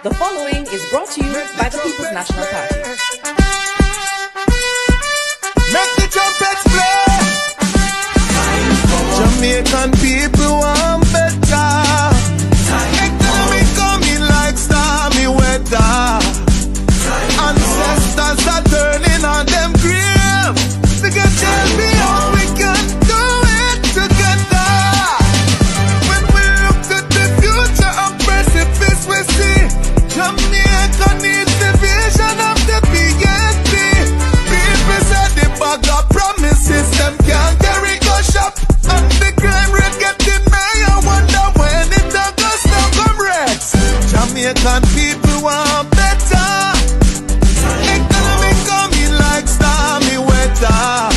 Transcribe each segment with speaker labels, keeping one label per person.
Speaker 1: The following is brought to you by the People's National Party.
Speaker 2: Make the trumpets play. Jamaican people want better. Economy coming like stormy weather. Ancestors are turning on them grave. We can tell me how we can do it together. When we look to the future of precipice, we see Jamaica needs the vision of the PNP. People say the bag of promises, them can't carry go shop. And the crime rate getting higher, wonder when it goes now comrades. Jamaican people want better. Economy coming like stormy weather.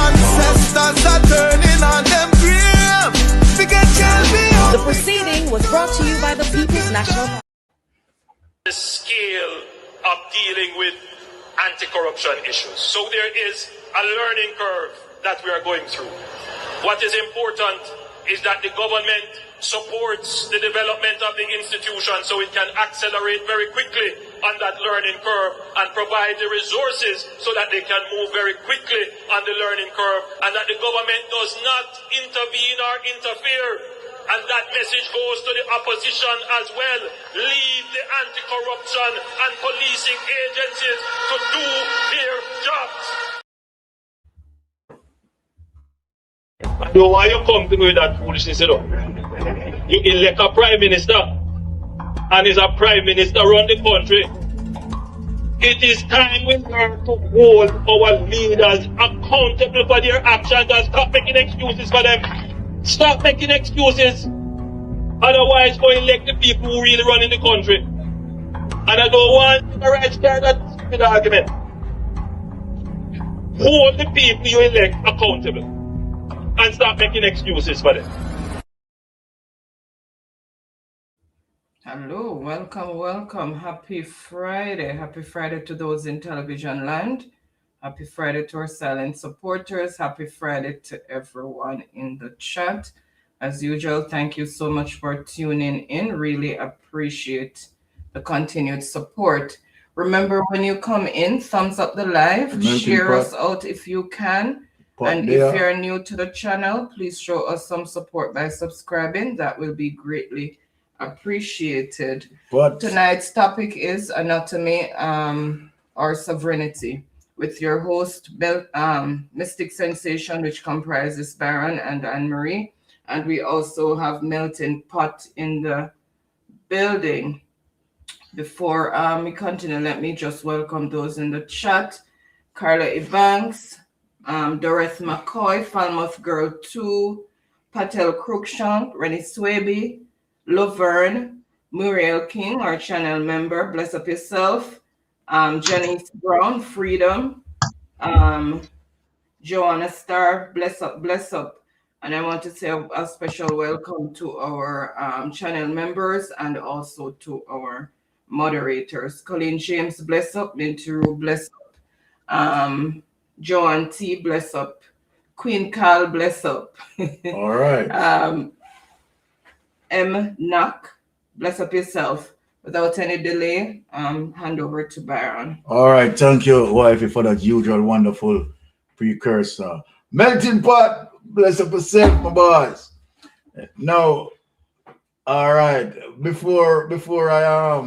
Speaker 2: Ancestors are turning on them grave. We can tell me how.
Speaker 1: The proceeding was brought to you by the People's National Party.
Speaker 3: The scale of dealing with anti-corruption issues. So there is a learning curve that we are going through. What is important is that the government supports the development of the institution so it can accelerate very quickly on that learning curve and provide the resources so that they can move very quickly on the learning curve, and that the government does not intervene or interfere. And that message goes to the opposition as well. Leave the anti-corruption and policing agencies to do their jobs. I know why you come to me with that foolishness, you know. You elect a prime minister, and is a prime minister run the country. It is time we learn to hold our leaders accountable for their actions and stop making excuses for them. Stop making excuses. Otherwise, go elect the people who really run in the country. And I don't want to write that stupid argument. Hold the people you elect accountable. And stop making excuses for them.
Speaker 4: Hello, welcome. Happy Friday. Happy Friday to those in television land. Happy Friday to our silent supporters. Happy Friday to everyone in the chat. As usual, thank you so much for tuning in. Really appreciate the continued support. Remember, when you come in, thumbs up the live, share us out if you can. And if you're new to the channel, please show us some support by subscribing. That will be greatly appreciated. But tonight's topic is anatomy or sovereignty with your host, Mystic Sensation, which comprises Baron and Anne-Marie. And we also have Melting Pot in the building. Before we continue, let me just welcome those in the chat. Carla Ebanks, Dorothy McCoy, Falmouth Girl 2, Patel Cruikshank, Rennie Swaby, Laverne, Muriel King, our channel member, bless up yourself, Janice Brown, Freedom, Joanna Starr, bless up. And I want to say a special welcome to our channel members and also to our moderators. Colleen James, bless up. Linty Rue, bless up. Joanne T, bless up. Queen Carl, bless up.
Speaker 5: All right.
Speaker 4: M. Knock, bless up yourself. Without any delay, hand over to Baron.
Speaker 5: All right. Thank you, wifey, for that usual wonderful precursor. Melting Pot, bless up yourself, my boys. Now, all right. Before I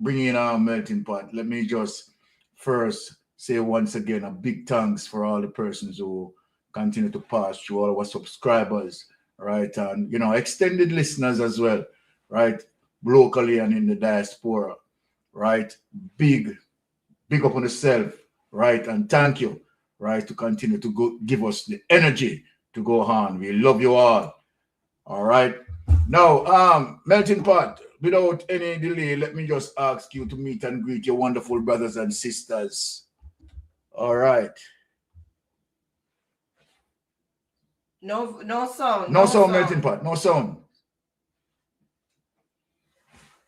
Speaker 5: bring in Melting Pot, let me just first say once again a big thanks for all the persons who continue to pass through, all our subscribers, right, and extended listeners as well, right, locally and in the diaspora, right. Big up on yourself, right, and thank you, right, to continue to give us the energy to go on. We love you all. All right. Now, Melting Pot, without any delay, let me just ask you to meet and greet your wonderful brothers and sisters. All right.
Speaker 4: No sound.
Speaker 5: No sound, Melting Pot. No sound.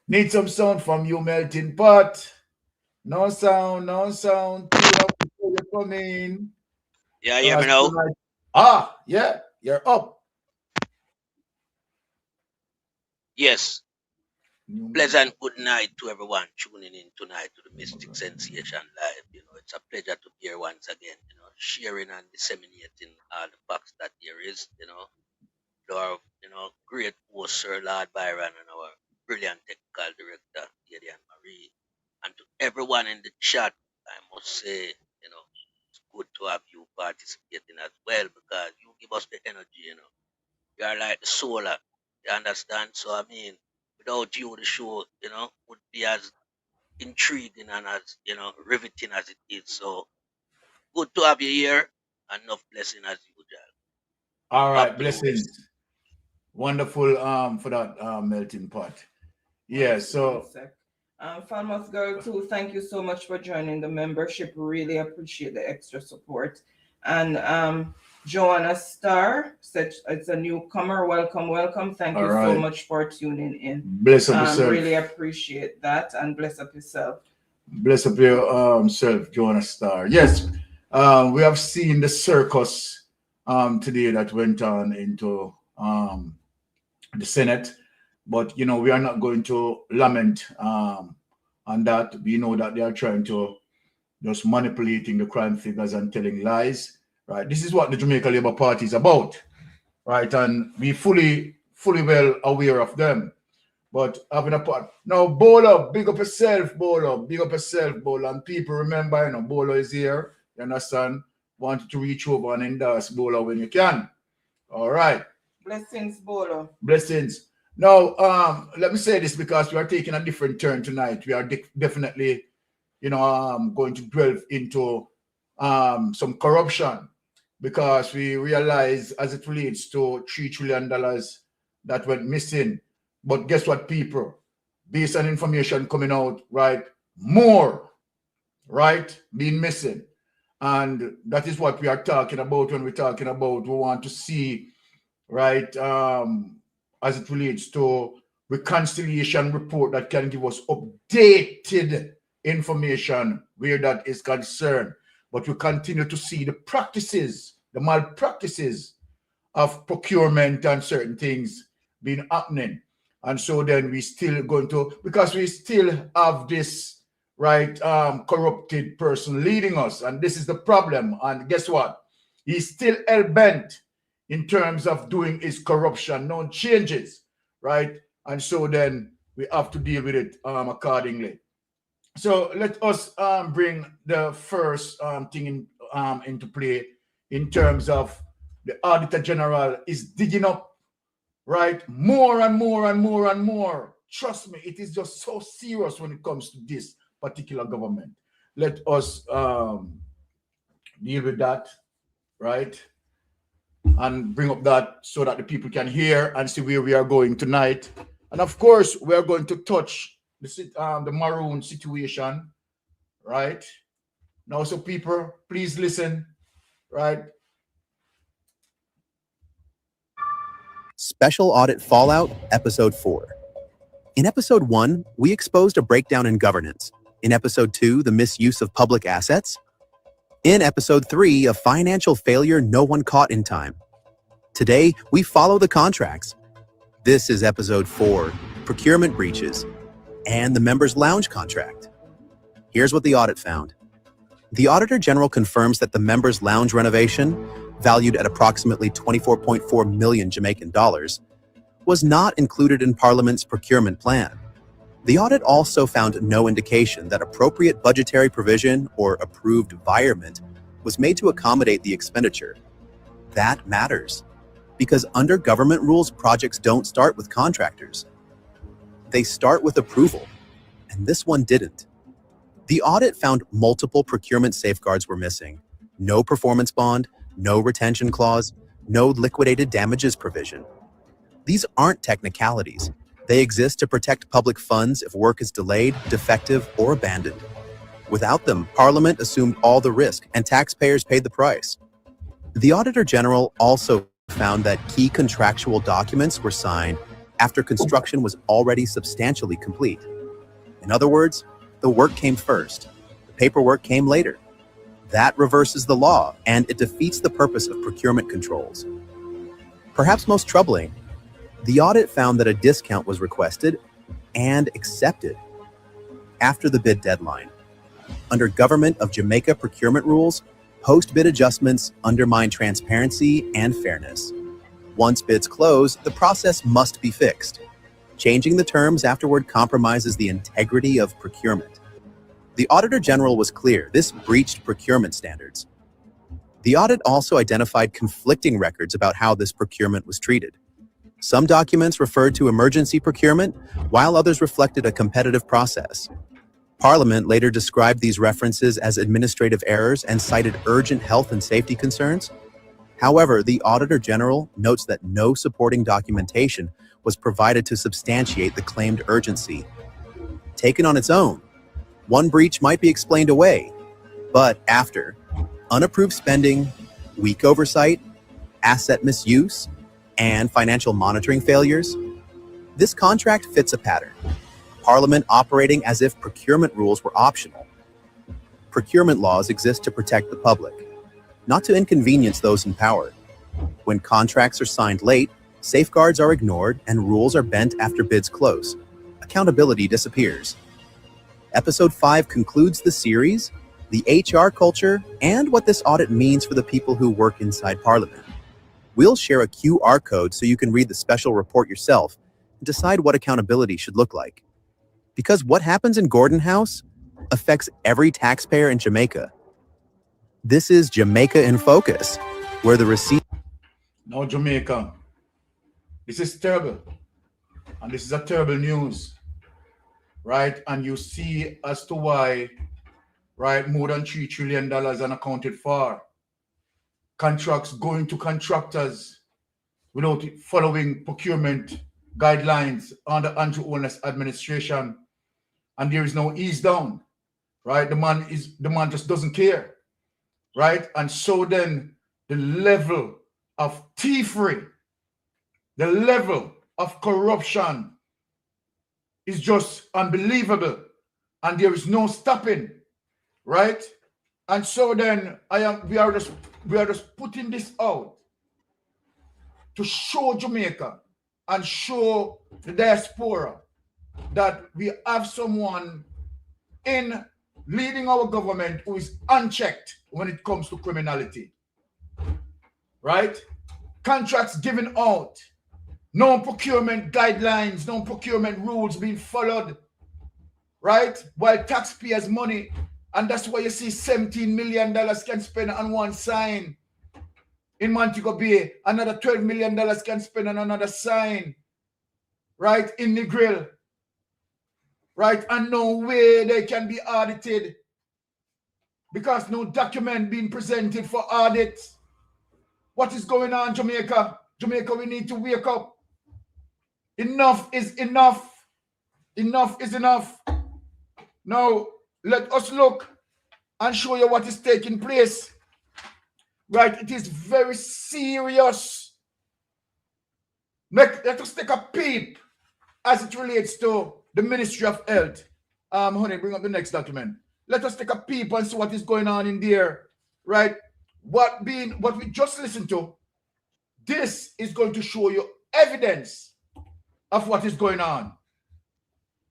Speaker 5: Need some sound from you, Melting Pot. No sound. Before you come in.
Speaker 6: Yeah, you hear me now?
Speaker 5: Yeah, you're up.
Speaker 6: Yes. Pleasant good night to everyone tuning in tonight to the Mystic Sensation Live. It's a pleasure to be here once again, sharing and disseminating all the facts that there is, to our, great host, Sir Lord Byron, and our brilliant technical director, Gideon Marie, and to everyone in the chat. I must say, it's good to have you participating as well because you give us the energy, You are like the solar, you understand? So, I mean, without you, the show, would be as intriguing and as, riveting as it is. So, good to have you here. Enough blessing as usual.
Speaker 5: All
Speaker 6: Back
Speaker 5: right,
Speaker 6: to you,
Speaker 5: blessings.
Speaker 6: host.
Speaker 5: Wonderful for that melting pot. Yeah, so
Speaker 4: Falmouth Girl too, thank you so much for joining the membership. Really appreciate the extra support. And Joanna Starr said it's a newcomer. Welcome. Thank you so much for tuning in.
Speaker 5: Bless up yourself.
Speaker 4: Really appreciate that, and bless up yourself.
Speaker 5: Bless up your self, Joanna Starr. Yes, we have seen the circus today that went on into the Senate. But, we are not going to lament on that. We know that they are trying to just manipulating the crime figures and telling lies, right? This is what the Jamaica Labour Party is about, right? And we fully well aware of them. But having a part. Now, Bolo, big up yourself, Bolo. Big up yourself, Bolo. And people remember, Bolo is here. You understand? Want to reach over and endorse Bolo when you can. All right.
Speaker 4: Blessings, Bolo.
Speaker 5: Blessings. Now, let me say this because we are taking a different turn tonight. We are definitely, going to delve into some corruption because we realize as it relates to $3 trillion that went missing. But guess what, people? Based on information coming out, right? More, right? Being missing. And that is what we are talking about when we're talking about we want to see, right? As it relates to reconciliation report that can give us updated information where that is concerned. But we continue to see the practices, the malpractices of procurement and certain things being happening. And so then we still going to, because we still have this, right, corrupted person leading us. And this is the problem. And guess what? He's still hell-bent in terms of doing his corruption, no changes, right? And so then we have to deal with it accordingly. So let us bring the first thing into play in terms of the Auditor General is digging up, right? More and more. Trust me, it is just so serious when it comes to this particular government. Let us deal with that, right? And bring up that so that the people can hear and see where we are going tonight. And of course, we are going to touch the Maroon situation, right? Now, so people, please listen, right?
Speaker 7: Special Audit Fallout, Episode 4. In Episode 1, we exposed a breakdown in governance. In Episode 2, the misuse of public assets. In Episode 3, a financial failure no one caught in time. Today, we follow the contracts. This is Episode 4, Procurement Breaches, and the Members' Lounge contract. Here's what the audit found. The Auditor General confirms that the Members' Lounge renovation, valued at approximately 24.4 million Jamaican dollars, was not included in Parliament's procurement plan. The audit also found no indication that appropriate budgetary provision or approved environment was made to accommodate the expenditure. That matters, because under government rules, projects don't start with contractors. They start with approval, and this one didn't. The audit found multiple procurement safeguards were missing. No performance bond, no retention clause, no liquidated damages provision. These aren't technicalities. They exist to protect public funds if work is delayed, defective, or abandoned. Without them, Parliament assumed all the risk and taxpayers paid the price. The Auditor General also found that key contractual documents were signed after construction was already substantially complete. In other words, the work came first, the paperwork came later. That reverses the law, and it defeats the purpose of procurement controls. Perhaps most troubling, the audit found that a discount was requested and accepted after the bid deadline. Under Government of Jamaica procurement rules, post-bid adjustments undermine transparency and fairness. Once bids close, the process must be fixed. Changing the terms afterward compromises the integrity of procurement. The Auditor General was clear this breached procurement standards. The audit also identified conflicting records about how this procurement was treated. Some documents referred to emergency procurement, while others reflected a competitive process. Parliament later described these references as administrative errors and cited urgent health and safety concerns. However, the Auditor General notes that no supporting documentation was provided to substantiate the claimed urgency. Taken on its own, one breach might be explained away, but after unapproved spending, weak oversight, asset misuse, and financial monitoring failures, this contract fits a pattern. Parliament operating as if procurement rules were optional. Procurement laws exist to protect the public, not to inconvenience those in power. When contracts are signed late, safeguards are ignored and rules are bent after bids close. Accountability disappears. Episode 5 concludes the series, the HR culture, and what this audit means for the people who work inside Parliament. We'll share a QR code so you can read the special report yourself and decide what accountability should look like. Because what happens in Gordon House affects every taxpayer in Jamaica. This is Jamaica in Focus, where the receipt...
Speaker 5: Now Jamaica, this is terrible. And this is a terrible news, right? And you see as to why, right, more than $3 trillion unaccounted for. Contracts going to contractors without following procurement guidelines under anti-owners administration. And there is no ease down, right? The man just doesn't care, right? And so then the level of thievery, the level of corruption is just unbelievable, and there is no stopping, right? And so then we are just putting this out to show Jamaica and show the diaspora that we have someone in leading our government who is unchecked when it comes to criminality, right? Contracts given out, no procurement guidelines, no procurement rules being followed, right? While taxpayers' money, and that's why you see $17 million can spend on one sign in Montego Bay, another $12 million can spend on another sign, right? In the grill, right? And no way they can be audited because no document being presented for audit. What is going on, Jamaica? Jamaica, we need to wake up. Enough is enough. Enough is enough. Now, let us look and show you what is taking place. Right? It is very serious. Let us take a peep as it relates to the Ministry of Health. Honey, bring up the next document. Let us take a peep and see what is going on in there. Right? What we just listened to, this is going to show you evidence of what is going on.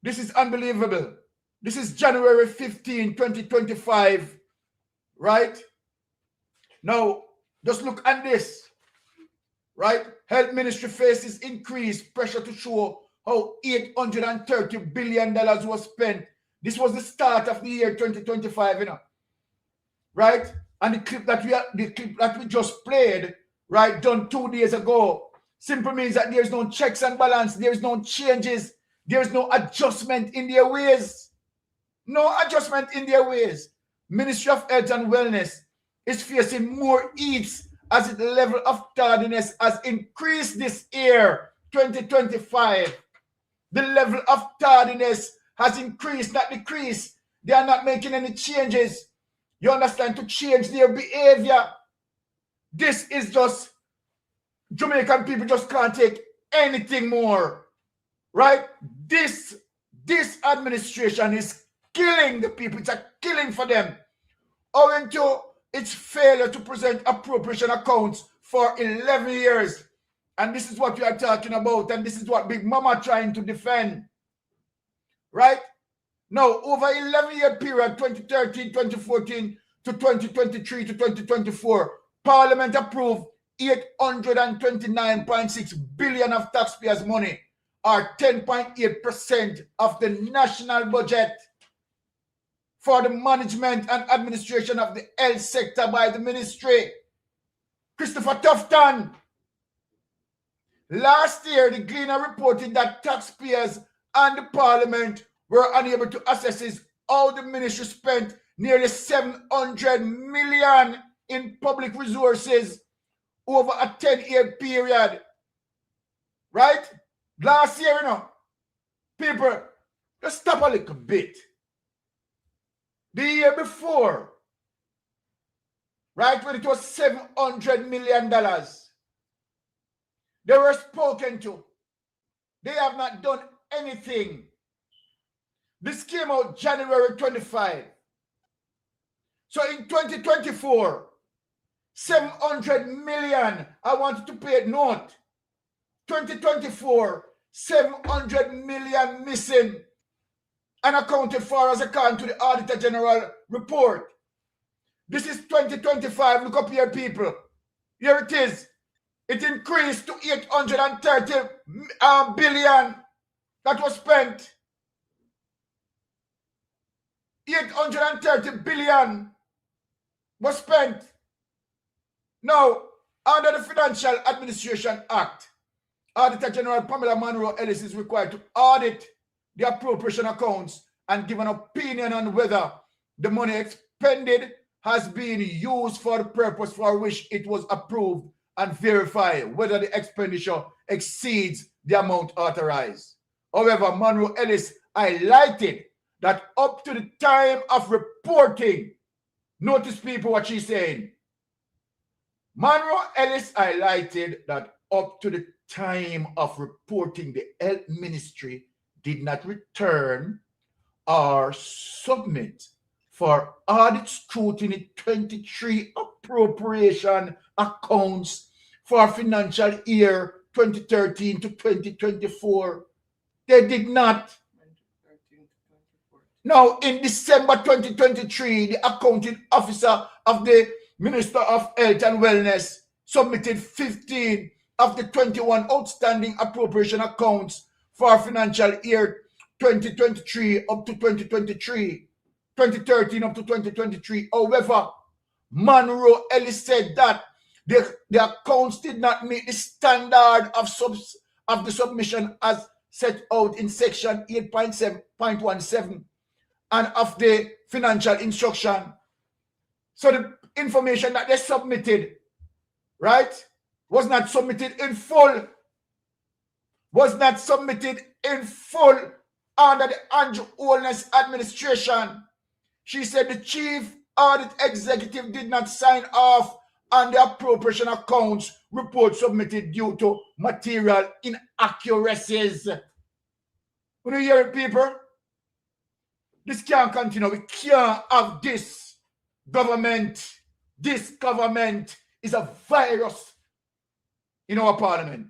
Speaker 5: This is unbelievable. This is January 15, 2025, right? Now, just look at this, right? Health Ministry faces increased pressure to show how $830 billion was spent. This was the start of the year 2025, you know, right? And the clip that we just played, right, done 2 days ago, simply means that there's no checks and balance, there's no changes, there's no adjustment in their ways. No adjustment in their ways. Ministry of Health and Wellness is facing more eats as the level of tardiness has increased this year, 2025. The level of tardiness has increased, not decreased. They are not making any changes. You understand? To change their behavior. This is just, Jamaican people just can't take anything more. Right? This administration is killing the people. It's a killing for them. Owing to its failure to present appropriation accounts for 11 years. And this is what we are talking about. And this is what Big Mama trying to defend. right? Now, over 11-year period, 2013, 2014 to 2023 to 2024, Parliament approved 829.6 billion of taxpayers' money, or 10.8% of the national budget, for the management and administration of the health sector by the ministry. Christopher Tufton. Last year, the Gleaner reported that taxpayers and the Parliament were unable to assess how the ministry spent nearly 700 million in public resources over a 10-year period. Right? Last year, people, just stop a little bit. The year before, right, when it was $700 million, they were spoken to. They have not done anything. This came out January 25. So in 2024, 700 million, I wanted to pay a note. 2024, 700 million missing, unaccounted for as according to the Auditor General report. This is 2025. Look up here, people. Here it is. It increased to 830 billion that was spent. 830 billion was spent. Now, under the Financial Administration Act, Auditor General Pamela Monroe Ellis is required to audit the appropriation accounts and give an opinion on whether the money expended has been used for the purpose for which it was approved and verify whether the expenditure exceeds the amount authorized. However, Monroe Ellis highlighted that up to the time of reporting, notice people what she's saying. Monroe Ellis highlighted that up to the time of reporting, the Health Ministry did not return or submit for audit scrutiny 23 appropriation accounts for financial year 2013 to 2024. They did not. Now, in December 2023, the accounting officer of the Minister of Health and Wellness submitted 15 of the 21 outstanding appropriation accounts for financial year 2023 up to 2023, 2013 up to 2023. However, Monroe Ellis said that the accounts did not meet the standard of the submission as set out in section 8.7.17 and of the financial instruction. So the information that they submitted, right, was not submitted in full. Was not submitted in full under the Andrew Holness administration. She said the chief audit executive did not sign off on the appropriation accounts report submitted due to material inaccuracies. When you hear it, people, this can't continue. We can't have this government. This government is a virus in our parliament.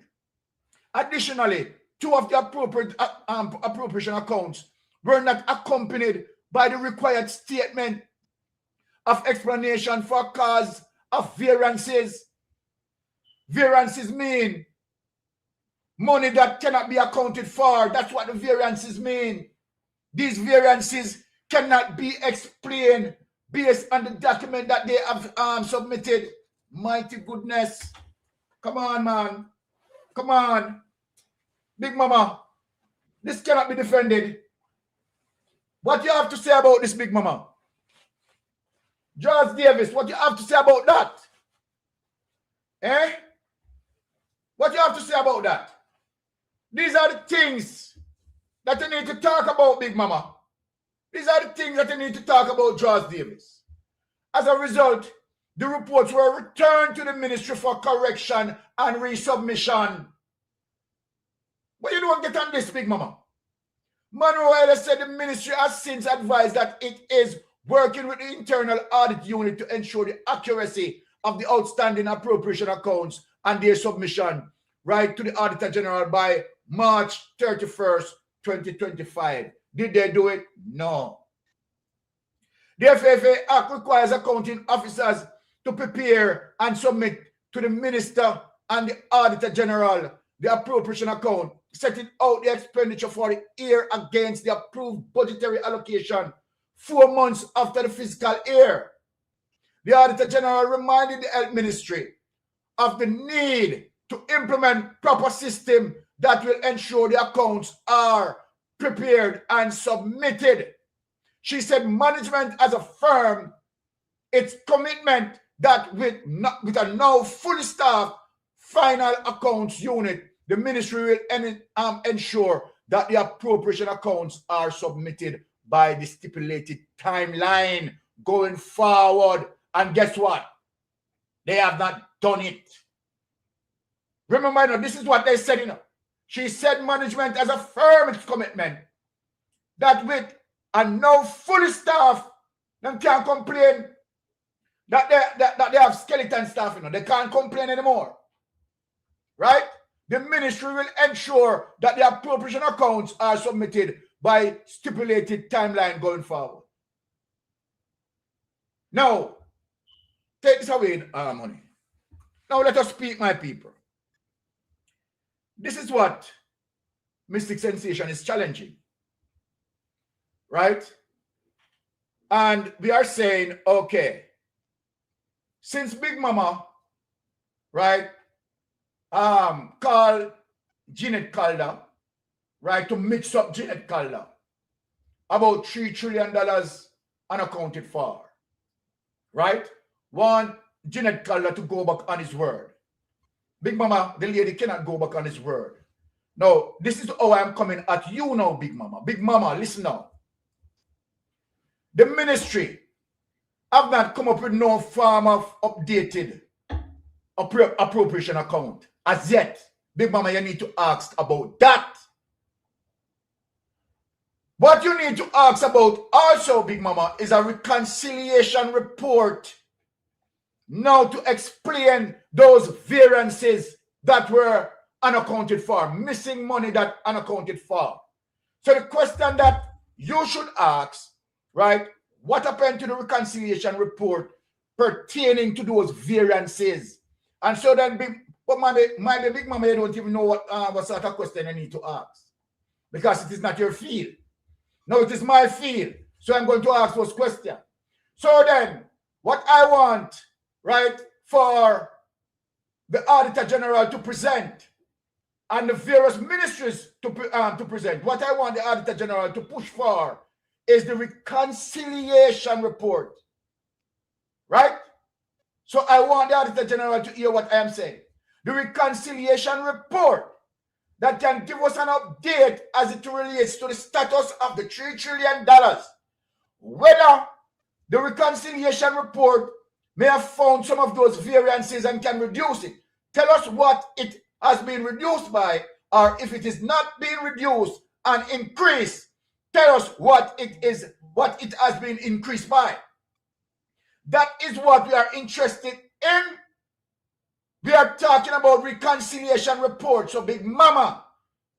Speaker 5: Additionally, 2 of the appropriation accounts were not accompanied by the required statement of explanation for cause of variances. Variances mean money that cannot be accounted for. That's what the variances mean. These variances cannot be explained based on the document that they have submitted. Mighty goodness. Come on, man. Come on. Big Mama. This cannot be defended. What you have to say about this, Big Mama? George Davis, what you have to say about that? Eh? What you have to say about that? These are the things that you need to talk about, Big Mama. These are the things that you need to talk about, George Davis. As a result, the reports were returned to the ministry for correction and resubmission. But you don't get on this, Big Mama. Monroe Ellis said the ministry has since advised that it is working with the internal audit unit to ensure the accuracy of the outstanding appropriation accounts and their submission right to the Auditor General by March 31st, 2025. Did they do it? No. The FFA Act requires accounting officers to prepare and submit to the Minister and the Auditor General the appropriation account, setting out the expenditure for the year against the approved budgetary allocation 4 months after the fiscal year. The Auditor General reminded the Health Ministry of the need to implement proper system that will ensure the accounts are prepared and submitted. She said management has affirmed its commitment that with a now fully staffed final accounts unit, the ministry will ensure that the appropriation accounts are submitted by the stipulated timeline going forward. And guess what? They have not done it. Remember, now, this is what they said, you know. She said management has affirmed its commitment that with a now fully staffed, them can't complain that they have skeleton staff, you know. They can't complain anymore. Right? The ministry will ensure that the appropriation accounts are submitted by stipulated timeline going forward. Now, take this away, money. Now let us speak, my people. This is what Mystic Sensation is challenging. Right? And we are saying, okay, since Big Mama, right, called Jeanette Calder, right, to mix up Jeanette Calder, about $3 trillion unaccounted for, right? Want Jeanette Calder to go back on his word. Big Mama, the lady cannot go back on his word. Now, this is how I'm coming at you now, Big Mama. Big Mama, listen now. The ministry have not come up with no form of updated appropriation account as yet. Big Mama, you need to ask about that. What you need to ask about also, Big Mama, is a reconciliation report now to explain those variances that were unaccounted for, missing money that unaccounted for. So the question that you should ask, right, what happened to the reconciliation report pertaining to those variances? And so then, Big Mama, you don't even know what sort of question you need to ask, because it is not your field. No, it is my field. So I'm going to ask those questions. So then, what I want, right, for the Auditor General to present and the various ministries to present, what I want the Auditor General to push for is the reconciliation report. Right? So I want the Auditor General to hear what I am saying. The reconciliation report that can give us an update as it relates to the status of the $3 trillion. Whether the reconciliation report may have found some of those variances and can reduce it. Tell us what it has been reduced by, or if it is not being reduced and increased, tell us what it is, what it has been increased by. That is what we are interested in. We are talking about reconciliation report. So Big Mama,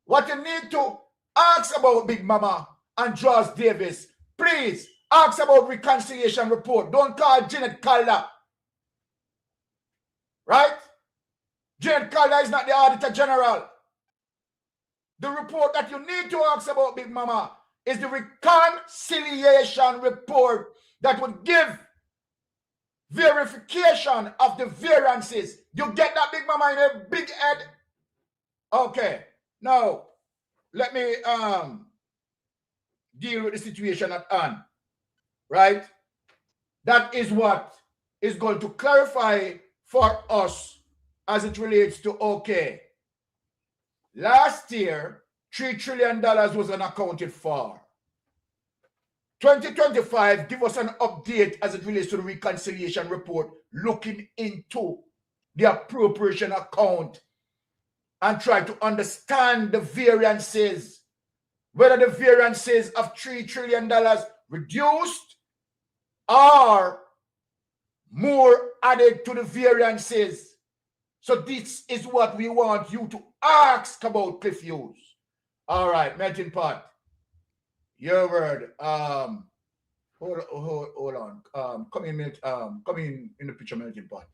Speaker 5: what you need to ask about, Big Mama and Josh Davis, please ask about reconciliation report. Don't call Jeanette Calder. Right? Jeanette Calder is not the Auditor General. The report that you need to ask about, Big Mama, is the reconciliation report that would give verification of the variances. You get that, Big Mama, in a big head? Okay. Now, let me deal with the situation at hand. Right? That is what is going to clarify for us as it relates to, okay, last year, $3 trillion was unaccounted for. 2025, give us an update as it relates to the reconciliation report, looking into the appropriation account and try to understand the variances, whether the variances of $3 trillion reduced or more added to the variances. So this is what we want you to ask about, Cliff Hughes. All right, Melting Pot. Your word. Hold on. Come in the picture, melting pot.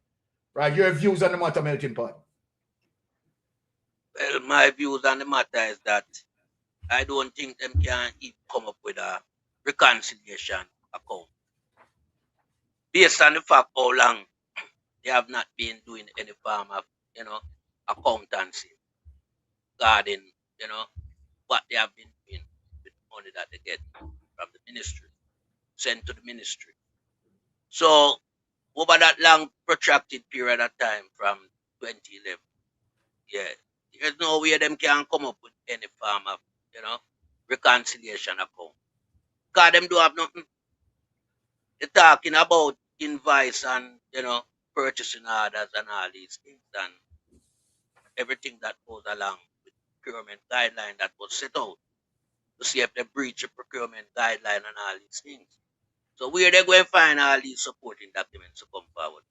Speaker 5: Right, your views on the matter, melting pot.
Speaker 6: Well, my views on the matter is that I don't think them can even come up with a reconciliation account based on the fact how long they have not been doing any form of, you know, accountancy regarding, you know, what they have been doing with the money that they get from the ministry, sent to the ministry. So over that long protracted period of time from 2011, yeah, there's no way them can come up with any form of, you know, reconciliation account. Because them do have nothing. They're talking about invoice and, you know, purchasing orders and all these things and everything that goes along with procurement guideline that was set out to see if they breach a procurement guideline and all these things. So where they going to find all these supporting documents to come forward?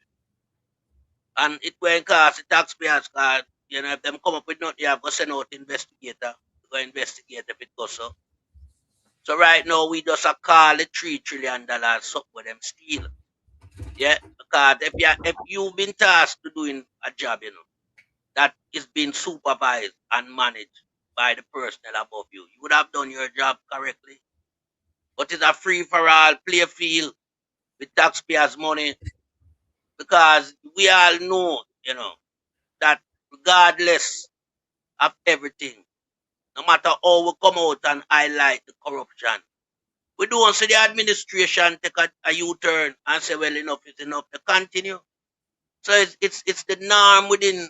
Speaker 6: And it going to cost the taxpayers, cause, you know, if them come up with nothing, you have to send out investigator to go investigate if it goes so. So right now we just a call the $3 trillion up with them steal. Yeah, because if you've been tasked to doing a job, you know, that is being supervised and managed by the personnel above you, you would have done your job correctly. But it's a free for all play field with taxpayers' money because we all know, you know, that regardless of everything, no matter how we come out and highlight the corruption, we don't see the administration take a U-turn and say, well, enough is enough to continue. So it's the norm within,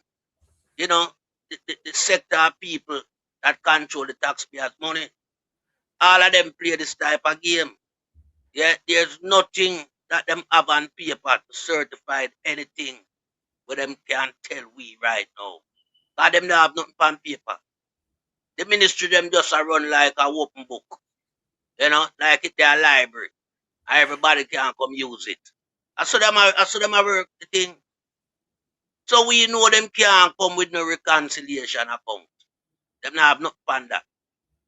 Speaker 6: you know, the sector of people that control the taxpayers' money. All of them play this type of game. Yeah, there's nothing that them have on paper to certify anything where them can tell we right now. Because them don't have nothing on paper. The ministry them just a run like a open book. You know, like it's their library. And everybody can come use it. I saw them a work the thing. So we know them can't come with no reconciliation account. Them not have nothing on that.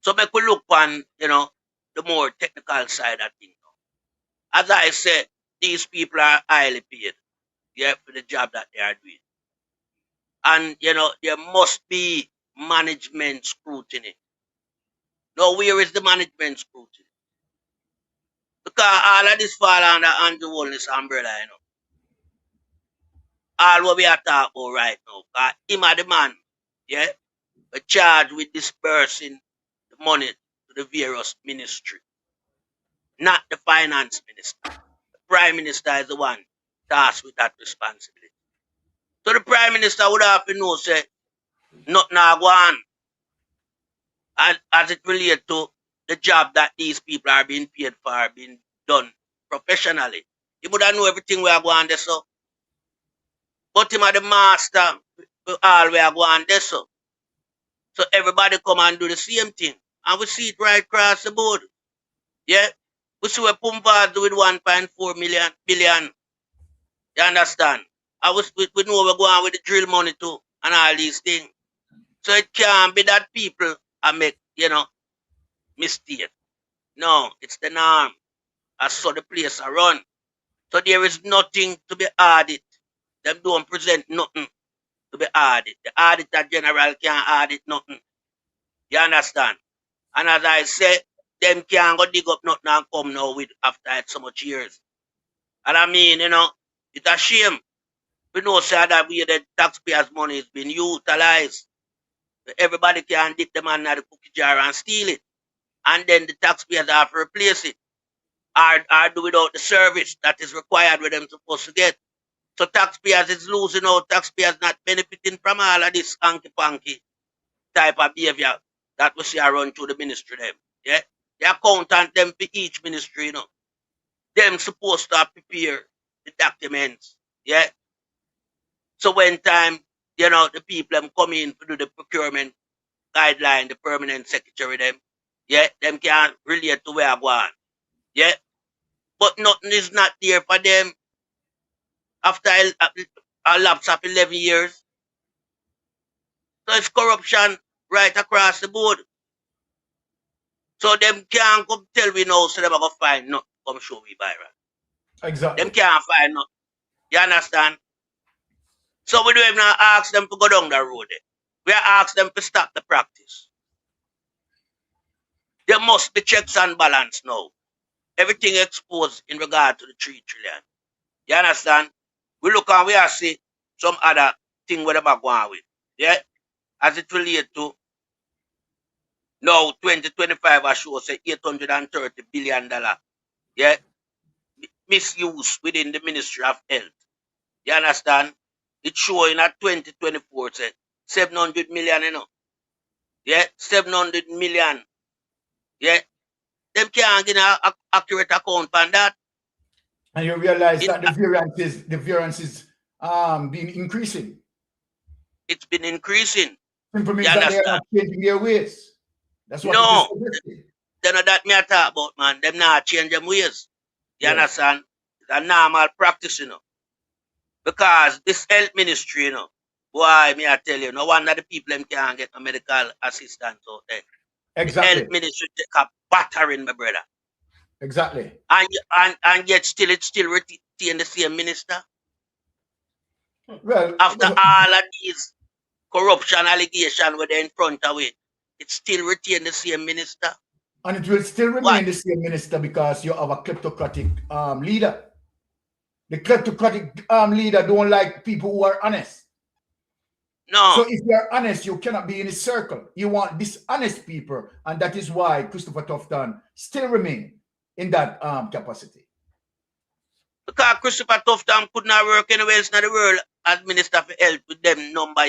Speaker 6: So make we look on, you know, the more technical side of things. As I said, these people are highly paid, yeah, for the job that they are doing. And, you know, there must be management scrutiny. Now, where is the management scrutiny? Because all of this fall under Andrew Holness umbrella, you know. All what we are talking about right now. Because him are the man, yeah, charged with dispersing the money to the various ministry, not the finance minister. The prime minister is the one tasked with that responsibility. So the prime minister would have to know, say, nothing go on as it relates to the job that these people are being paid for, being done professionally. He would have know everything we are going there, so. But him are the master all we are going there, so. So everybody come and do the same thing. And we see it right across the board. Yeah? We see what Pumbaa do with 1.4 billion. You understand? And we know we're going with the drill money too and all these things. So it can't be that people are make, you know, mistake. No, it's the norm. I saw the place I run. So there is nothing to be added. Them don't present nothing to be added. The auditor general can't audit nothing. You understand? And as I said, them can't go dig up nothing and come now with after so much years. And I mean, you know, it's a shame. We know say that we the taxpayers' money is being utilized. Everybody can dip them under the cookie jar and steal it. And then the taxpayers have to replace it. Or do without the service that is required with them supposed to get. So taxpayers is losing out, taxpayers not benefiting from all of this hanky-panky type of behavior that we see around through the ministry them. Yeah? The accountant them for each ministry, you know. Them supposed to prepare the documents. Yeah. So when time, you know, the people them come in to do the procurement guideline, the permanent secretary them, yeah, them can't relate to where I want. Yeah. But nothing is not there for them after a lapse of 11 years. So it's corruption right across the board. So them can't come tell we now, so them are going to find nothing. Come show me Byron.
Speaker 5: Exactly.
Speaker 6: Them can't find nothing. You understand? So we don't even ask them to go down the road. We ask them to stop the practice. There must be checks and balance now. Everything exposed in regard to the 3 trillion. You understand? We look and we are see some other thing where they're going with. Yeah? As it relates to now 2025 I show say $830 billion. Yeah? Misuse within the Ministry of Health. You understand? It's showing at 2024 say 700 million, you know. Yeah, 700 million. Yeah. Them can't get an accurate account on that.
Speaker 5: And you realize that the variance is being increasing.
Speaker 6: It's been increasing.
Speaker 5: Simply means that they are not changing their ways. That's what it is.
Speaker 6: Then that me I talk about, man. Them not change them ways. You understand? It's a normal practice, you know. Because this health ministry, you know, why me I tell you, no wonder the people them can't get a medical assistance out there.
Speaker 5: Exactly.
Speaker 6: The health ministry take a battering, my brother.
Speaker 5: Exactly.
Speaker 6: And yet still it's still retain the same minister.
Speaker 5: Well,
Speaker 6: after all of these corruption allegations were in front of it, it still retain the same minister.
Speaker 5: And it will still remain the same minister because you have a kleptocratic leader. The kleptocratic leader don't like people who are honest.
Speaker 6: No.
Speaker 5: So if you are honest, you cannot be in his circle. You want dishonest people, and that is why Christopher Tufton still remain in that capacity.
Speaker 6: Because Christopher Tufton could not work anywhere else in the world as Minister for Health with them number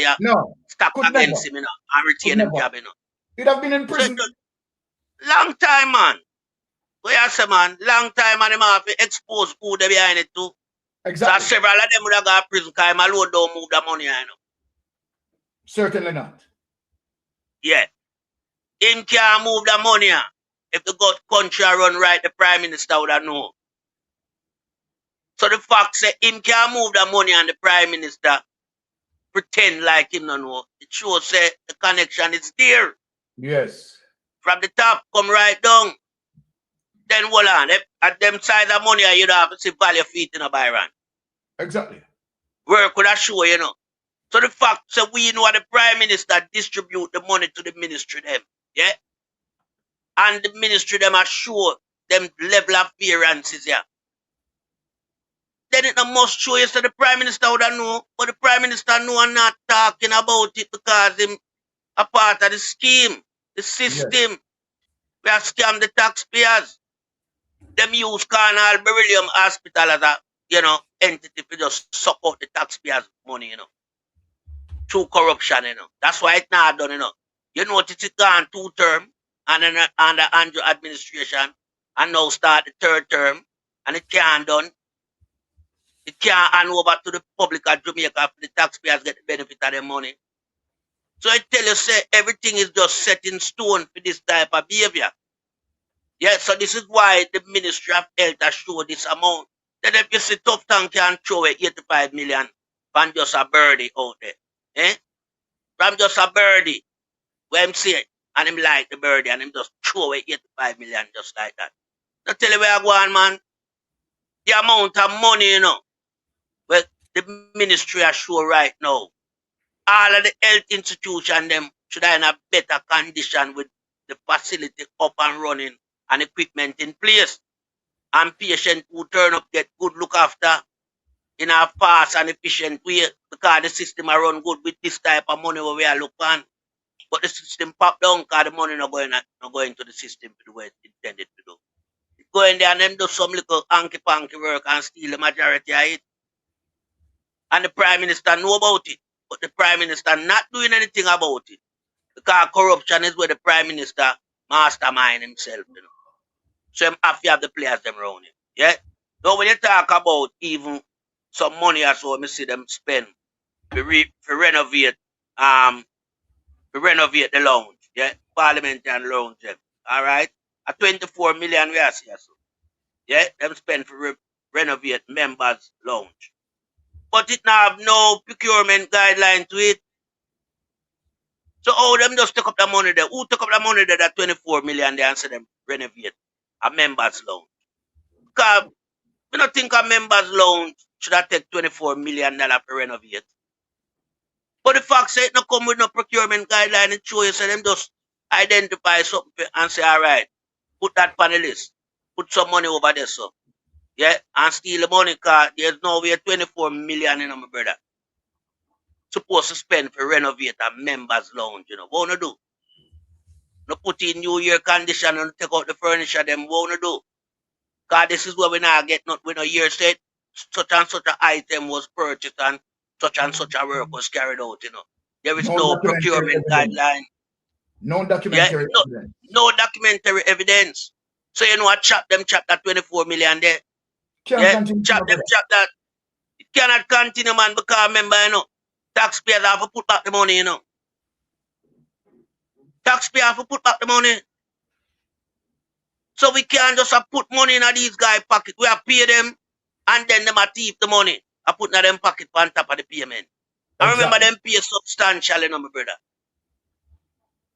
Speaker 6: stack against him, you know, and retain him job, you know.
Speaker 5: He'd have been in prison.
Speaker 6: So, long time, man. What you say, man? Long time, and him have to expose who they behind it too.
Speaker 5: Exactly.
Speaker 6: So several of them would have got to prison because him alone don't move the money, you know.
Speaker 5: Certainly not.
Speaker 6: Yeah. Him can't move the money. If the country run right, the Prime Minister would have known. So the fact say him can't move the money and the Prime Minister pretend like him don't know. It shows say the connection is there.
Speaker 5: Yes.
Speaker 6: From the top, come right down. Then hold on. At them size of money, you don't have to see value feet in a Byron.
Speaker 5: Exactly.
Speaker 6: Work with a show, you know. So the fact so we know the Prime Minister distribute the money to the ministry them. Yeah? And the ministry them are sure them level of appearances, yeah. Then it must show you so the Prime Minister would have know, but the Prime Minister know and not talking about it because him a part of the scheme, the system. Yes. We have scammed the taxpayers. Them use Carnal Beryllium Hospital as a, you know, entity to just suck out the taxpayers' money, you know. Through corruption, you know. That's why it's not done, you know. You notice it's gone 2 terms under Andrew administration and now start the 3rd term and it can't done. It can't hand over to the public of Jamaica for the taxpayers get the benefit of their money. So I tell you, say, everything is just set in stone for this type of behavior. Yeah, so this is why the Ministry of Health has showed this amount. Then if you see Tufton can throw away 85 million from just a birdie out there. Eh? From just a birdie. Where I'm saying, and him like the birdie, and him just throw away 85 million just like that. Now tell you where I go on, man. The amount of money, you know, well, the ministry are sure right now. All of the health institutions them should have in a better condition with the facility up and running and equipment in place. And patients who turn up get good look after in a fast and efficient way because the system are run good with this type of money where we are looking. But the system pop down because the money not going to the system to the way it's intended to do. It go in there and them do some little hanky-panky work and steal the majority of it. And the Prime Minister know about it. But the Prime Minister not doing anything about it. Because corruption is where the Prime Minister mastermind himself, you know. So him have to have the players them around him. Yeah? So when you talk about even some money or so, I see them spend to renovate the lounge, yeah? Parliamentary lounge, yeah. Alright? A 24 million we are here, so. Yeah? Them spend for renovate members' lounge. But it now have no procurement guideline to it. So all them just took up the money there. Who took up the money there, that 24 million there, and say them renovate a members loan? Because we don't think a members loan should have take $24 million to renovate. But the fact say it not come with no procurement guideline, it show you, so them just identify something and say, all right, put that panelist, put some money over there, so. Yeah, and steal the money, because there's no way 24 million, you know, my brother. Supposed to spend for renovate a members lounge, you know. What wanna do? No put in New Year condition and take out the furniture, them what wanna do? Because this is where we now get not with a year said such and such an item was purchased and such a work was carried out, you know. There is no procurement guideline.
Speaker 5: No documentary evidence.
Speaker 6: No documentary evidence. So you know, I chop that 24 million there. Chop that. It cannot continue, man, because remember, you know, taxpayers have to put back the money, you know. Taxpayers have to put back the money. So we can't just put money in these guys' pocket. We have pay them, and then them thief the money. I put in them pocket on top of the payment. I remember them pay substantially, you know, my brother.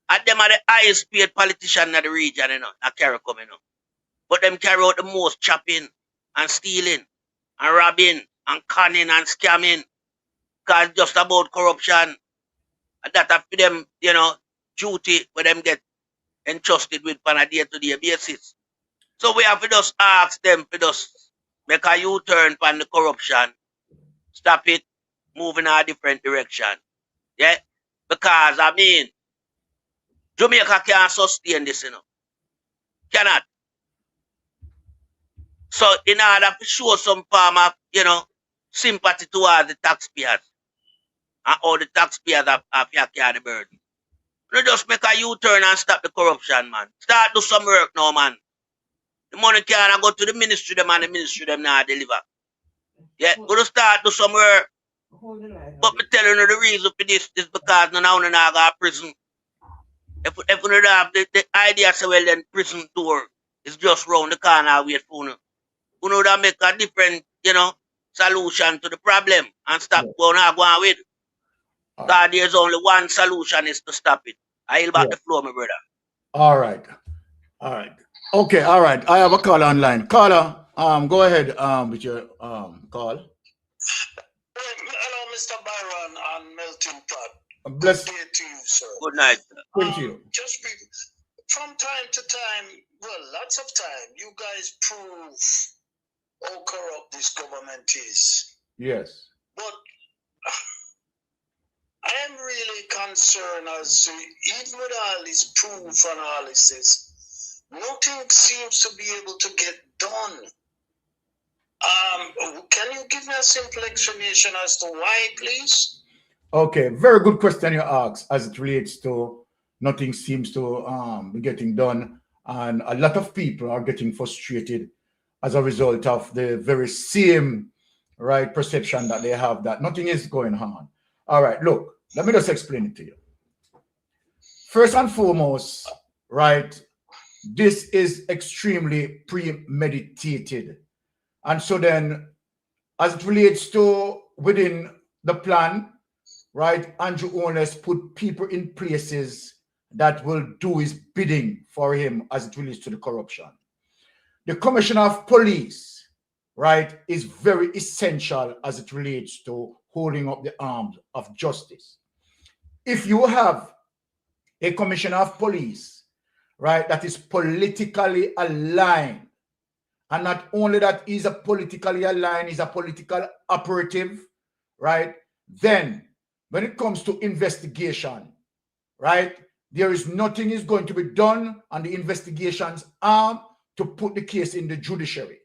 Speaker 6: And them are the highest paid politician in the region, you know, that carry coming, you know. But them carry out the most chopping and stealing and robbing and conning and scamming. Because it's just about corruption. And that for them, you know, duty where them get entrusted with on a day-to-day basis. So we have to just ask them to just make a U-turn on the corruption. Stop it, move in a different direction. Yeah? Because, I mean, Jamaica can't sustain this, you know. Cannot. So in order to show some form of, you know, sympathy towards the taxpayers, and all the taxpayers have carry the burden. You just make a U-turn and stop the corruption, man. Start do some work now, man. The money can't go to the ministry, them, and the ministry them now deliver. Yeah, go to start do some work. But me telling you the reason for this is because now we not go to prison. If we don't have the idea, so well, then prison door is just round the corner wait for you. We know that make a different, you know, solution to the problem and stop going with. Because there's only one solution is to stop it. I yield back the floor, my brother.
Speaker 5: All right. Okay, all right. I have a caller online. Caller, go ahead with your call.
Speaker 8: Hello, Mr. Byron and Melton Pot.
Speaker 5: Bless.
Speaker 8: Good day to you, sir.
Speaker 6: Good night.
Speaker 5: Thank you.
Speaker 8: Just from time to time, well, lots of time, you guys prove how corrupt this government is.
Speaker 5: Yes.
Speaker 8: But I am really concerned as to, even with all this proof and all this, nothing seems to be able to get done. Can you give me a simple explanation as to why, please?
Speaker 5: Okay, very good question you ask as it relates to nothing seems to be getting done, and a lot of people are getting frustrated as a result of the very same perception that they have that nothing is going on. All right, look, let me just explain it to you. First and foremost, this is extremely premeditated. And so then, as it relates to within the plan, Andrew Owners put people in places that will do his bidding for him as it relates to the corruption. The Commissioner of Police, is very essential as it relates to holding up the arms of justice. If you have a Commissioner of Police, that is politically aligned, and not only that he's a politically aligned, he's a political operative, then when it comes to investigation, there is nothing is going to be done on the investigations arm to put the case in the judiciary.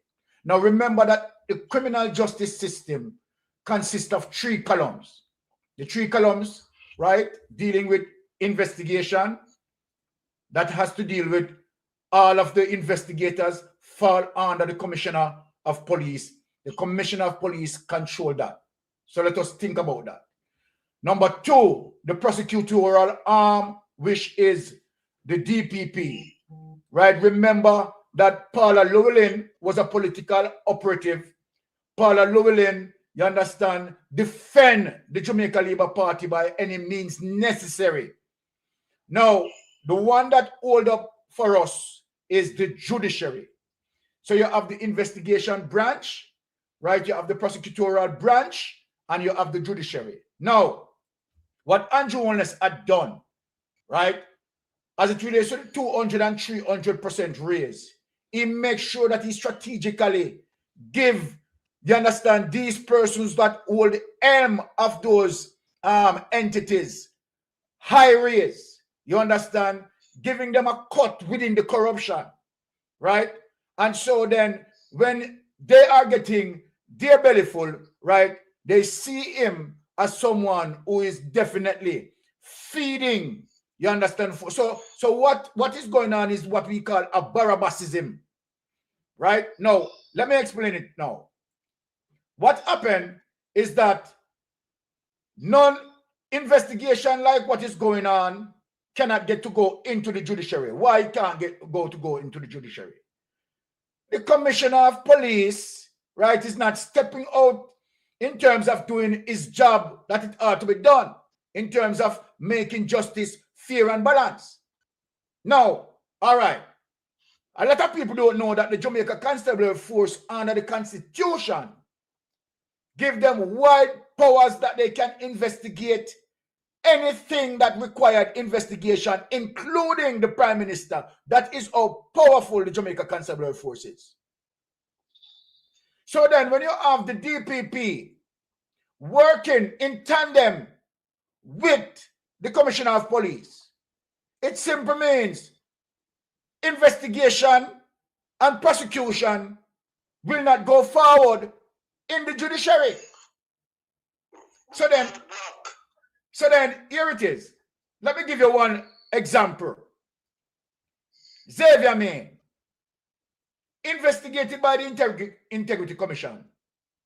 Speaker 5: Now remember that the criminal justice system consists of 3 columns. The 3 columns, dealing with investigation, that has to deal with all of the investigators fall under the Commissioner of Police. The Commissioner of Police control that. So let us think about that. Number 2, the prosecutorial arm, which is the DPP. Remember that Paula Llewellyn was a political operative. Paula Llewellyn, you understand, defend the Jamaica Labour Party by any means necessary. Now, the one that hold up for us is the judiciary. So you have the investigation branch, right? You have the prosecutorial branch, and you have the judiciary. Now, what Andrew Holness had done, right, as it relates to the 200 and 300% raise, he makes sure that he strategically give, you understand, these persons that hold the helm of those entities high raise, you understand, giving them a cut within the corruption, right? And so then when they are getting their belly full, right, they see him as someone who is definitely feeding, you understand? So what is going on is what we call a Barabbasism, right? Now, let me explain it now. What happened is that non-investigation like what is going on cannot get to go into the judiciary. Why can't go into the judiciary? The commissioner of police, right, is not stepping out in terms of doing his job that it ought to be done, in terms of making justice fair and balanced. Now, all right, a lot of people don't know that the Jamaica Constabulary Force under the Constitution give them wide powers that they can investigate anything that required investigation, including the Prime Minister. That is how powerful the Jamaica Constabulary Force is. So then when you have the DPP working in tandem with the Commissioner of Police, it simply means investigation and prosecution will not go forward in the judiciary. So then here it is. Let me give you one example. Xavier Main, investigated by the Integrity Commission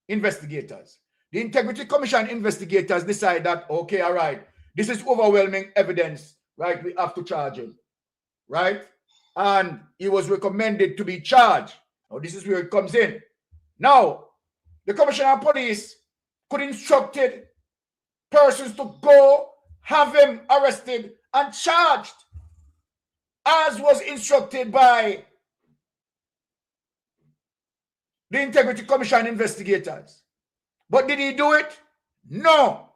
Speaker 5: investigators. The Integrity Commission investigators decide that, okay, all right, this is overwhelming evidence, right? We have to charge him, right? And he was recommended to be charged. Now, this is where it comes in. Now, the Commissioner of Police could instructed persons to go have him arrested and charged, as was instructed by the Integrity Commission investigators. But did he do it? No.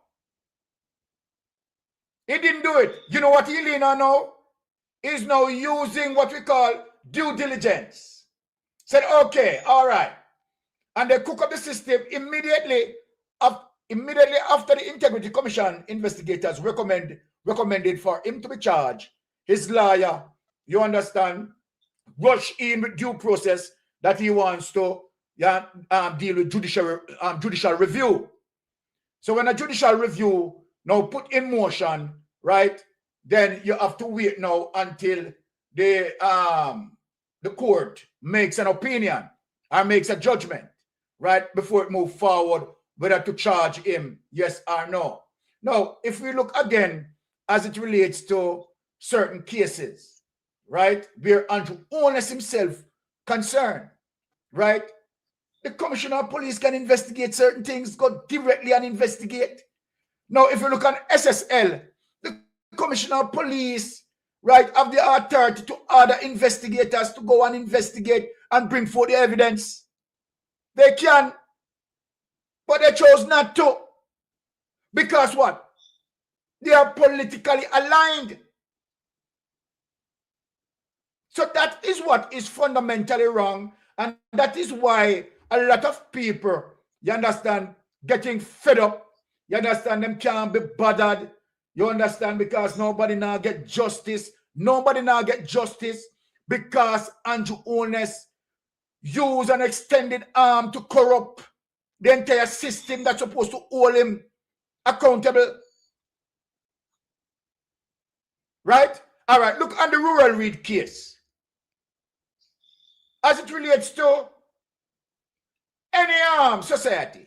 Speaker 5: He didn't do it. You know what he lean on now? He's now using what we call due diligence. Said, okay, all right. And they cook up the system immediately after the Integrity Commission investigators recommended for him to be charged. His lawyer, you understand, rush in with due process that he wants to deal with judicial review. So when a judicial review now put in motion, right, then you have to wait now until the court makes an opinion or makes a judgment, right, before it moves forward whether to charge him, yes or no. Now, if we look again as it relates to certain cases, right, where Andrew Holness himself concerned, right, the Commissioner of Police can investigate certain things, go directly and investigate. Now, if you look at SSL, the Commissioner of Police, right, have the authority to order investigators to go and investigate and bring forth the evidence. They can, but they chose not to. Because what? They are politically aligned. So that is what is fundamentally wrong. And that is why a lot of people, you understand, getting fed up. You understand, them can't be bothered. You understand, because nobody now get justice. Nobody now get justice because Andrew Holness use an extended arm to corrupt the entire system that's supposed to hold him accountable. Right? All right, look on the rural read case. As it relates to any society,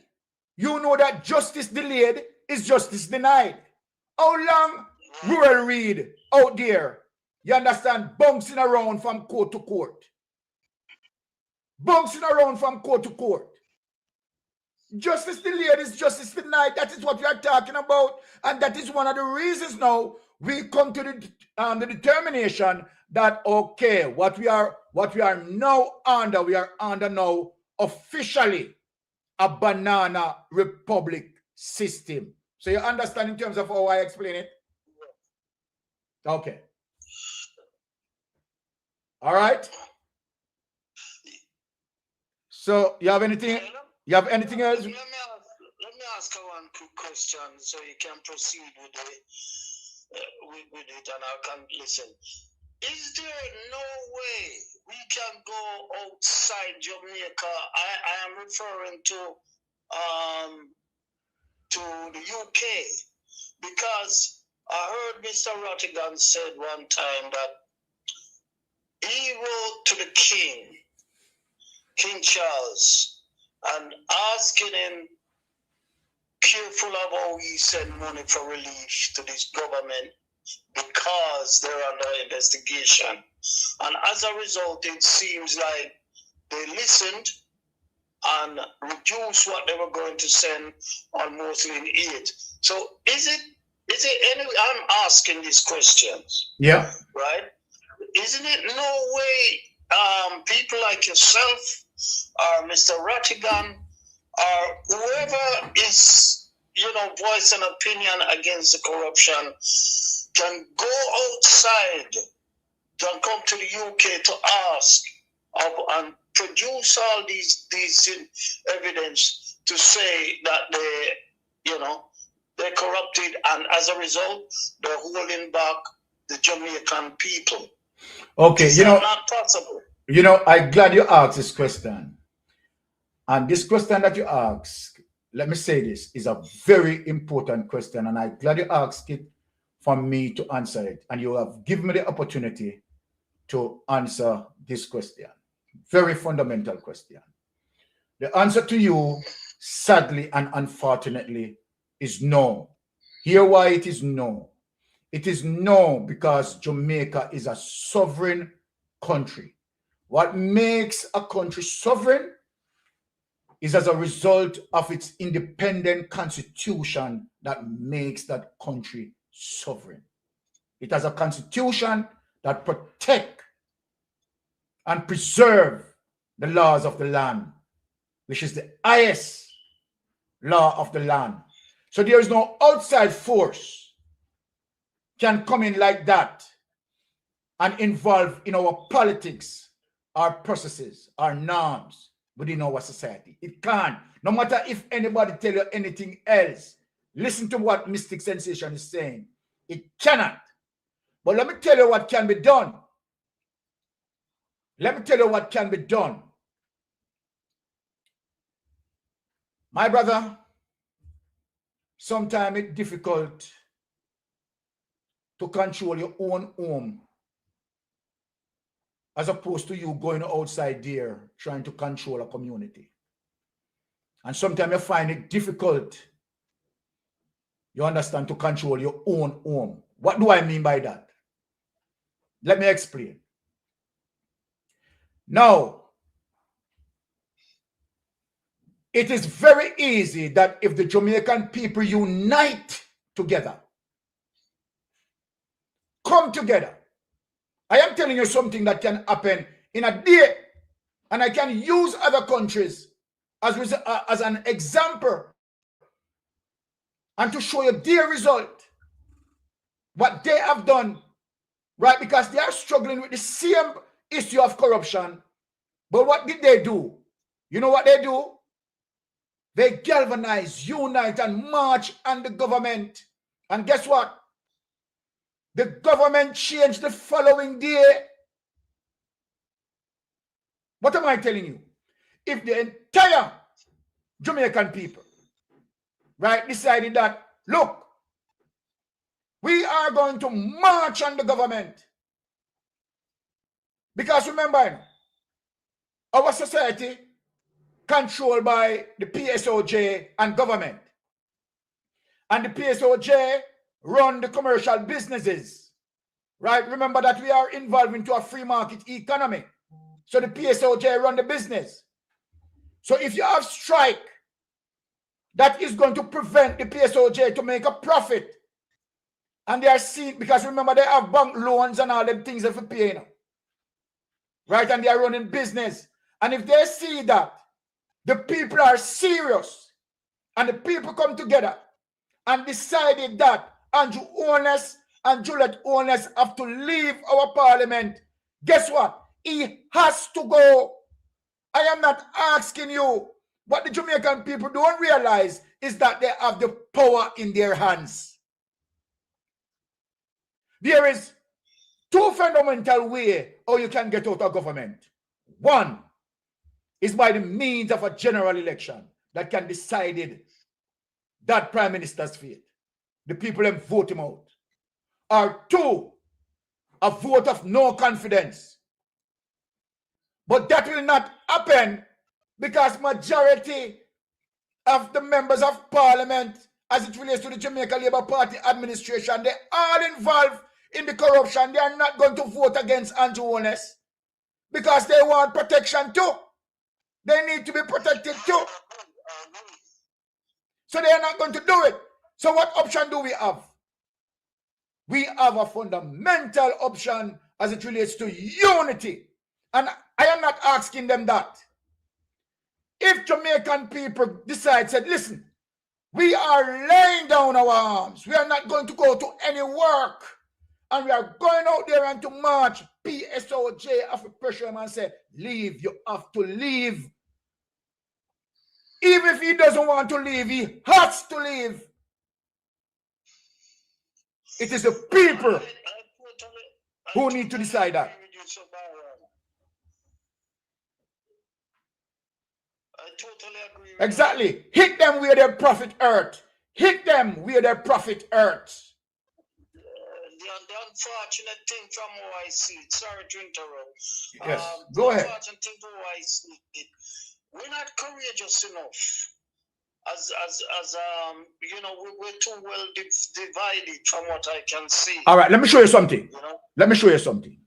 Speaker 5: you know that justice delayed is justice denied. How long rural read out there, you understand, bouncing around from court to court? Bouncing around from court to court. Justice delayed is justice denied. That is what we are talking about. And that is one of the reasons now we come to the determination that, okay, what we are now under, we are under now officially a banana republic system. So you understand in terms of how I explain it? Okay. All right. So you have anything? You have anything else?
Speaker 8: Let me ask one quick question so you can proceed with it and I can listen. Is there no way we can go outside Jamaica? I am referring to the UK, because I heard Mr. Rottigan said one time that he wrote to the King Charles, and asking him careful of how he send money for relief to this government because they're under investigation. And as a result, it seems like they listened and reduced what they were going to send almost in aid. So is it any, I'm asking these questions.
Speaker 5: Yeah.
Speaker 8: Right? Isn't it no way people like yourself or Mr. Rattigan or whoever is, voice an opinion against the corruption can go outside, can come to the UK to ask and produce all these evidence to say that they're corrupted, and as a result, they're holding back the Jamaican people.
Speaker 5: Okay,
Speaker 8: not possible.
Speaker 5: I'm glad you asked this question. And this question that you asked, let me say this, is a very important question. And I'm glad you asked it for me to answer it. And you have given me the opportunity to answer this question. Very fundamental question. The answer to you, sadly and unfortunately, is no. Hear why it is no. It is no because Jamaica is a sovereign country. What makes a country sovereign is as a result of its independent constitution that makes that country sovereign. It has a constitution that protects and preserves the laws of the land, which is the highest law of the land. So there is no outside force can come in like that and involve in our politics, our processes, our norms within our society. It can't. No matter if anybody tell you anything else, listen to what Mystic Sensation is saying. It cannot. But let me tell you what can be done. Let me tell you what can be done. My brother, sometimes it's difficult to control your own home as opposed to you going outside there trying to control a community. And sometimes you find it difficult, you understand, to control your own home. What do I mean by that? Let me explain. Now, it is very easy that if the Jamaican people unite together, come together, I am telling you something that can happen in a day, and I can use other countries as an example and to show you their result, what they have done, right? Because they are struggling with the same issue of corruption. But what did they do? You know what they do? They galvanize, unite, and march on the government. And guess what? The government changed the following day. What am I telling you? If the entire Jamaican people, right, decided that, look, we are going to march on the government. Because remember, our society controlled by the PSOJ and government. And the PSOJ run the commercial businesses, right? Remember that we are involved into a free market economy. So the PSOJ run the business. So if you have strike, that is going to prevent the PSOJ to make a profit. And they are seen, because remember, they have bank loans and all them things that they pay, you know. Right? And they are running business. And if they see that the people are serious and the people come together and decided that Andrew Holness and Juliet Holness have to leave our parliament, guess what? He has to go. I am not asking you. What the Jamaican people don't realize is that they have the power in their hands. There is two fundamental ways how you can get out of government. One is by the means of a general election that can decide that prime minister's fate. The people then vote him out. Or two, a vote of no confidence. But that will not happen because majority of the members of parliament, as it relates to the Jamaica Labour Party administration, they are involved in the corruption. They are not going to vote against Andrew Holness because they want protection too. They need to be protected too. So they are not going to do it. So what option do we have? We have a fundamental option as it relates to unity. And I am not asking them that. If Jamaican people decide, said, listen, we are laying down our arms. We are not going to go to any work. And we are going out there and to march. PSOJ have to pressure him and say, leave, you have to leave. Even if he doesn't want to leave, he has to leave. It is the people who need to decide that.
Speaker 8: I totally agree.
Speaker 5: Exactly. Hit them where their profit hurt. Hit them where their profit hurts.
Speaker 8: The unfortunate thing from how I see it, sorry to interrupt.
Speaker 5: Yes, go ahead.
Speaker 8: The unfortunate thing from how I see it, we're not courageous enough. As you know, we're too well divided from what I can see.
Speaker 5: All right, let me show you something.
Speaker 8: You know?
Speaker 5: Let me show you something.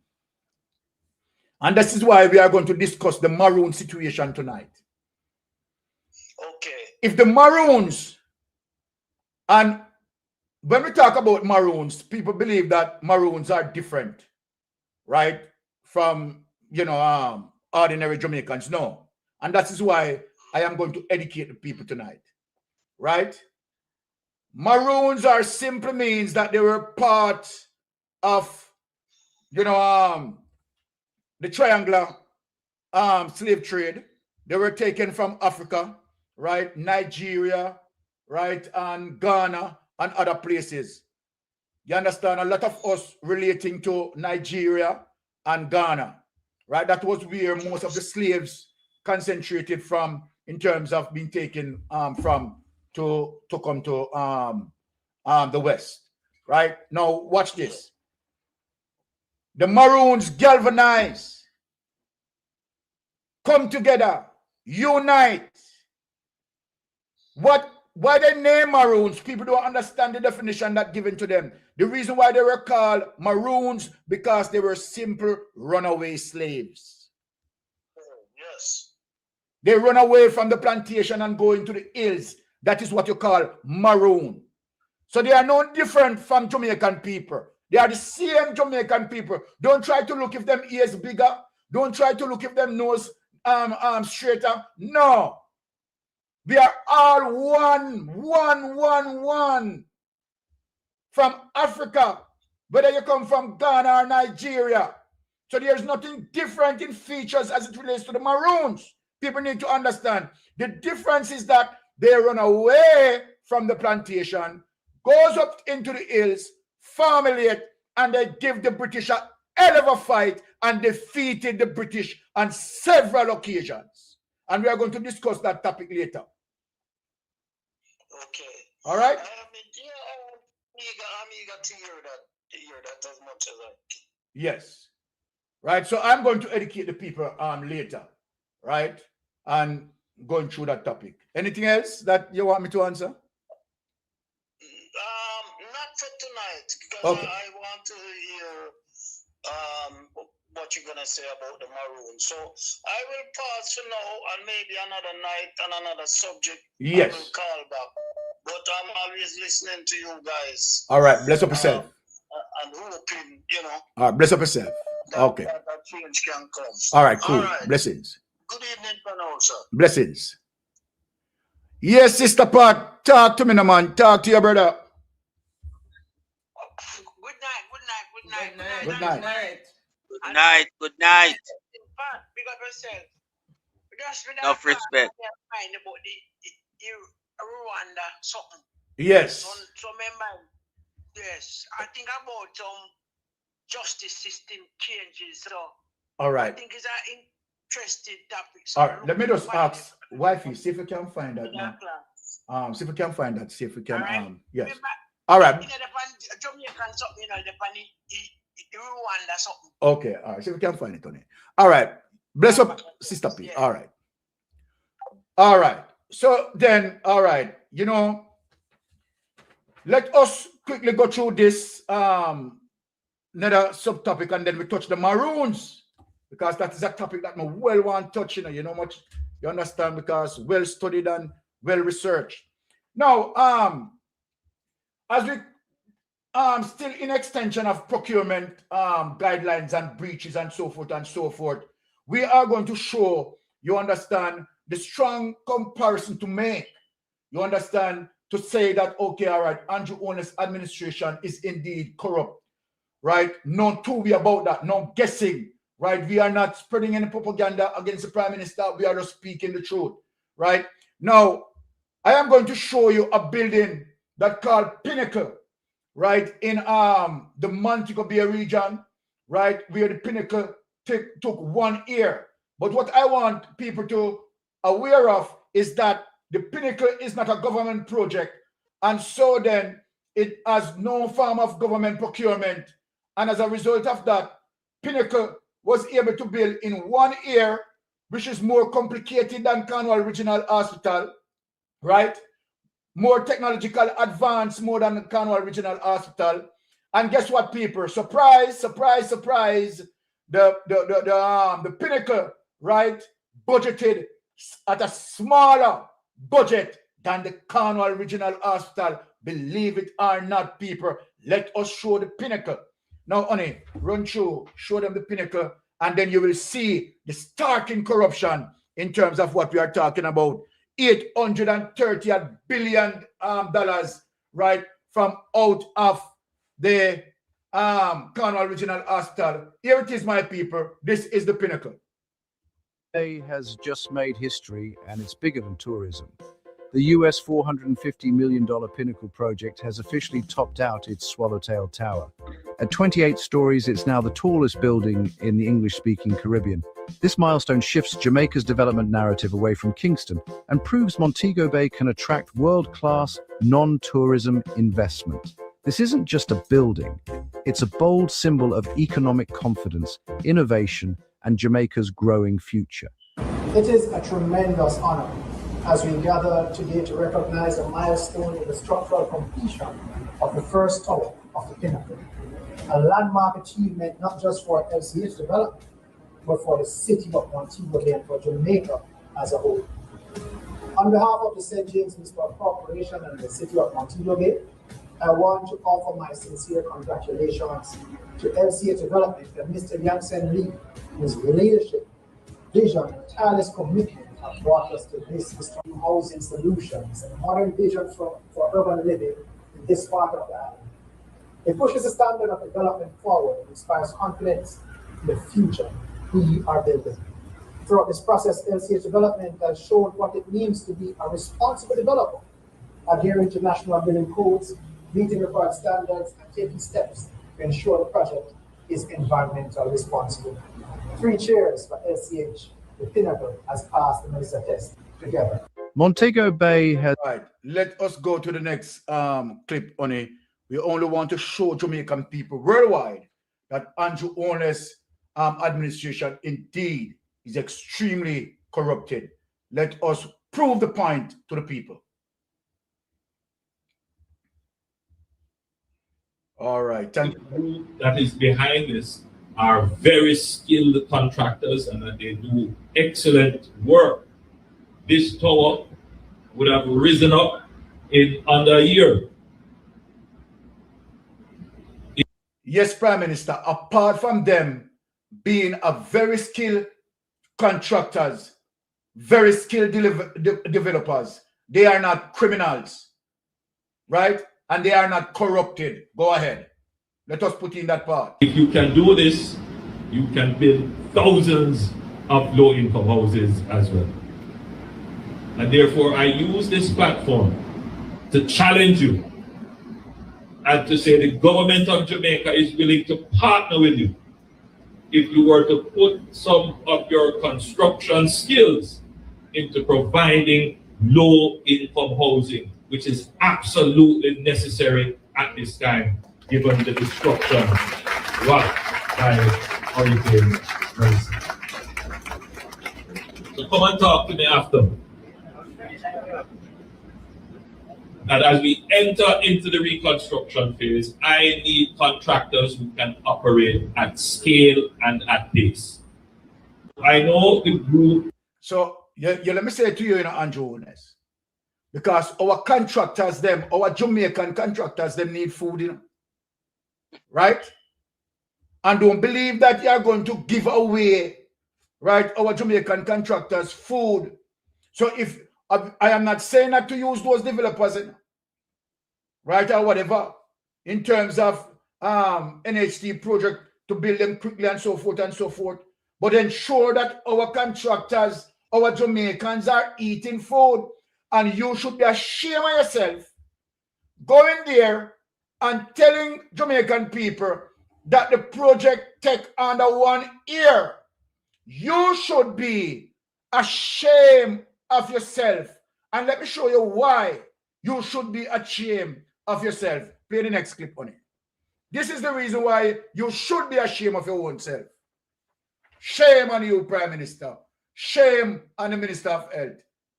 Speaker 5: And this is why we are going to discuss the Maroon situation tonight.
Speaker 8: Okay.
Speaker 5: If the Maroons, and when we talk about Maroons, people believe that Maroons are different, right? From, you know, ordinary Jamaicans. No. And that is why I am going to educate the people tonight, right? Maroons are simply means that they were part of, you know, the triangular slave trade. They were taken from Africa, right? Nigeria, right? And Ghana and other places. You understand? A lot of us relating to Nigeria and Ghana, right? That was where most of the slaves concentrated from in terms of being taken from to come to the West, right? Now, watch this. The Maroons galvanize, come together, unite. Why they name Maroons? People don't understand the definition that given to them. The reason why they were called Maroons, because they were simple runaway slaves.
Speaker 8: Yes.
Speaker 5: They run away from the plantation and go into the hills. That is what you call Maroon. So they are no different from Jamaican people. They are the same Jamaican people. Don't try to look if them ears bigger. Don't try to look if them nose straighter. No. We are all one. From Africa, whether you come from Ghana or Nigeria. So there's nothing different in features as it relates to the Maroons. People need to understand. The difference is that they run away from the plantation, goes up into the hills, formulate, and they give the British a hell of a fight and defeated the British on several occasions. And we are going to discuss that topic later.
Speaker 8: Okay.
Speaker 5: All right?
Speaker 8: I'm eager to hear that as much as I can.
Speaker 5: Yes. Right. So I'm going to educate the people later. Right. And going through that topic. Anything else that you want me to answer?
Speaker 8: Not for tonight, because
Speaker 5: Okay.
Speaker 8: I want to hear what you're gonna say about the Maroons. So I will pause for now, and maybe another night and another subject.
Speaker 5: Yes.
Speaker 8: I will call back. but I'm always listening to you guys.
Speaker 5: All right, bless up yourself.
Speaker 8: And hoping, you know.
Speaker 5: All right, bless up yourself. Okay.
Speaker 8: That change can come.
Speaker 5: All right, cool.
Speaker 8: All right.
Speaker 5: Blessings.
Speaker 8: Good evening, sir.
Speaker 5: Blessings. Yes, Sister Pat, talk to me, no man. Talk to your brother.
Speaker 8: Good night.
Speaker 5: Good night.
Speaker 6: Good night. Good night.
Speaker 8: Big up yourself.
Speaker 6: Enough respect.
Speaker 8: Find about the Rwanda something.
Speaker 5: Yes.
Speaker 8: So remember, yes, I think about justice system changes. So
Speaker 5: All right.
Speaker 8: I think it's an interesting topic.
Speaker 5: All right. Let me just ask wifey, see if we can find that now. See if we can find that. See if we can. Yes.
Speaker 8: Remember,
Speaker 5: all right.
Speaker 8: Jamaican something, the Rwanda something.
Speaker 5: Okay. All right. See if we can find it on it. All right. Bless up, Sister P. All right. All right. So then, all right. You know, let us quickly go through this another subtopic, and then we touch the Maroons, because that is a topic that I well want to touch. You know much. You understand, because well studied and well researched. Now, as we still in extension of procurement guidelines and breaches and so forth, we are going to show, you understand, the strong comparison to make. You understand, to say that, okay, all right, Andrew Holness administration is indeed corrupt, right? No two-way about that, no guessing, right? We are not spreading any propaganda against the Prime Minister. We are just speaking the truth, right? Now, I am going to show you a building that called Pinnacle, right, in the Montego Bay region, right, where the Pinnacle took 1 year. But what I want people to aware of is that the Pinnacle is not a government project, and so then it has no form of government procurement. And as a result of that, Pinnacle was able to build in 1 year, which is more complicated than Cornwall Regional Hospital, right? More technological advance, more than Cornwall Regional Hospital. And guess what, people? Surprise, surprise, surprise. The Pinnacle, right, budgeted at a smaller budget than the Cornwall Regional Hospital. Believe it or not, people. Let us show the Pinnacle. Now, honey, run through, show them the Pinnacle, and then you will see the starking corruption in terms of what we are talking about. $830 billion, right, from out of the Cornwall Regional Hospital. Here it is, my people. This is the Pinnacle.
Speaker 9: Has just made history, and it's bigger than tourism. The US $450 million Pinnacle project has officially topped out its Swallowtail Tower. At 28 stories, it's now the tallest building in the English-speaking Caribbean. This milestone shifts Jamaica's development narrative away from Kingston and proves Montego Bay can attract world-class, non-tourism investment. This isn't just a building. It's a bold symbol of economic confidence, innovation, and Jamaica's growing future.
Speaker 10: It is a tremendous honor as we gather today to recognize a milestone in the structural completion of the first tower of the Pinnacle, a landmark achievement not just for LCH development, but for the city of Montego Bay and for Jamaica as a whole. On behalf of the St. James Municipal Corporation and the city of Montego Bay, I want to offer my sincere congratulations to LCH Development and Mr. Yang Lee, whose leadership, vision, and tireless commitment have brought us to this strong housing solutions and modern vision for urban living in this part of the island. It pushes the standard of development forward and inspires confidence in the future we are building. Throughout this process, LCH Development has shown what it means to be a responsible developer, adhering to national building codes, meeting required standards, and taking steps to ensure the project is environmentally responsible. 3 cheers for LCH. The Pinnacle has passed the Minister test together.
Speaker 9: Montego Bay has...
Speaker 5: All right, let us go to the next clip, honey. We only want to show Jamaican people worldwide that Andrew Holness administration indeed is extremely corrupted. Let us prove the point to the people. All right, thank you.
Speaker 11: The group that is behind this are very skilled contractors and that they do excellent work. This tower would have risen up in under a year.
Speaker 5: Yes, Prime Minister, apart from them being a very skilled contractors, very skilled developers, they are not criminals, right? And they are not corrupted. Go ahead. Let us put in that part.
Speaker 11: If you can do this, you can build thousands of low-income houses as well. And therefore, I use this platform to challenge you and to say the government of Jamaica is willing to partner with you if you were to put some of your construction skills into providing low-income housing, which is absolutely necessary at this time, given the destruction wrought by Hurricane Maroons. So come and talk to me after. And as we enter into the reconstruction phase, I need contractors who can operate at scale and at pace. I know the group.
Speaker 5: So let me say it to you, Andrew Honest, because our contractors, our Jamaican contractors, need food, right? And don't believe that you are going to give away, right, our Jamaican contractors food. So if I am not saying that to use those developers, right, or whatever, in terms of NHT project to build them quickly and so forth, but ensure that our contractors, our Jamaicans are eating food. And you should be ashamed of yourself going there and telling Jamaican people that the project take under 1 year. You should be ashamed of yourself. And let me show you why you should be ashamed of yourself. Play the next clip on it. This is the reason why you should be ashamed of your own self. Shame on you, Prime Minister. Shame on the Minister of Health.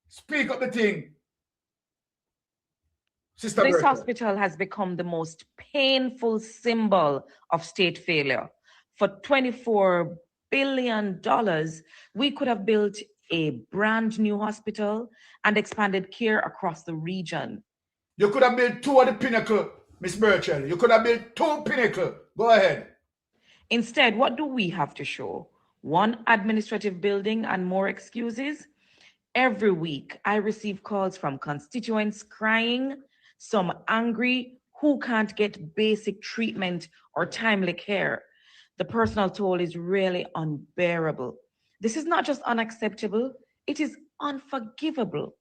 Speaker 5: Speak up the thing. Sister
Speaker 1: This
Speaker 5: Bertha.
Speaker 1: hospital has become the most painful symbol of state failure. For $24 billion, we could have built a brand new hospital and expanded care across the region.
Speaker 5: You could have built 2 of the pinnacle, Miss Burchell. You could have built 2 pinnacle. Go ahead.
Speaker 1: Instead, what do we have to show? 1 administrative building and more excuses? Every week, I receive calls from constituents crying, some angry, who can't get basic treatment or timely care. The personal toll is really unbearable. This is not just unacceptable, it is unforgivable.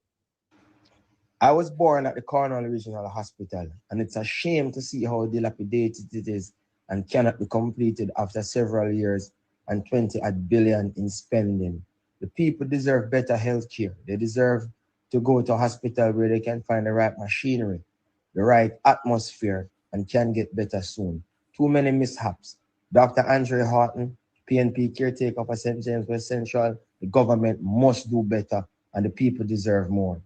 Speaker 12: I was born at the Croany Regional Hospital, and it's a shame to see how dilapidated it is and cannot be completed after several years and 20 billion in spending. The people deserve better health care. They deserve to go to a hospital where they can find the right machinery, the right atmosphere, and can get better soon. Too many mishaps. Dr. Andre Horton, PNP caretaker for St. James West Central, the government must do better, and the people deserve more.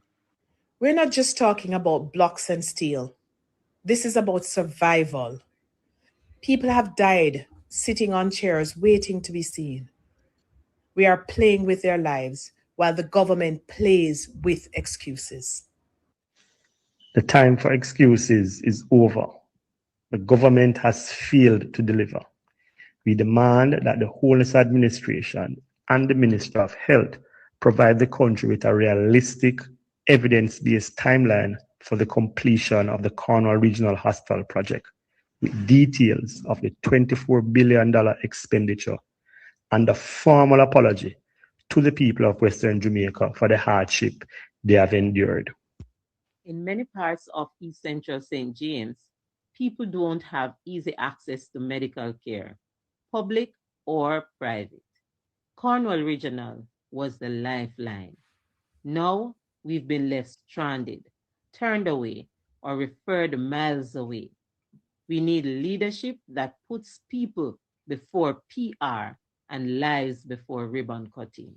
Speaker 13: We're not just talking about blocks and steel. This is about survival. People have died sitting on chairs waiting to be seen. We are playing with their lives while the government plays with excuses.
Speaker 14: The time for excuses is over. The government has failed to deliver. We demand that the Wholeness Administration and the Minister of Health provide the country with a realistic, evidence-based timeline for the completion of the Croany Regional Hospital project, with details of the $24 billion expenditure and a formal apology to the people of Western Jamaica for the hardship they have endured.
Speaker 15: In many parts of East Central St. James, people don't have easy access to medical care, public or private. Croany Regional was the lifeline. Now we've been left stranded, turned away, or referred miles away. We need leadership that puts people before PR and lives before ribbon cutting.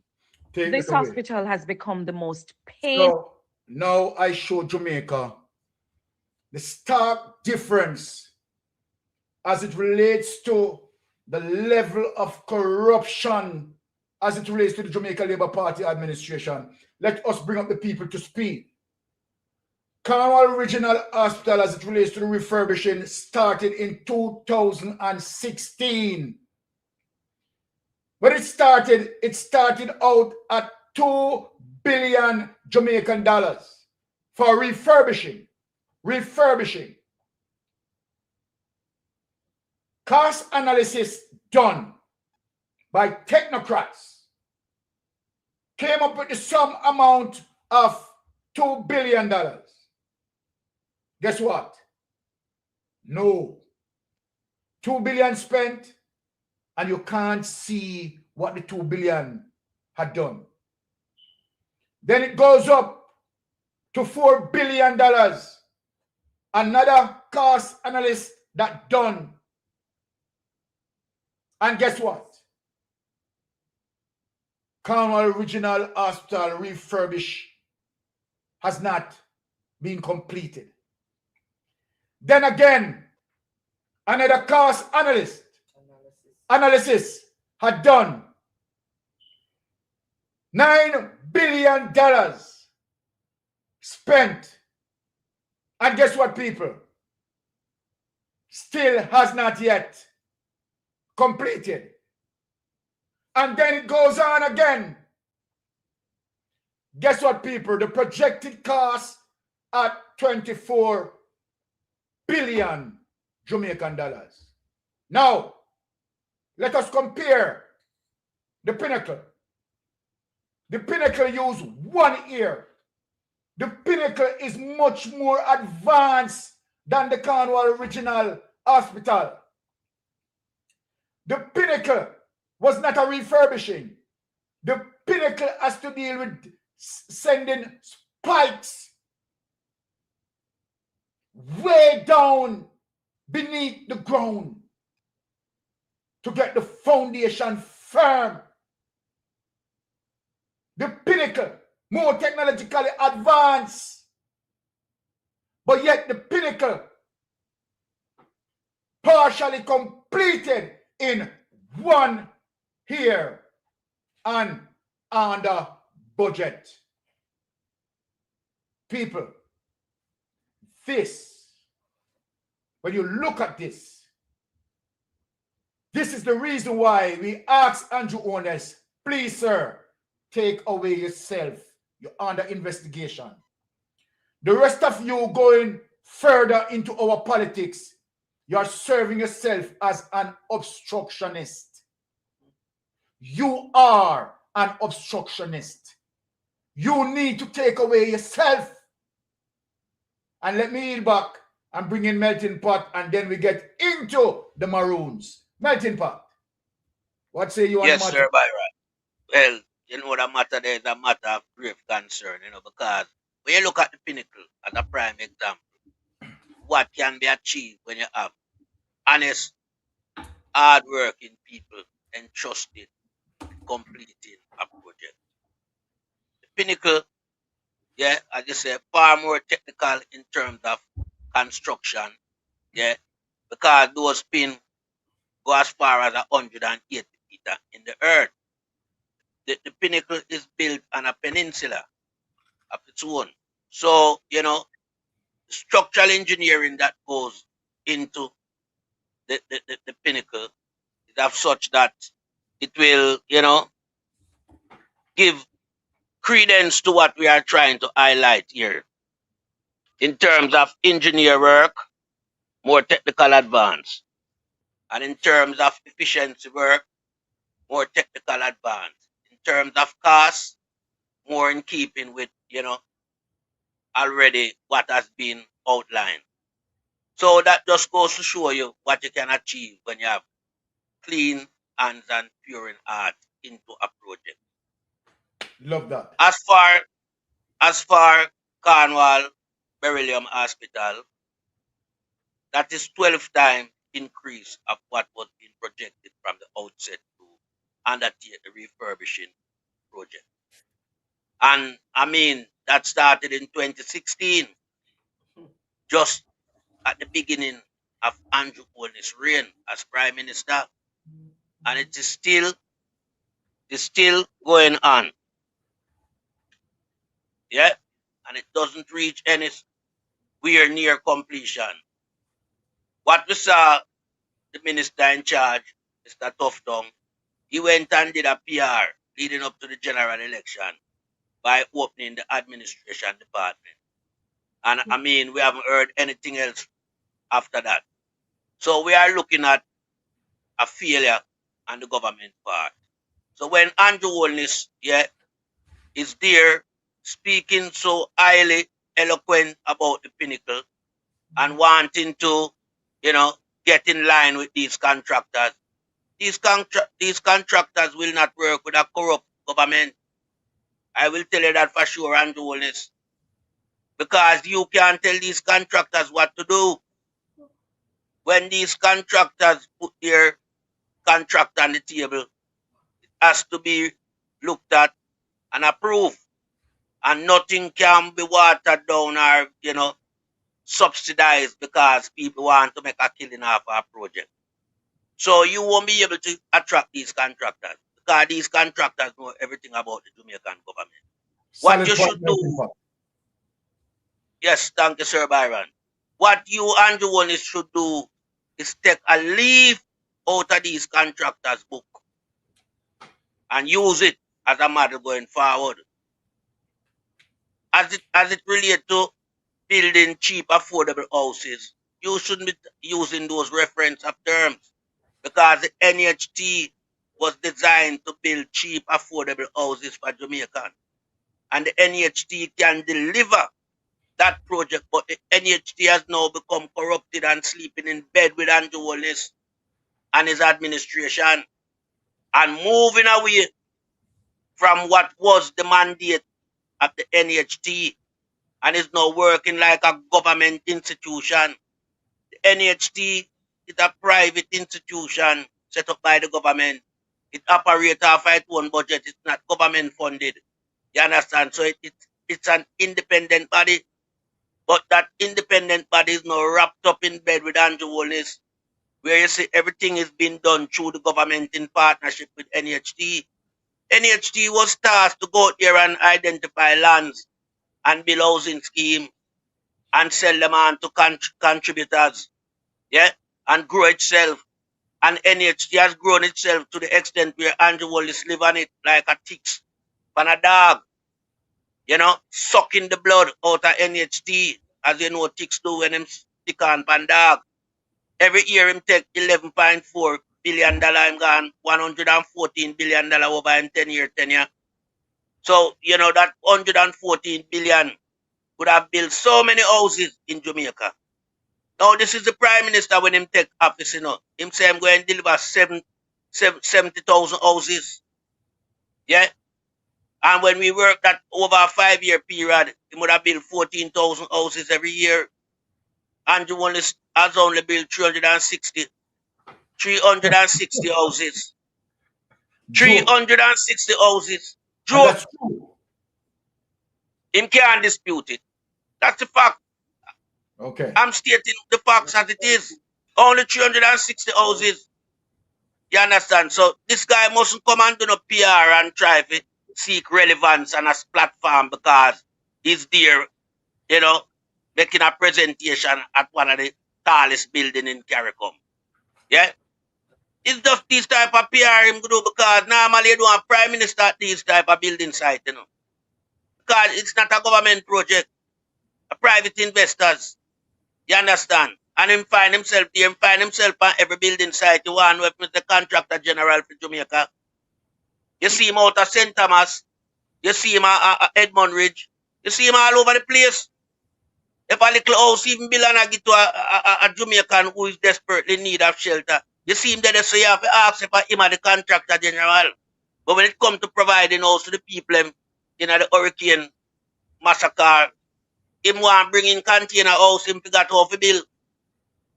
Speaker 1: This hospital has become the most painful.
Speaker 5: So now I show Jamaica the stark difference as it relates to the level of corruption as it relates to the Jamaica Labour Party administration. Let us bring up the people to speed. Cornwall Regional Hospital, as it relates to the refurbishing, started in 2016. When it started out at 2 billion Jamaican dollars for refurbishing. Cost analysis done by technocrats came up with the sum amount of $2 billion. Guess what? No. 2 billion spent, and you can't see what the 2 billion had done. Then it goes up to $4 billion. Another cost analyst that done. And guess what? Cornwall Regional Hospital refurbish has not been completed. Then again, another cost analysis had done $9 billion spent. And guess what, people? Still has not yet completed. And then it goes on again. Guess what, people? The projected cost at 24 billion Jamaican dollars. Now, let us compare the Pinnacle. The Pinnacle used 1 year. The Pinnacle is much more advanced than the Cornwall Regional Hospital. The Pinnacle was not a refurbishing. The Pinnacle has to deal with sending spikes way down beneath the ground to get the foundation firm. The Pinnacle, more technologically advanced, but yet the Pinnacle partially completed in 1 year and under budget. People, when you look at this is the reason why we ask Andrew Owners, please, sir, take away yourself. You're under investigation. The rest of you going further into our politics, you are serving yourself as an obstructionist. You are an obstructionist. You need to take away yourself. And let me yield back and bring in Melting Pot, and then we get into the Maroons. Melting Pot, what say you on the matter?
Speaker 6: Yes, sir, Byron. Well, you know, the matter there is a matter of grave concern, because when you look at the Pinnacle as a prime example, what can be achieved when you have honest, hard-working people entrusted completing a project. The Pinnacle, as you say, far more technical in terms of construction, because those pins go as far as 180 meters in the earth. The Pinnacle is built on a peninsula of its own. So, structural engineering that goes into the Pinnacle is of such that it will, give credence to what we are trying to highlight here. In terms of engineer work, more technical advance. And in terms of efficiency work, more technical advance. In terms of cost, more in keeping with, already what has been outlined. So that just goes to show you what you can achieve when you have clean hands and pure in heart into a project.
Speaker 5: Love that.
Speaker 6: As far Cornwall Beryllium Hospital, that is 12 times increase of what was being projected from the outset to undertake the refurbishing project. And I mean, that started in 2016, just at the beginning of Andrew Owen's reign as Prime Minister. And it is still going on. And it doesn't reach any we are near completion. What we saw the minister in charge, Mr. Tufton, he went and did a PR leading up to the general election by opening the administration department. And I mean, we haven't heard anything else after that. So we are looking at a failure on the government part. So when Andrew Holness, is there speaking so highly eloquent about the pinnacle and wanting to, get in line with these contractors, these contractors will not work with a corrupt government. I will tell you that for sure, Andrew Holness. Because you can't tell these contractors what to do. When these contractors put their contract on the table, it has to be looked at and approved. And nothing can be watered down or, subsidized because people want to make a killing off our project. So you won't be able to attract these contractors because these contractors know everything about the Jamaican government. What you should do, yes, thank you, Sir Byron. What you, Andrew Holness, should do is take a leaf out of these contractors' book and use it as a model going forward. As it relates to building cheap, affordable houses, you shouldn't be using those reference of terms because the NHT was designed to build cheap, affordable houses for Jamaicans. And the NHT can deliver that project, but the NHT has now become corrupted and sleeping in bed with Andrew Holness and his administration and moving away from what was the mandate of the NHT and is now working like a government institution. The NHT is a private institution set up by the government. It operates off its own budget. It's not government funded. You understand? So it's an independent body. But that independent body is now wrapped up in bed with Andrew Holness, where you see everything is being done through the government in partnership with NHT. NHT was tasked to go out there and identify lands and build housing scheme and sell them on to contributors, and grow itself. And NHT has grown itself to the extent where Andrew Holness live on it like a ticks on a dog, sucking the blood out of NHT, as you know ticks do when them stick on pan dog. Every year him take $11.4 billion, him gone $114 billion over in 10-year tenure. So, that 114 billion would have built so many houses in Jamaica. Now, this is the Prime Minister when him take office, Him say I'm going to deliver 70,000 houses. Yeah? And when we work that over a 5-year period, he would have built 14,000 houses every year. Andrew Holness has only built 360 houses. 360 houses. Joe, him can't dispute it. That's the fact.
Speaker 5: Okay.
Speaker 6: I'm stating the facts as it is. Only 360 houses. You understand? So this guy mustn't come and do no PR and try to seek relevance on a platform because he's there, making a presentation at one of the tallest buildings in CARICOM. Yeah? It's just this type of PR him do because normally you don't have Prime Minister at these type of building site, Because it's not a government project. A private investors. You understand? And him find himself there, on every building site. You want with the contractor general for Jamaica. You see him out of St. Thomas. You see him at Edmund Ridge. You see him all over the place. If a little house even belong to a Jamaican who is desperately in need of shelter, you see him there, so you have to ask if him are the contractor general. But when it comes to providing house to the people in the hurricane massacre, him want to bring in container house, him forgot how to build.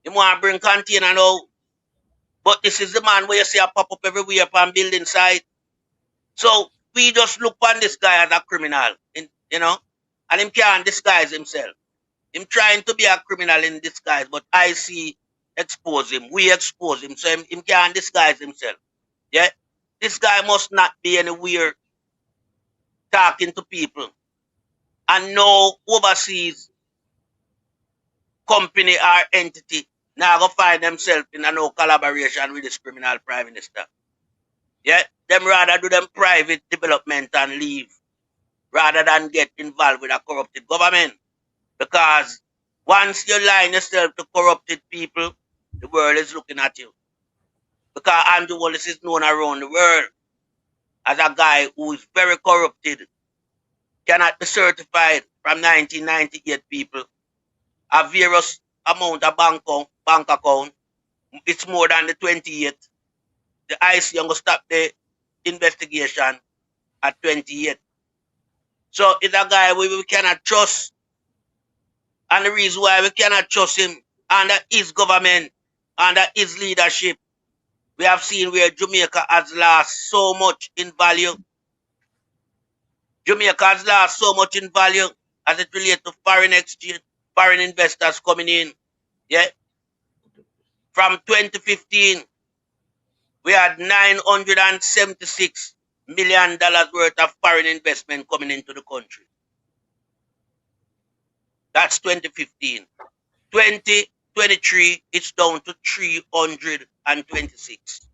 Speaker 6: Him want to bring container now. But this is the man where you see a pop up everywhere upon building site. So we just look on this guy as a criminal, and him can't disguise himself. Him trying to be a criminal in disguise, but I see expose him. We expose him, so him can't disguise himself. Yeah? This guy must not be anywhere talking to people and no overseas company or entity now go find themselves in a no collaboration with this criminal prime minister. Yeah, them rather do them private development and leave rather than get involved with a corrupted government. Because once you line yourself to corrupted people, the world is looking at you. Because Andrew Wallace is known around the world as a guy who is very corrupted, cannot be certified from 1998 people. A various amount of bank account, it's more than the 28. The IC going to stop the investigation at 28. So it's a guy we cannot trust. And the reason why we cannot trust him under his government, under his leadership, we have seen where Jamaica has lost so much in value. Jamaica has lost so much in value as it relates to foreign exchange, foreign investors coming in. Yeah. From 2015, we had $976 million worth of foreign investment coming into the country. That's 2015. 2023, it's down to 326.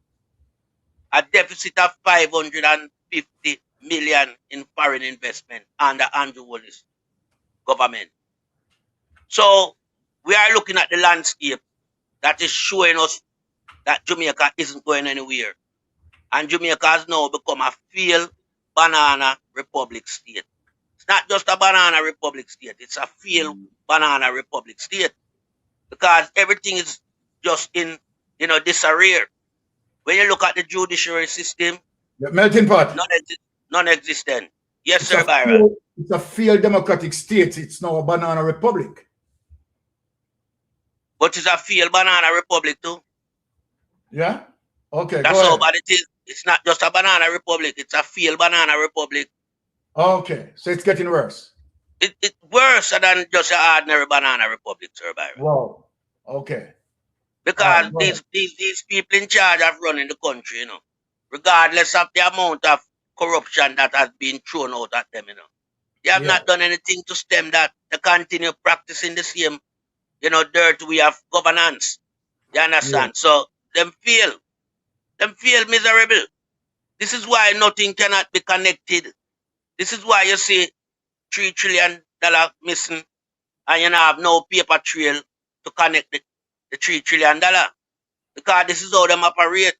Speaker 6: A deficit of 550 million in foreign investment under Andrew Wallace government. So we are looking at the landscape that is showing us that Jamaica isn't going anywhere. And Jamaica has now become a failed banana republic state. It's not just a banana republic state, it's a failed banana republic state. Because everything is just in, disarray. When you look at the judiciary system,
Speaker 5: the melting pot,
Speaker 6: non-existent. Yes, sir, Byron.
Speaker 5: It's a failed democratic state. It's now a banana republic.
Speaker 6: But it's a failed banana republic too.
Speaker 5: Yeah? Okay,
Speaker 6: that's how bad it is. It's not just a banana republic. It's a failed banana republic.
Speaker 5: Okay, so it's getting worse.
Speaker 6: It's worse than just an ordinary banana republic, sir, Byron.
Speaker 5: Wow. Okay.
Speaker 6: Because these people in charge of running the country, regardless of the amount of corruption that has been thrown out at them, they have not done anything to stem that. They continue practicing the same, dirty way of governance. You understand? Yeah. So them fail miserable. This is why nothing cannot be connected. This is why you see $3 trillion missing and you have no paper trail to connect the $3 trillion. Because this is how them operate.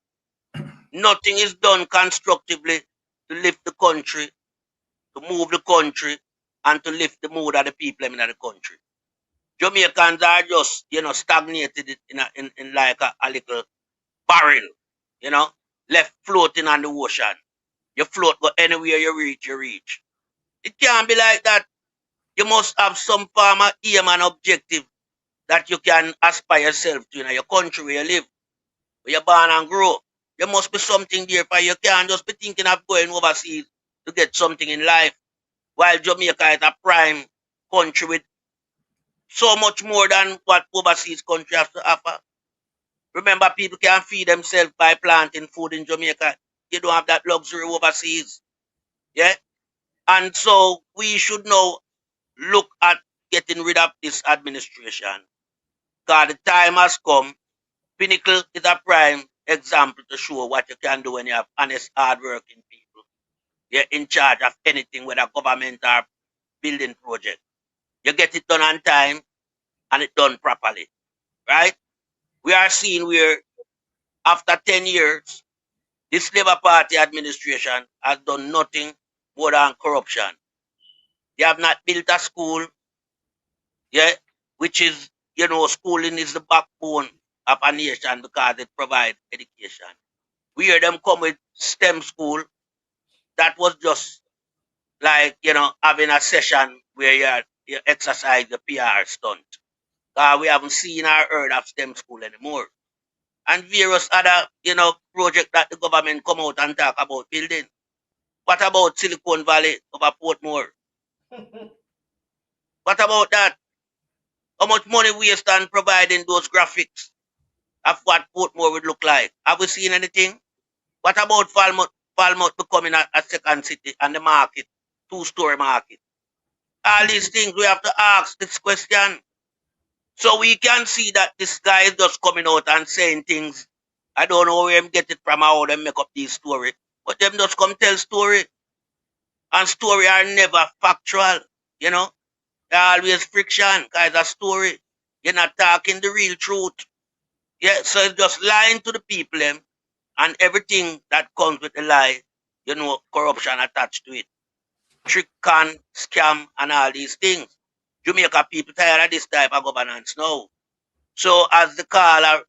Speaker 6: Nothing is done constructively to lift the country, to move the country, and to lift the mood of the people in the country. Jamaicans are just, stagnated in like a little barrel, left floating on the ocean. You float, go anywhere you reach. It can't be like that. You must have some form of aim and objective that you can aspire yourself to in your country where you live, where you're born and grow. There must be something there for you. You can't just be thinking of going overseas to get something in life. While Jamaica is a prime country with so much more than what overseas country has to offer. Remember, people can feed themselves by planting food in Jamaica. You don't have that luxury overseas. Yeah? And so we should now look at getting rid of this administration. Because the time has come. Pinnacle is a prime example to show what you can do when you have honest, hard-working people. You're in charge of anything, whether government or building project. You get it done on time and it done properly. Right? We are seeing where after 10 years, this Labour Party administration has done nothing more than corruption. They have not built a school, which is, schooling is the backbone of a nation because it provides education. We hear them come with STEM school. That was just like, having a session where you exercise the PR stunt. We haven't seen or heard of STEM school anymore. And various other, projects that the government come out and talk about building. What about Silicon Valley over Portmore? What about that? How much money waste on providing those graphics of what Portmore would look like? Have we seen anything? What about Falmouth becoming a second city and the market, two-story market? All these things we have to ask this question. So we can see that this guy is just coming out and saying things. I don't know where him get it from, how them make up these story. But them just come tell story. And story are never factual, you know. They're always friction, guys, a story. You're not talking the real truth. Yeah, so it's just lying to the people, them, and everything that comes with the lie, you know, corruption attached to it. Trick, con, scam, and all these things. Jamaica people tired of this type of governance now. So as the caller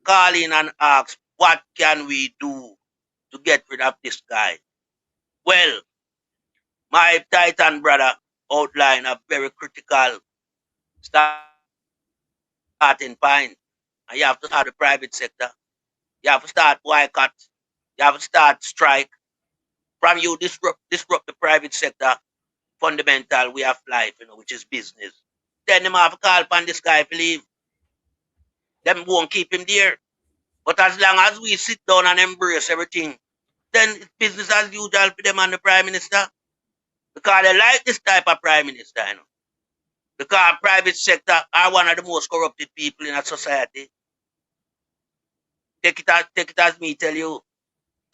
Speaker 6: call in and ask, what can we do to get rid of this guy? Well, my Titan brother outlined a very critical starting point. And you have to start the private sector. You have to start boycott. You have to start strike. From you disrupt the private sector fundamental way of life, you know, which is business. Then them have to call upon this guy to leave. Them won't keep him there. But as long as we sit down and embrace everything, then it's business as usual for them and the Prime Minister. Because they like this type of Prime Minister, you know. Because private sector are one of the most corrupted people in a society. Take it as me tell you.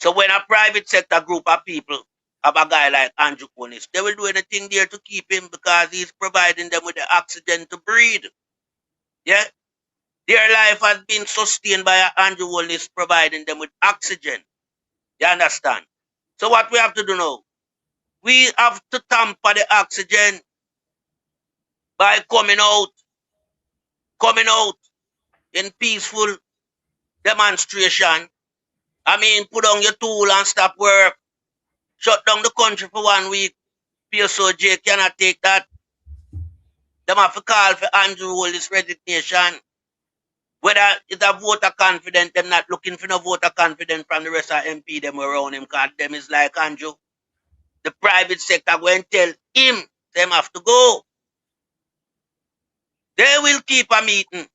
Speaker 6: So when a private sector group of people have a guy like Andrew Conis, they will do anything there to keep him because he's providing them with the oxygen to breathe. Yeah? Their life has been sustained by Andrew Conis providing them with oxygen. You understand? So what we have to do now? We have to tamper the oxygen by coming out in peaceful demonstration. I mean, put on your tool and stop work. Shut down the country for 1 week. PSOJ cannot take that. Them have to call for Andrew Hollis resignation. Whether it's a voter confident, them not looking for no voter confident from the rest of MP them around him, because them is like Andrew. The private sector go and tell him them have to go. They will keep a meeting.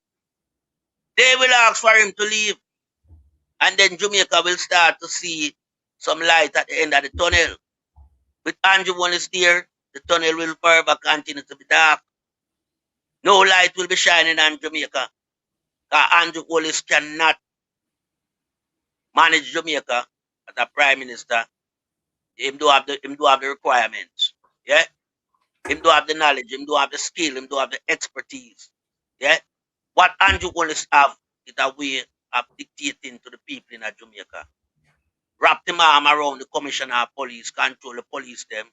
Speaker 6: They will ask for him to leave. And then Jamaica will start to see some light at the end of the tunnel. With Andrew Hollis there, the tunnel will forever continue to be dark. No light will be shining on Jamaica. Because Andrew Hollis cannot manage Jamaica as a prime minister. Him do have the requirements. Yeah? Him do have the knowledge, him do have the skill, him do have the expertise. Yeah? What Andrew Hollis have is a way of dictating to the people in Jamaica. Wrap the arm around the commissioner of police, control the police them,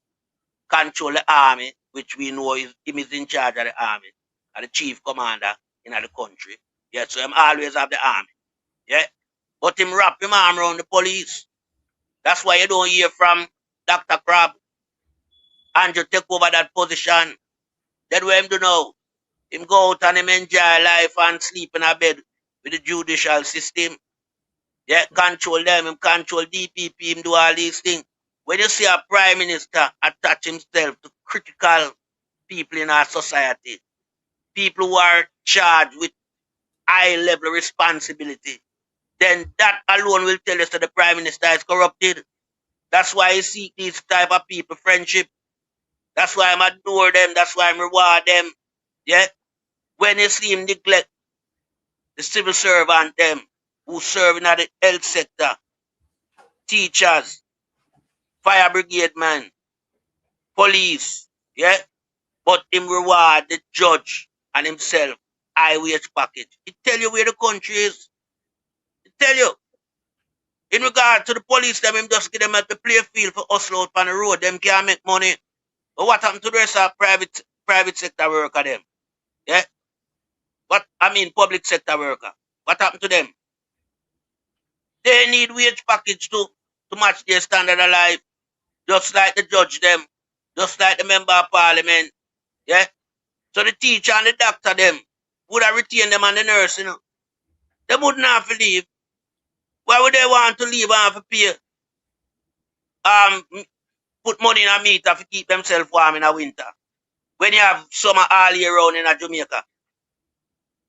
Speaker 6: control the army, which we know him is in charge of the army, and the chief commander in the country. Yeah, so him always have the army. Yeah? But him wrap him arm around the police. That's why you don't hear from Dr. Crab. Andrew take over that position. Then what him do now? Him go out and him enjoy life and sleep in a bed with the judicial system. Yeah, control them, him control DPP, him do all these things. When you see a prime minister attach himself to critical people in our society, people who are charged with high level responsibility, then that alone will tell us that the prime minister is corrupted. That's why I seek these type of people friendship. That's why I adore them. That's why I reward them. Yeah? When you see him neglect the civil servant them who serve in the health sector, teachers, fire brigade man, police, yeah? But him reward the judge and himself high wage package. It tell you where the country is. It tell you. In regard to the police, them him just give them at the play field for hustle out on the road. Them can't make money. But what happened to the rest of private sector worker them? Yeah? Public sector worker. What happened to them? They need wage package to match their standard of life. Just like the judge them. Just like the member of parliament. Yeah? So the teacher and the doctor them would have retained them and the nurse, you know. They wouldn't have to leave. Why would they want to leave and have to pay? Put money in a meter to keep themselves warm in the winter. When you have summer all year round in Jamaica.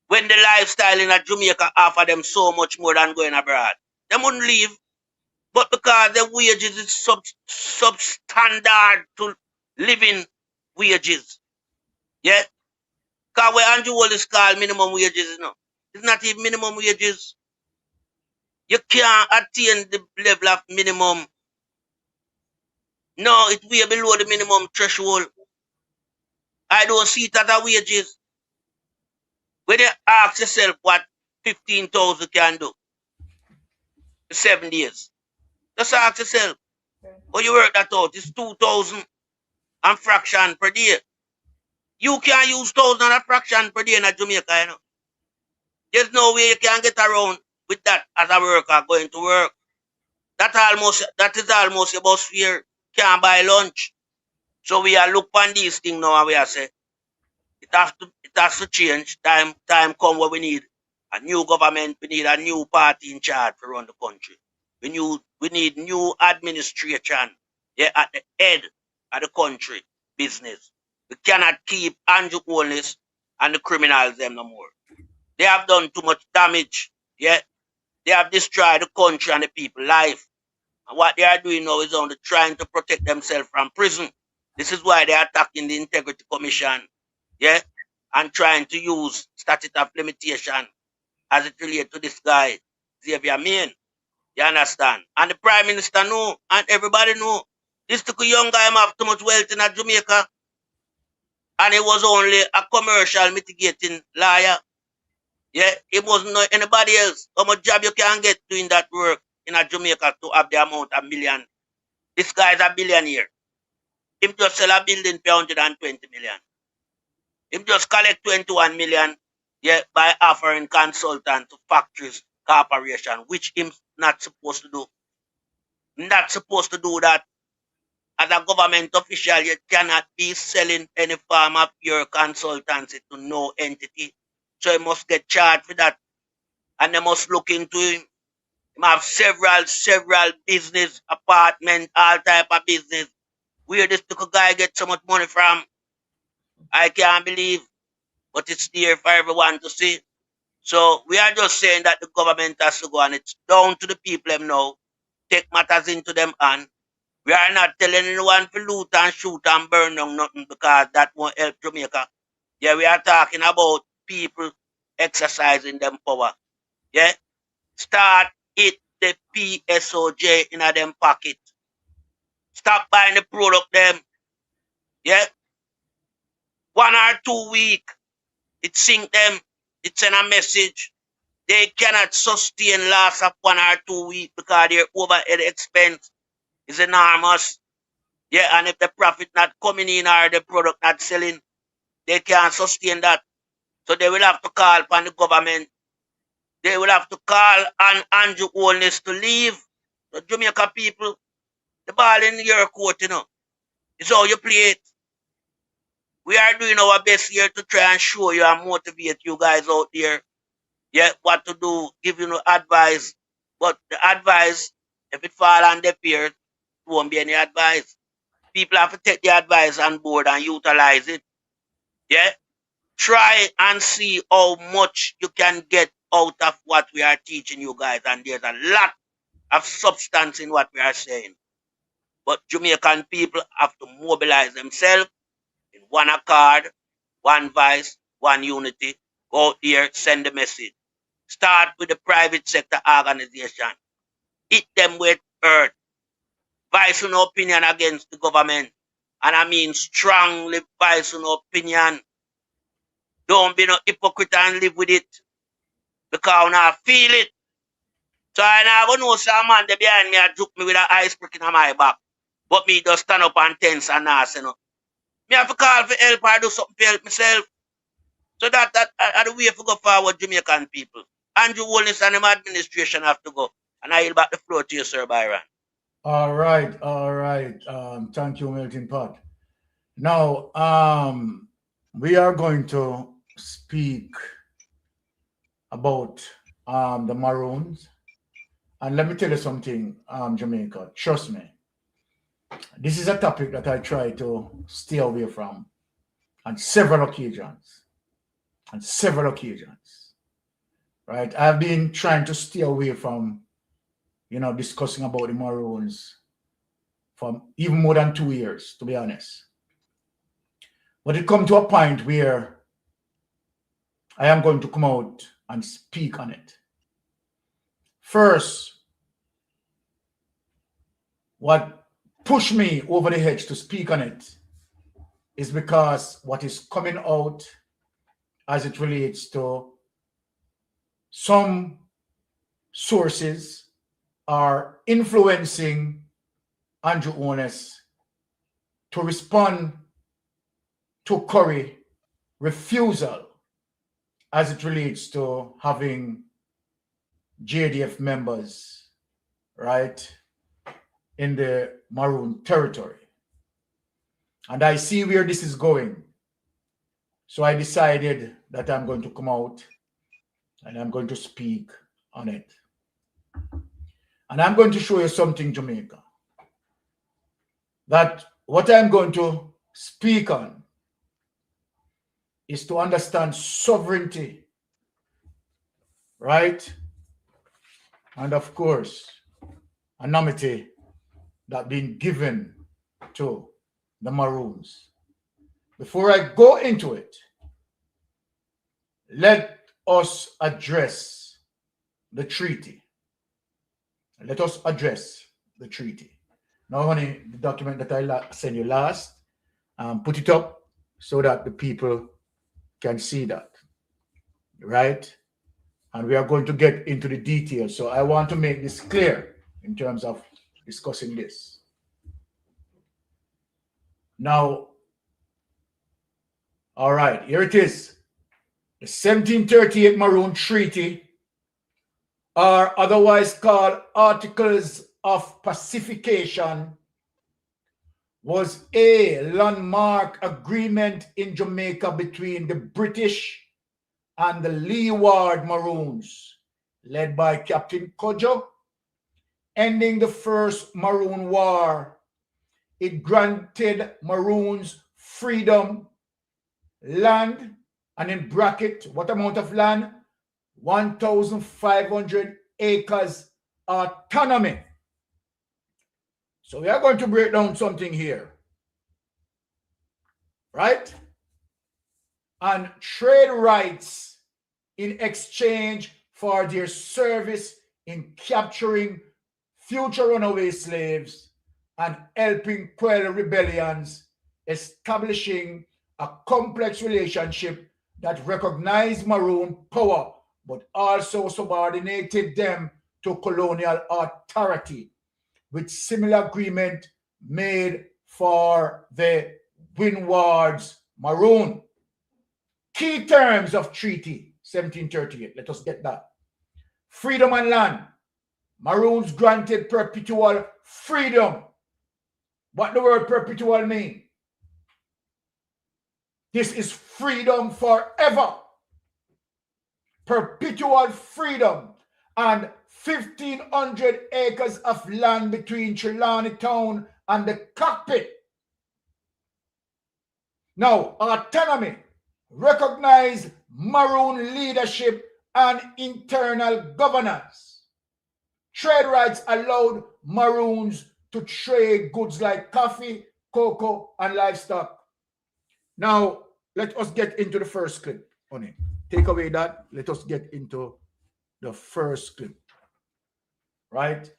Speaker 6: When the lifestyle in Jamaica offer them so much more than going abroad. They wouldn't leave. But because the wages is substandard to living wages. Yeah? Because what Andrew Wallace called minimum wages, you know, it's not even minimum wages. You can't attain the level of minimum. No, it's way below the minimum threshold. I don't see it as a wages. When you ask yourself what 15,000 can do in 7 days, just ask yourself, how you work that out? It's 2,000 and fraction per day. You can't use 1,000 and a fraction per day in Jamaica, you know. There's no way you can get around with that as a worker going to work. That is almost your bus fare. Can't buy lunch. So we are look on these things now and we are say it has to change. Time come where we need a new government, we need a new party in charge to run the country. We need new administration, yeah, at the head of the country business. We cannot keep Andrew Holness and the criminals them no more. They have done too much damage, yeah. They have destroyed the country and the people's life. And what they are doing now is only trying to protect themselves from prison. This is why they are attacking the Integrity Commission, yeah, and trying to use statute of limitation as it relates to this guy, Xavier Main. You understand? And the Prime Minister know, and everybody know, this took a young guy have too much wealth in Jamaica, and he was only a commercial mitigating lawyer. Yeah, it wasn't anybody else. How much job you can get doing that work in Jamaica to have the amount of million? This guy is a billionaire. Him just sell a building for 120 million. Him just collect 21 million, yeah, by offering consultant to factories, corporation, which him not supposed to do. Not supposed to do that. As a government official, you cannot be selling any form of your consultancy to no entity. So he must get charged for that. And they must look into him. He have several business, apartment, all type of business. Where this little guy get so much money from, I can't believe. But it's there for everyone to see. So we are just saying that the government has to go, and it's down to the people them now. Take matters into them hand. We are not telling anyone to loot and shoot and burn down nothing because that won't help Jamaica. Yeah, we are talking about people exercising them power. Yeah? Start it the PSOJ in a them pocket. Stop buying the product them. Yeah? 1 or 2 weeks, it sink them, it send a message. They cannot sustain loss of 1 or 2 weeks because their overhead expense is enormous. Yeah, and if the profit not coming in or the product not selling, they can't sustain that. So they will have to call upon the government. They will have to call on Andrew Holness to leave. The Jamaica people, the ball in your court, you know. It's how you play it. We are doing our best here to try and show you and motivate you guys out there. Yeah, what to do, give you no advice. But the advice, if it fall on their ears, it won't be any advice. People have to take the advice on board and utilize it. Yeah? Try and see how much you can get out of what we are teaching you guys. And there's a lot of substance in what we are saying. But Jamaican people have to mobilize themselves in one accord, one voice, one unity. Go out there, send the message. Start with the private sector organization. Hit them with earth. Voice an opinion against the government. And I mean strongly voice an opinion. Don't be no hypocrite and live with it. Because now I feel it. So I never know some man there behind me and juke me with an ice prick in my back. But me just stand up and tense and ask, you know. Me have to call for help or do something to help myself. So that the way to go forward, Jamaican people. Andrew Holness and the administration have to go. And I yield back the floor to you, Sir Byron.
Speaker 5: All right. Thank you, Melting Pot. Now, we are going to speak about the Maroons. And let me tell you something, Jamaica. Trust me. This is a topic that I try to stay away from on several occasions. Right? I've been trying to stay away from, discussing about the Maroons for even more than 2 years, to be honest. But it come to a point where I am going to come out and speak on it. First, what pushed me over the edge to speak on it is because what is coming out as it relates to some sources are influencing Andrew Ones to respond to Curry refusal as it relates to having JDF members, right, in the Maroon territory. And I see where this is going. So I decided that I'm going to come out and I'm going to speak on it. And I'm going to show you something, Jamaica, that what I'm going to speak on is to understand sovereignty, right? And of course, anonymity that been given to the Maroons. Before I go into it, let us address the treaty. Let us address the treaty. Now, honey, the document that I sent you last, put it up so that the people can see that, right? And we are going to get into the details. So I want to make this clear in terms of discussing this. Now, all right, here it is. The 1738 Maroon Treaty, or otherwise called Articles of Pacification, was a landmark agreement in Jamaica between the British and the Leeward Maroons, led by Captain Cudjoe, ending the First Maroon War. It granted Maroons freedom, land, and in bracket, what amount of land? 1,500 acres autonomy. So we are going to break down something here, right? And trade rights in exchange for their service in capturing future runaway slaves and helping quell rebellions, establishing a complex relationship that recognized Maroon power, but also subordinated them to colonial authority, with similar agreement made for the Windwards Maroon. Key terms of Treaty 1738. Let us get that. Freedom and land. Maroons granted perpetual freedom. What the word perpetual mean? This is freedom forever. Perpetual freedom. And 1,500 acres of land between Trelawney Town and the cockpit. Now, autonomy. Recognize Maroon leadership and internal governance. Trade rights allowed Maroons to trade goods like coffee, cocoa, and livestock. Now, let us get into the first clip. Honey, take away that. Let us get into the first clip. Right?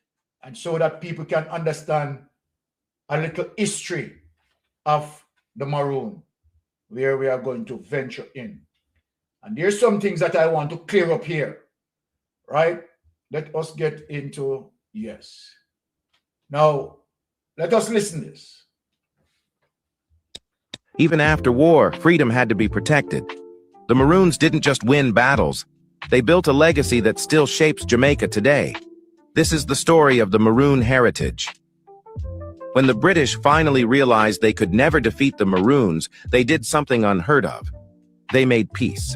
Speaker 5: And so that people can understand a little history of the Maroon, where we are going to venture in. And there's some things that I want to clear up here. Right? Let us get into, yes. Now, let us listen to this.
Speaker 16: Even after war, freedom had to be protected. The Maroons didn't just win battles. They built a legacy that still shapes Jamaica today. This is the story of the Maroon heritage. When the British finally realized they could never defeat the Maroons, they did something unheard of. They made peace.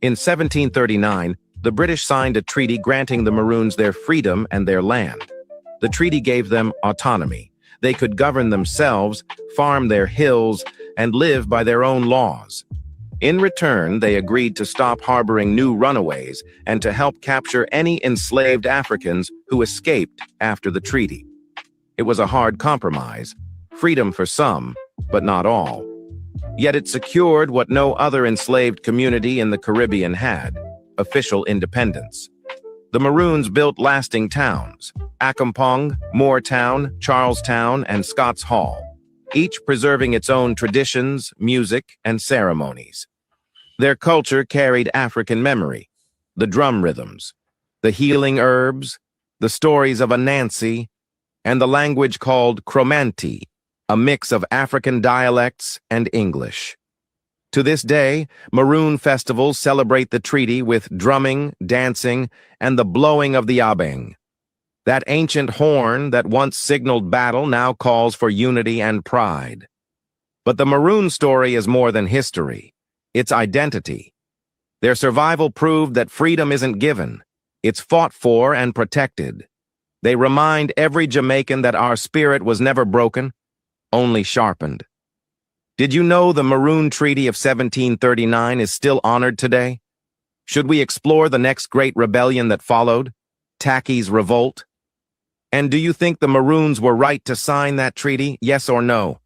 Speaker 16: In 1739, the British signed a treaty granting the Maroons their freedom and their land. The treaty gave them autonomy. They could govern themselves, farm their hills, and live by their own laws. In return, they agreed to stop harboring new runaways and to help capture any enslaved Africans who escaped after the treaty. It was a hard compromise, freedom for some, but not all. Yet it secured what no other enslaved community in the Caribbean had: official independence. The Maroons built lasting towns: Accompong, Moortown, Charlestown, and Scots Hall, each preserving its own traditions, music, and ceremonies. Their culture carried African memory, the drum rhythms, the healing herbs, the stories of Anansi, and the language called Cromanti, a mix of African dialects and English. To this day, Maroon festivals celebrate the treaty with drumming, dancing, and the blowing of the abeng. That ancient horn that once signaled battle now calls for unity and pride. But the Maroon story is more than history. It's identity. Their survival proved that freedom isn't given. It's fought for and protected. They remind every Jamaican that our spirit was never broken, only sharpened. Did you know the Maroon Treaty of 1739 is still honored today? Should we explore the next great rebellion that followed, Tacky's Revolt? And do you think the Maroons were right to sign that treaty, yes or no?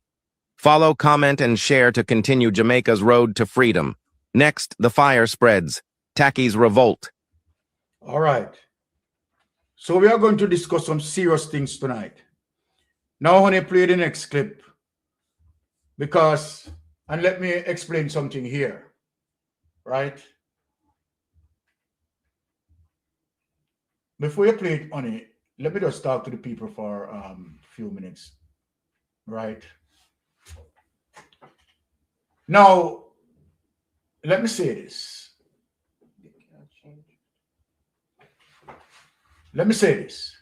Speaker 16: Follow, comment, and share to continue Jamaica's road to freedom. Next, the fire spreads, Tacky's Revolt.
Speaker 5: All right. So we are going to discuss some serious things tonight. Now, honey, play the next clip. Because, and let me explain something here, right? Before you play it, honey, let me just talk to the people for a few minutes, right? Now, let me say this. Let me say this.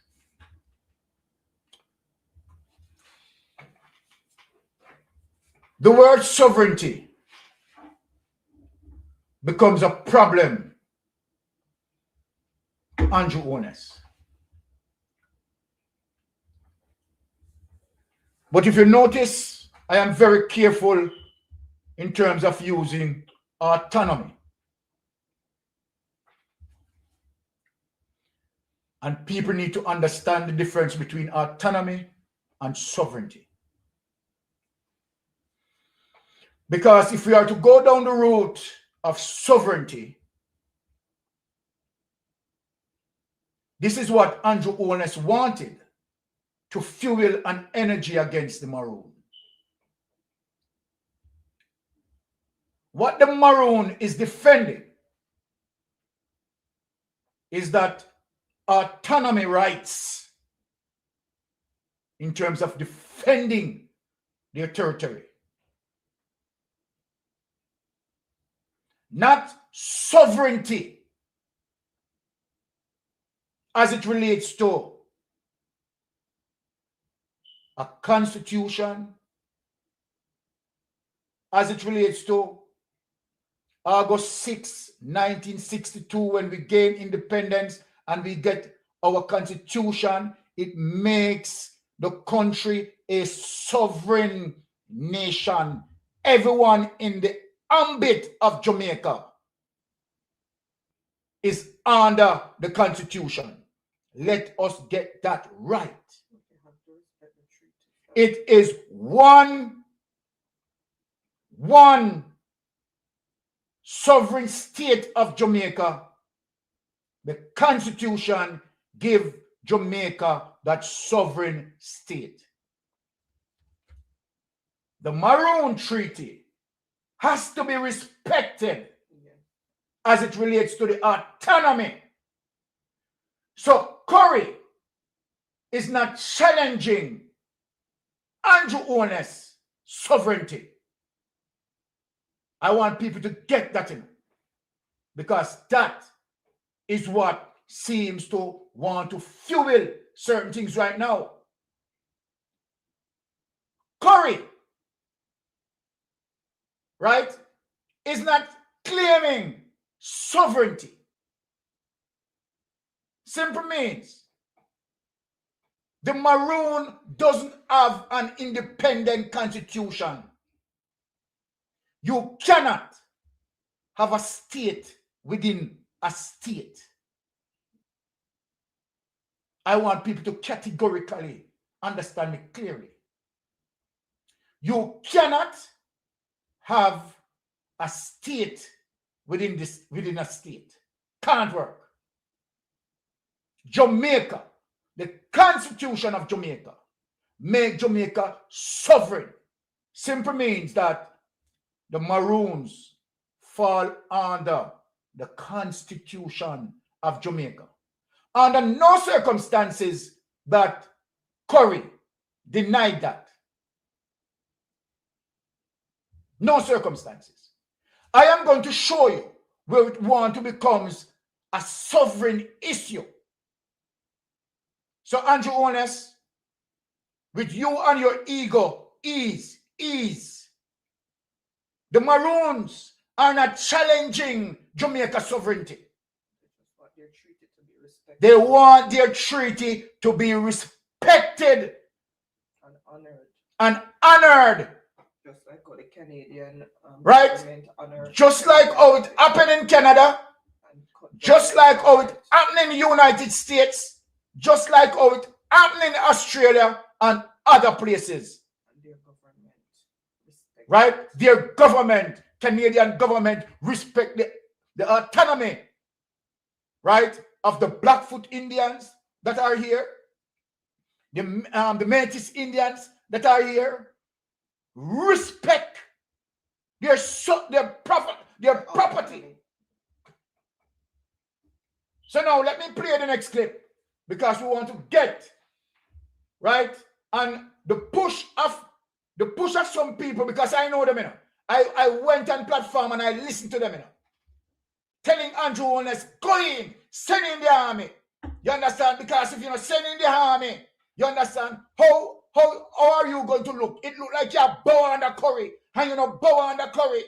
Speaker 5: The word sovereignty becomes a problem to Andrew Owners. But if you notice, I am very careful in terms of using autonomy. And people need to understand the difference between autonomy and sovereignty. Because if we are to go down the route of sovereignty, this is what Andrew Owners wanted, to fuel an energy against the Maroon. What the Maroon is defending is that autonomy rights in terms of defending their territory. Not sovereignty as it relates to a constitution, as it relates to August 6, 1962, when we gain independence and we get our constitution. It makes the country a sovereign nation. Everyone in the ambit of Jamaica is under the constitution. Let us get that right. It is one sovereign state of Jamaica. The constitution gives Jamaica that sovereign state. The Maroon Treaty has to be respected as it relates to the autonomy. So Corey is not challenging Andrew Owners' sovereignty. I want people to get that in, because that is what seems to want to fuel certain things right now. Corey, right, is not claiming sovereignty. Simple means the Maroon doesn't have an independent constitution. You cannot have a state within a state. I want people to categorically understand me clearly. You cannot have a state within a state. Can't work. Jamaica, the Constitution of Jamaica, make Jamaica sovereign. Simply means that the Maroons fall under the Constitution of Jamaica. Under no circumstances that Curry denied that. No circumstances. I am going to show you where it want to becomes a sovereign issue. So Andrew Honest, with you and your ego, ease. The Maroons are not challenging Jamaica's sovereignty. They want their treaty to be respected and honored.
Speaker 4: Just like how the Canadian
Speaker 5: right? Just like how it happened in Canada, just like how it happened in the United States, just like how it happened in Australia and other places. Right? Their government, Canadian government, respect the autonomy, right, of the Blackfoot Indians that are here, the Métis Indians that are here. Respect their property. So now let me play the next clip because we want to get right and the push of some people, because I know them, you know. I went on platform and I listened to them, you know, telling Andrew Honest, go in, send in the army. You understand? Because if you're not sending the army, you understand how are you going to look? It look like you're bow under Curry, and you know bow under Curry.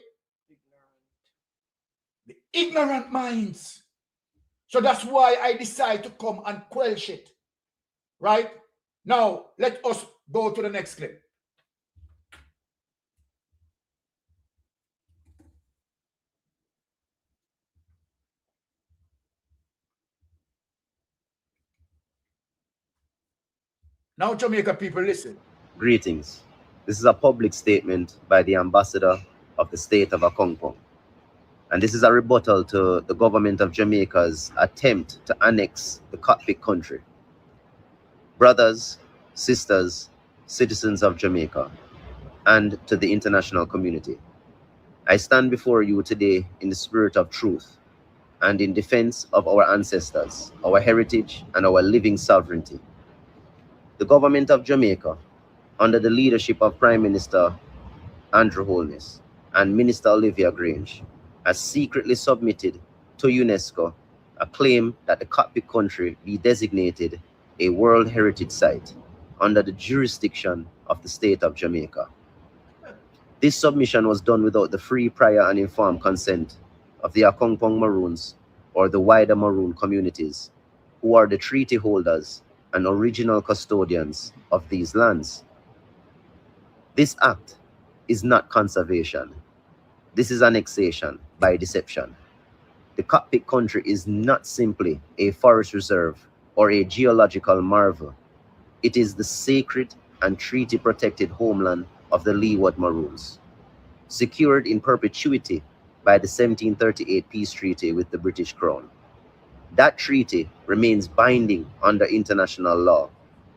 Speaker 5: The ignorant minds. So that's why I decide to come and quell shit. Right? Now, let us go to the next clip. Now, Jamaica people, listen.
Speaker 17: Greetings. This is a public statement by the ambassador of the state of Akongpong. And this is a rebuttal to the government of Jamaica's attempt to annex the Cockpit country. Brothers, sisters, citizens of Jamaica, and to the international community, I stand before you today in the spirit of truth and in defense of our ancestors, our heritage, and our living sovereignty. The government of Jamaica, under the leadership of Prime Minister Andrew Holness and Minister Olivia Grange, has secretly submitted to UNESCO a claim that the Cockpit country be designated a World Heritage Site under the jurisdiction of the state of Jamaica. This submission was done without the free, prior, and informed consent of the Akongpong Maroons or the wider Maroon communities, who are the treaty holders and original custodians of these lands. This act is not conservation. This is annexation by deception. The Cockpit country is not simply a forest reserve or a geological marvel. It is the sacred and treaty-protected homeland of the Leeward Maroons, secured in perpetuity by the 1738 peace treaty with the British Crown. That treaty remains binding under international law,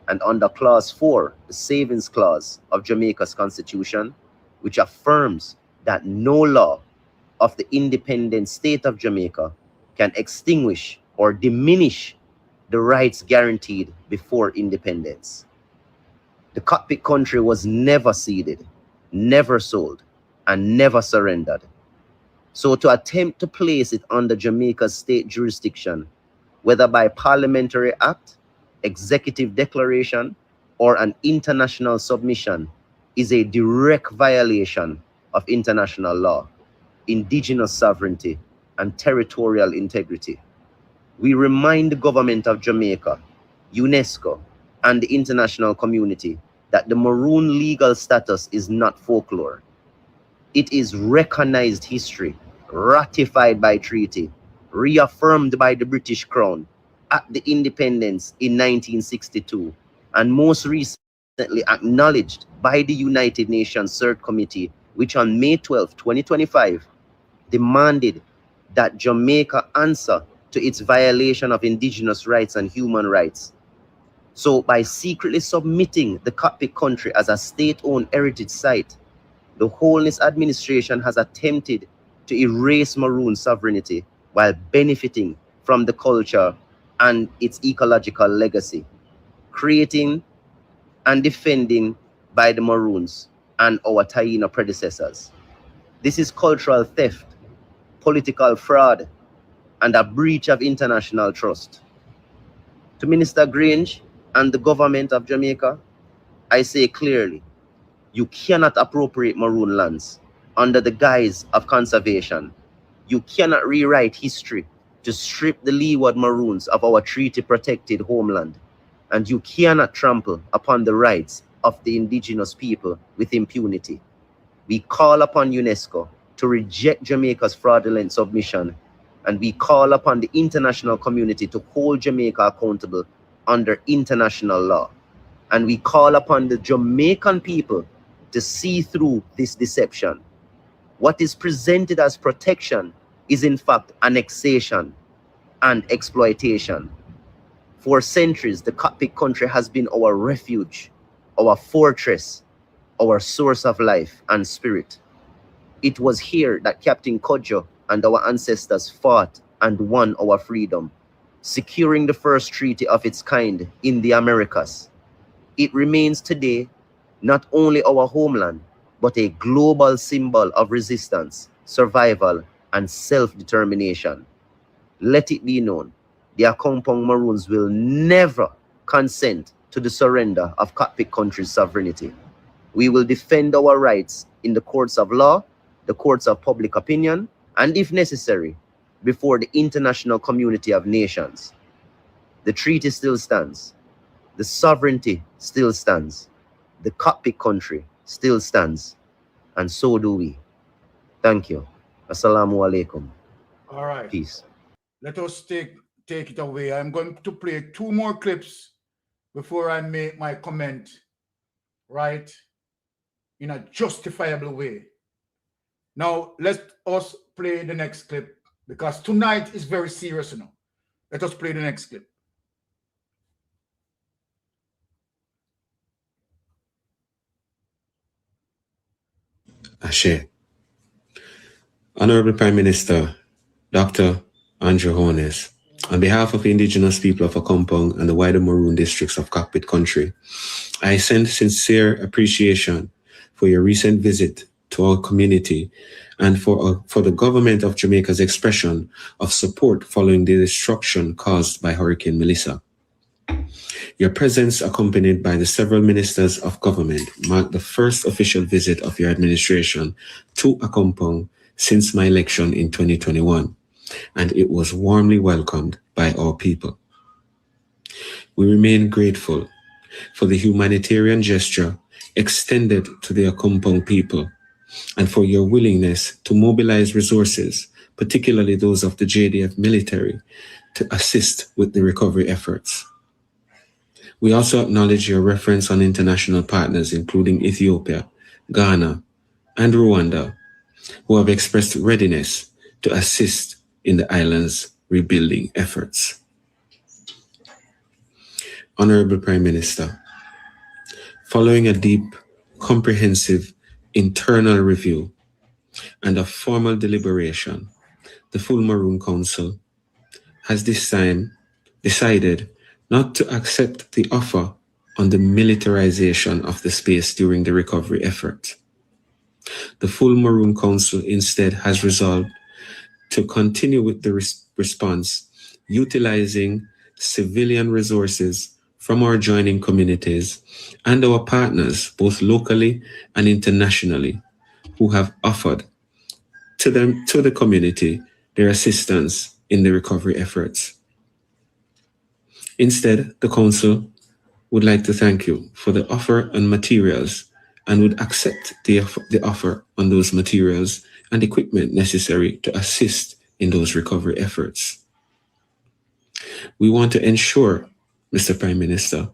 Speaker 17: and under Clause 4, the Savings Clause of Jamaica's Constitution, which affirms that no law of the independent state of Jamaica can extinguish or diminish the rights guaranteed before independence. The Cockpit country was never ceded, never sold, and never surrendered. So to attempt to place it under Jamaica's state jurisdiction, whether by parliamentary act, executive declaration, or an international submission, is a direct violation of international law, indigenous sovereignty, and territorial integrity. We remind the government of Jamaica, UNESCO, and the international community that the Maroon legal status is not folklore. It is recognized history, ratified by treaty, reaffirmed by the British Crown at the independence in 1962, and most recently acknowledged by the United Nations CERT Committee which on May 12, 2025, demanded that Jamaica answer to its violation of indigenous rights and human rights. So by secretly submitting the Cockpit country as a state-owned heritage site, the Holness administration has attempted to erase Maroon sovereignty while benefiting from the culture and its ecological legacy, creating and defending by the Maroons and our Taino predecessors. This is cultural theft, political fraud, and a breach of international trust. To Minister Grange and the government of Jamaica, I say clearly, you cannot appropriate Maroon lands under the guise of conservation. You cannot rewrite history to strip the Leeward Maroons of our treaty-protected homeland. And you cannot trample upon the rights of the indigenous people with impunity. We call upon UNESCO to reject Jamaica's fraudulent submission, and we call upon the international community to hold Jamaica accountable under international law. And we call upon the Jamaican people to see through this deception. What is presented as protection is in fact annexation and exploitation. For centuries, the Cockpit country has been our refuge, our fortress, our source of life and spirit. It was here that Captain Cudjoe and our ancestors fought and won our freedom, securing the first treaty of its kind in the Americas. It remains today not only our homeland, but a global symbol of resistance, survival, and self-determination. Let it be known, the Akompong Maroons will never consent to the surrender of Cockpit country's sovereignty. We will defend our rights in the courts of law, the courts of public opinion, and if necessary, before the international community of nations. The treaty still stands. The sovereignty still stands. The Cockpit country still stands. And so do we. Thank you. Assalamu alaikum.
Speaker 5: All right.
Speaker 17: Peace.
Speaker 5: Let us take it away. I'm going to play 2 more clips before I make my comment, right, in a justifiable way. Now, let us play the next clip, because tonight is very serious now. Let us play the next clip.
Speaker 18: Ashe. Honorable Prime Minister, Dr. Andrew Holness, on behalf of the indigenous people of Akompong and the wider Maroon districts of Cockpit country, I send sincere appreciation for your recent visit to our community and for the government of Jamaica's expression of support following the destruction caused by Hurricane Melissa. Your presence, accompanied by the several ministers of government, marked the first official visit of your administration to Akompong since my election in 2021, and it was warmly welcomed by our people. We remain grateful for the humanitarian gesture extended to the Akompong people and for your willingness to mobilize resources, particularly those of the JDF military, to assist with the recovery efforts. We also acknowledge your reference on international partners, including Ethiopia, Ghana, and Rwanda, who have expressed readiness to assist in the island's rebuilding efforts. Honorable Prime Minister, following a deep, comprehensive internal review and a formal deliberation, the full Maroon Council has this time decided not to accept the offer on the militarization of the space during the recovery effort. The full Maroon Council instead has resolved to continue with the response, utilizing civilian resources from our joining communities and our partners, both locally and internationally, who have offered to the community their assistance in the recovery efforts. Instead, the Council would like to thank you for the offer and materials and would accept the offer on those materials and equipment necessary to assist in those recovery efforts. We want to ensure, Mr. Prime Minister,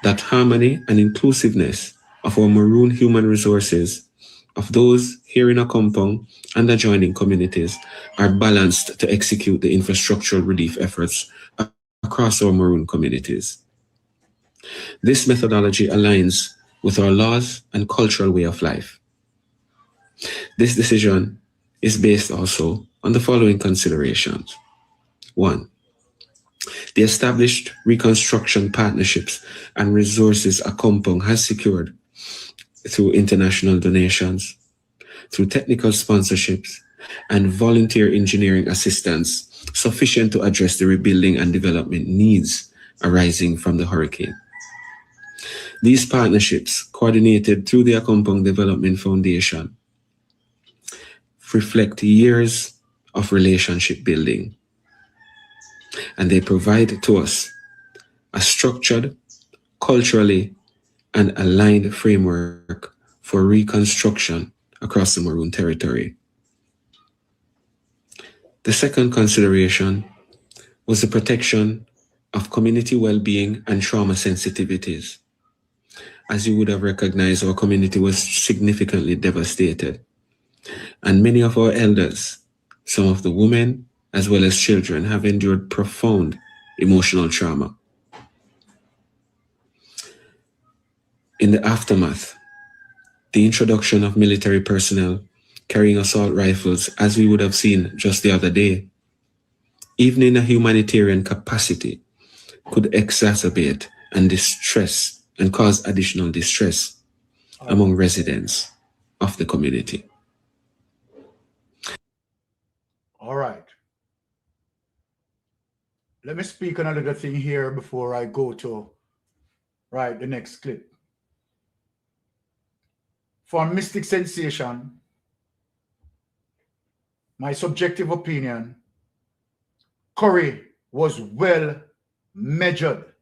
Speaker 18: that harmony and inclusiveness of our Maroon human resources of those here in a compound and adjoining communities are balanced to execute the infrastructural relief efforts across our Maroon communities. This methodology aligns with our laws and cultural way of life. This decision is based also on the following considerations. 1. The established reconstruction partnerships and resources a compound has secured through international donations, through technical sponsorships, and volunteer engineering assistance sufficient to address the rebuilding and development needs arising from the hurricane. These partnerships, coordinated through the Akompong Development Foundation, reflect years of relationship building, and they provide to us a structured, culturally, and aligned framework for reconstruction across the Maroon territory. The second consideration was the protection of community well-being and trauma sensitivities. As you would have recognized, our community was significantly devastated, and many of our elders, some of the women as well as children, have endured profound emotional trauma. In the aftermath, the introduction of military personnel carrying assault rifles, as we would have seen just the other day, even in a humanitarian capacity, could exacerbate and distress and cause additional distress among residents of the community.
Speaker 5: All right. Let me speak on a little thing here before I go to the next clip. For Mystic Sensation, my subjective opinion, Curry was well measured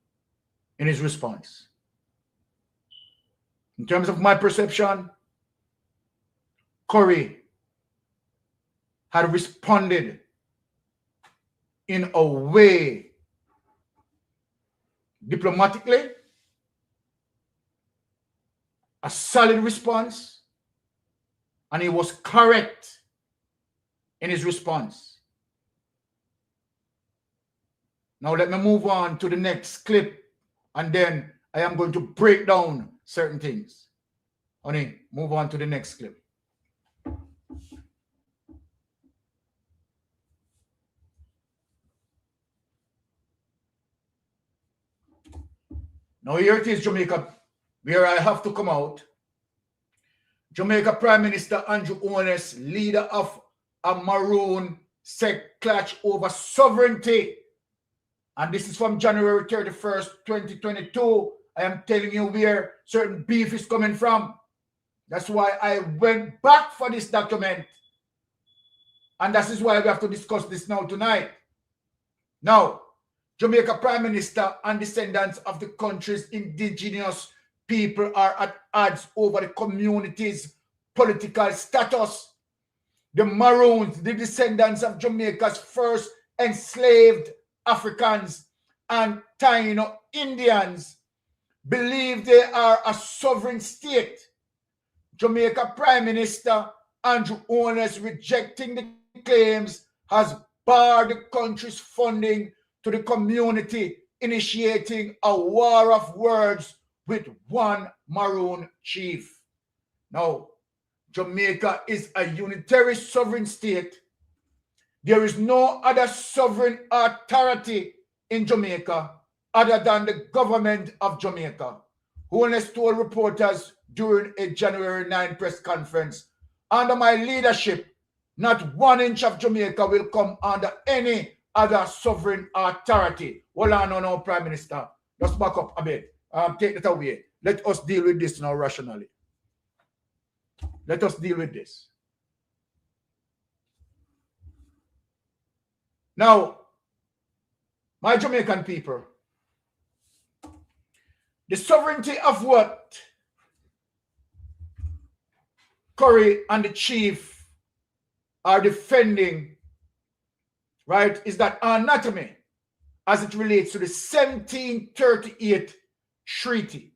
Speaker 5: in his response. In terms of my perception, Curry had responded in a way diplomatically, a solid response, and he was correct in his response. Now let me move on to the next clip, and then I am going to break down certain things. Honey, move on to the next clip. Now here it is, Jamaica, where I have to come out. Jamaica Prime Minister Andrew Holness, leader of a Maroon, said clash over sovereignty. And this is from January 31st, 2022. I am telling you where certain beef is coming from. That's why I went back for this document. And that is why we have to discuss this now tonight. Now, Jamaica Prime Minister and descendants of the country's indigenous people are at odds over the community's political status. The Maroons, the descendants of Jamaica's first enslaved Africans and Taino Indians, believe they are a sovereign state. Jamaica Prime Minister Andrew Holness, rejecting the claims, has barred the country's funding to the community, initiating a war of words with one Maroon chief. Now, Jamaica is a unitary sovereign state. There is no other sovereign authority in Jamaica other than the government of Jamaica. Holness told reporters during a January 9 press conference, under my leadership, not 1 inch of Jamaica will come under any other sovereign authority. Hold on now, Prime Minister. Just back up a bit. Take that away. Let us deal with this now rationally. Let us deal with this. Now, my Jamaican people, the sovereignty of what Curry and the chief are defending, right, is that anatomy as it relates to the 1738 treaty.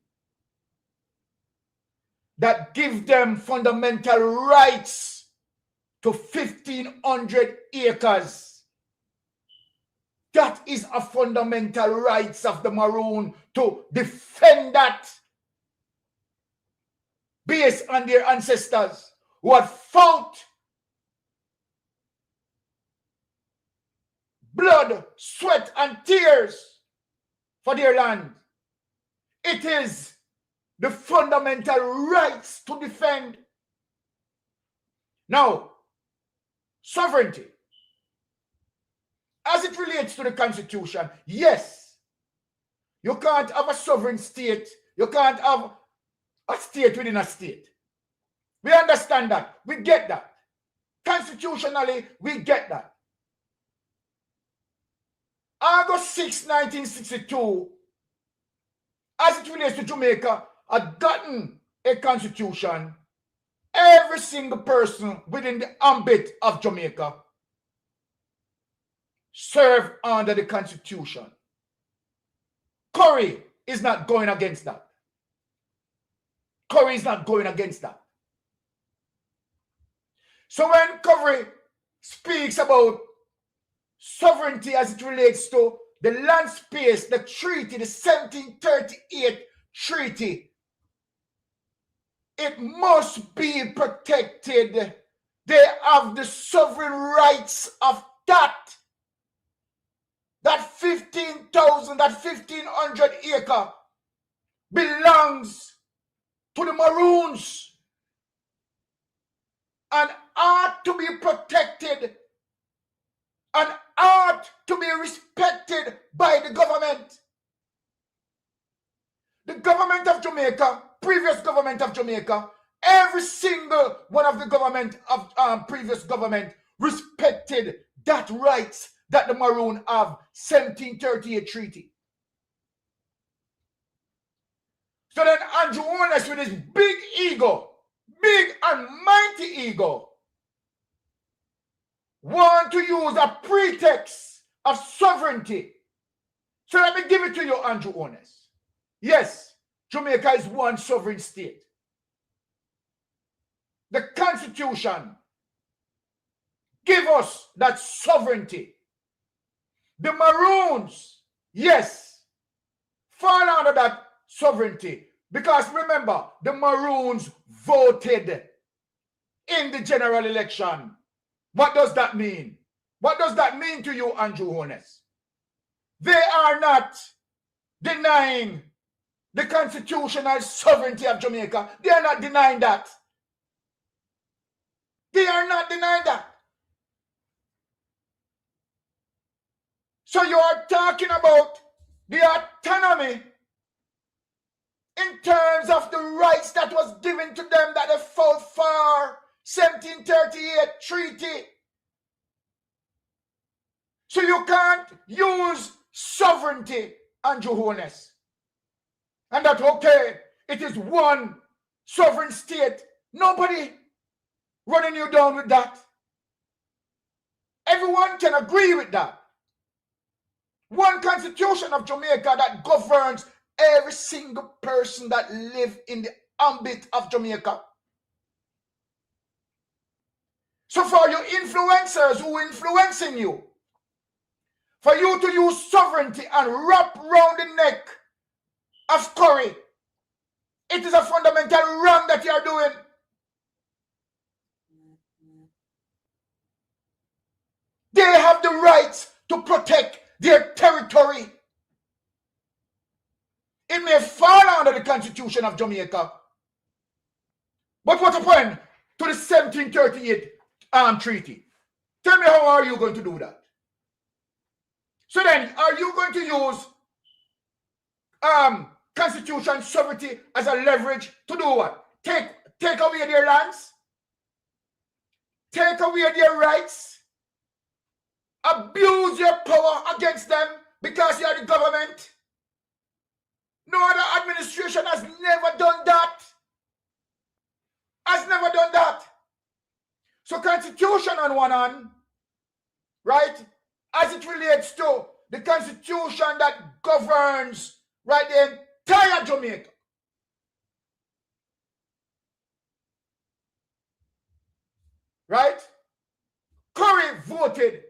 Speaker 5: that give them fundamental rights to 1,500 acres. That is a fundamental rights of the Maroon to defend that based on their ancestors who had fought blood, sweat, and tears for their land. It is the fundamental rights to defend. Now, sovereignty, as it relates to the Constitution, yes, you can't have a sovereign state. You can't have a state within a state. We understand that. We get that. Constitutionally, we get that. August 6, 1962, as it relates to Jamaica, had gotten a constitution. Every single person within the ambit of Jamaica served under the Constitution. Croany is not going against that. Croany is not going against that. So when Croany speaks about sovereignty as it relates to the land space, the treaty, the 1738 treaty, it must be protected. They have the sovereign rights of that. That 15,000, that 1,500 acre belongs to the Maroons and ought to be protected and ought to be respected by the government. The government of Jamaica, previous government of Jamaica, every single one of the government of previous government respected that rights that the Maroon have, 1738 treaty. So then Andrew Honest with his big ego, big and mighty ego, want to use a pretext of sovereignty. So let me give it to you, Andrew Honest. Yes, Jamaica is one sovereign state. The Constitution give us that sovereignty. The Maroons, yes, fall under that sovereignty. Because remember, the Maroons voted in the general election. What does that mean? What does that mean to you, Andrew Honest? They are not denying the constitutional sovereignty of Jamaica. They are not denying that. They are not denying that. So you are talking about the autonomy in terms of the rights that was given to them that they fought for, 1738 treaty. So you can't use sovereignty, Andrew Honest. And that, okay, it is one sovereign state. Nobody running you down with that. Everyone can agree with that. One constitution of Jamaica that governs every single person that live in the ambit of Jamaica. So for your influencers who are influencing you, for you to use sovereignty and wrap around the neck of Croany, it is a fundamental wrong that you are doing. They have the right to protect their territory. It may fall under the Constitution of Jamaica. But what happened to the 1738 treaty? Tell me, how are you going to do that? So then, are you going to use Constitution sovereignty as a leverage to do what? Take away their lands? Take away their rights? Abuse your power against them because you are the government? No other administration has never done that. Has never done that. So Constitution on one hand, right, as it relates to the Constitution that governs, right, the entire Jamaica. right? Croany voted.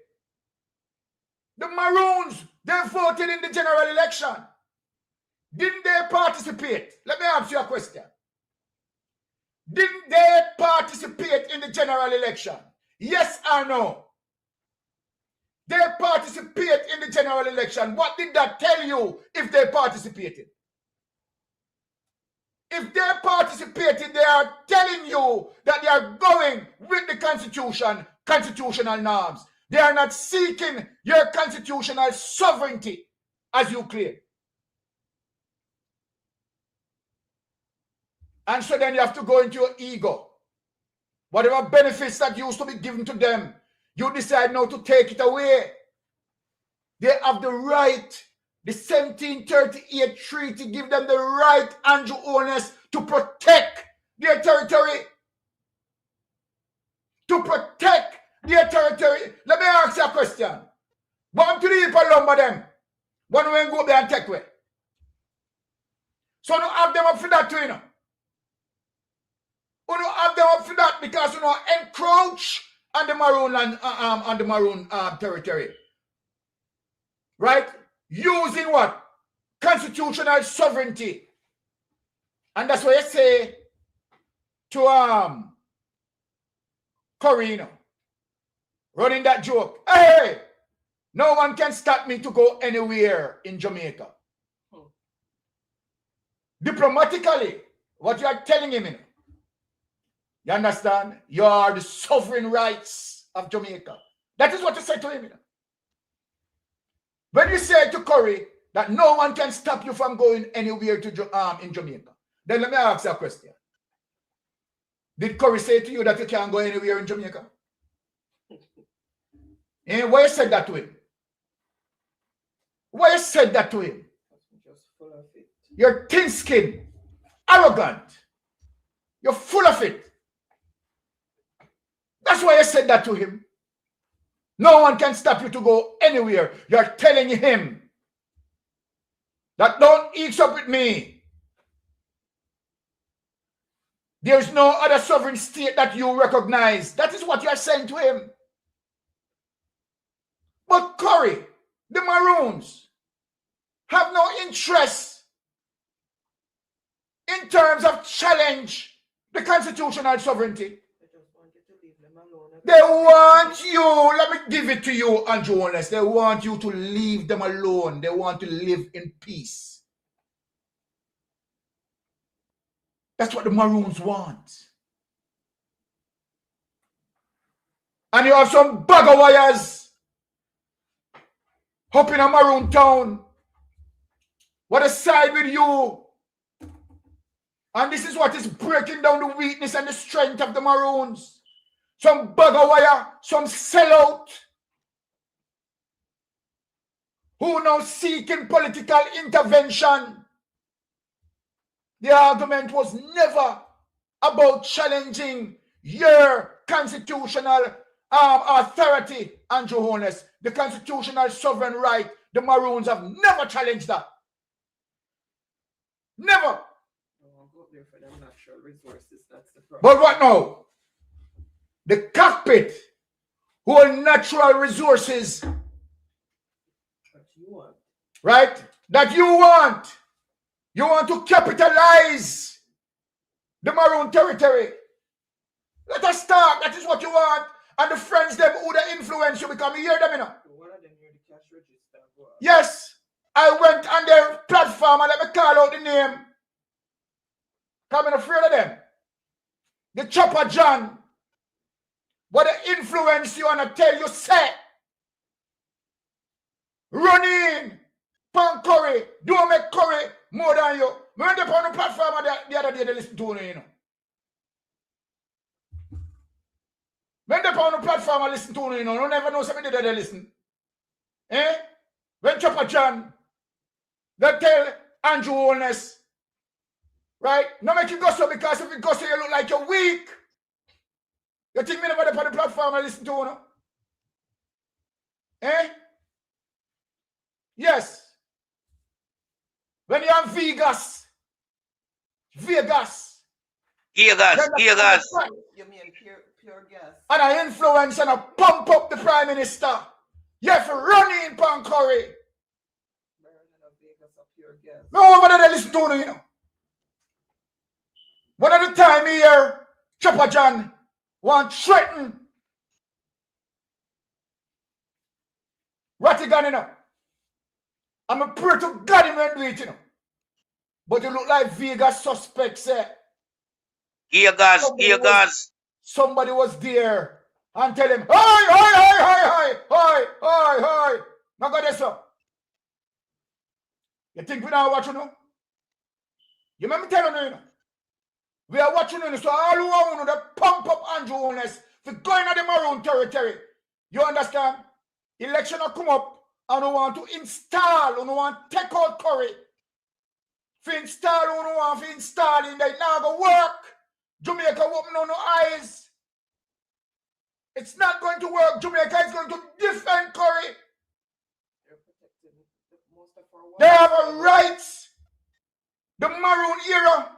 Speaker 5: The Maroons, they voted in the general election. Didn't they participate? Let me ask you a question. Didn't they participate in the general election? Yes or no? They participate in the general election. What did that tell you if they participated? If they participated, they are telling you that they are going with the Constitution, constitutional norms. They are not seeking your constitutional sovereignty, as you claim. And so then you have to go into your ego. Whatever benefits that used to be given to them, you decide now to take it away. They have the right. The 1738 treaty give them the right, Andrew Holness, to protect their territory. To protect their territory. Let me ask you a question. One to the people lumber them. One way go there and take away. So no have them up for that too, you know. You don't have them up for that because you know encroach on the Maroon land, on the Maroon territory. Right? Using what? Constitutional sovereignty. And that's what you say to Croany, running that joke. Hey, no one can stop me to go anywhere in Jamaica. Diplomatically, what you are telling him, you understand? You are the sovereign rights of Jamaica. That is what you say to him. When you say to Croany that no one can stop you from going anywhere to in Jamaica, then let me ask you a question. Did Croany say to you that you can't go anywhere in Jamaica? And why you said that to him? Why you said that to him? You're thin-skinned, arrogant. You're full of it. That's why I said that to him. No one can stop you to go anywhere. You're telling him that don't eat up with me. There's no other sovereign state that you recognize. That is what you're saying to him. But Croany, the Maroons, have no interest in terms of challenge the constitutional sovereignty. They want you, let me give it to you, Andrew Holness. They want you to leave them alone. They want to live in peace. That's what the Maroons want. And you have some bugger wires up in a Maroon town. What a side with you. And this is what is breaking down the weakness and the strength of the Maroons. Some bugger wire, some sellout, who now seeking political intervention. The argument was never about challenging your constitutional authority, Andrew Holness, the constitutional sovereign right. The Maroons have never challenged that. Never. But what now? The cockpit, who are natural resources, right? That you want. You want to capitalize the Maroon territory. Let us start. That is what you want. And the friends them who they influence you become, you hear them, you know? Yes. I went on their platform and let me call out the name. Because I'm afraid of them. The Chopper John. What they influence you and I tell you, say, run in, pan Croany, don't make Croany more than you. When they on the platform the other day, they listen to me, you know. When they on the platform, I listen to me, you know. You never know something that they listen. Eh? When Chopper John, they tell Andrew Holness, right? No make you go so because if you go so you look like you're weak. You think me never on the platform I listen to, you know? Eh? Yes. When you're in Vegas.
Speaker 6: You mean
Speaker 5: And I influence and I pump up the Prime Minister. You have to run in pan Curry. No, what did I listen to you know? One at the time here, Chopper John want threaten Rattigan, you know. I'm a pray to God him and do it, you know. But you look like Vegas suspects, eh? Somebody was there and tell him, hi. Now go this up. You think we now watching you know? You remember telling you, you know? We are watching you, so all who want to pump up Andrew Holness for going at the Maroon territory. You understand? Election will come up and we want to install, and we want to take out Curry. For install, we want to install in there. Now go work. Jamaica open on no eyes. It's not going to work. Jamaica is going to defend Curry. They have a right. The Maroon era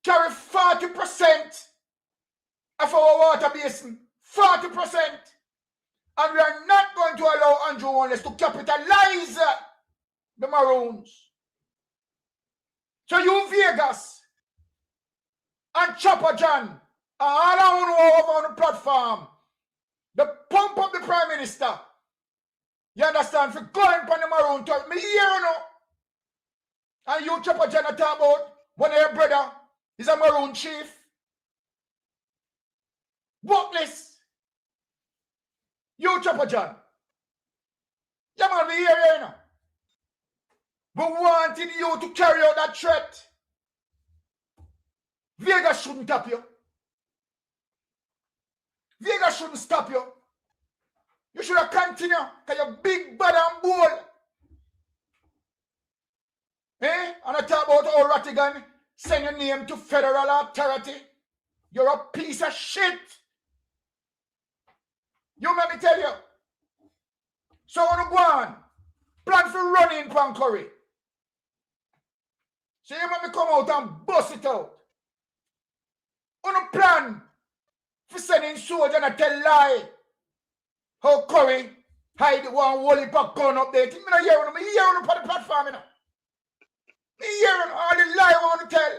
Speaker 5: carry 40% of our water basin. 40%. And we are not going to allow Andrew Holness to capitalize the Maroons. So you Vegas and Chopper John and all over on the platform, the pump up the Prime Minister. You understand? For going on the Maroon talk, me here you know. And you Chopper John talk about one of your brother is a Maroon chief. Workless. You Chopper John. Yeah man, we here you know. We wanted you to carry out that threat. Vegas shouldn't stop you. Vegas shouldn't stop you. You should have continued because you're big, bad and bold. Eh? And I talk about how Rattigan send your name to federal authority. You're a piece of shit. You let me tell you. So on the go on, plan for running pan Curry. So you let me come out and bust it out. On a plan for sending soldiers and tell lie. How Curry hide one wally pack gun up there. Me not hear me hear on the platform, you know. Me hear all the lie I want to tell.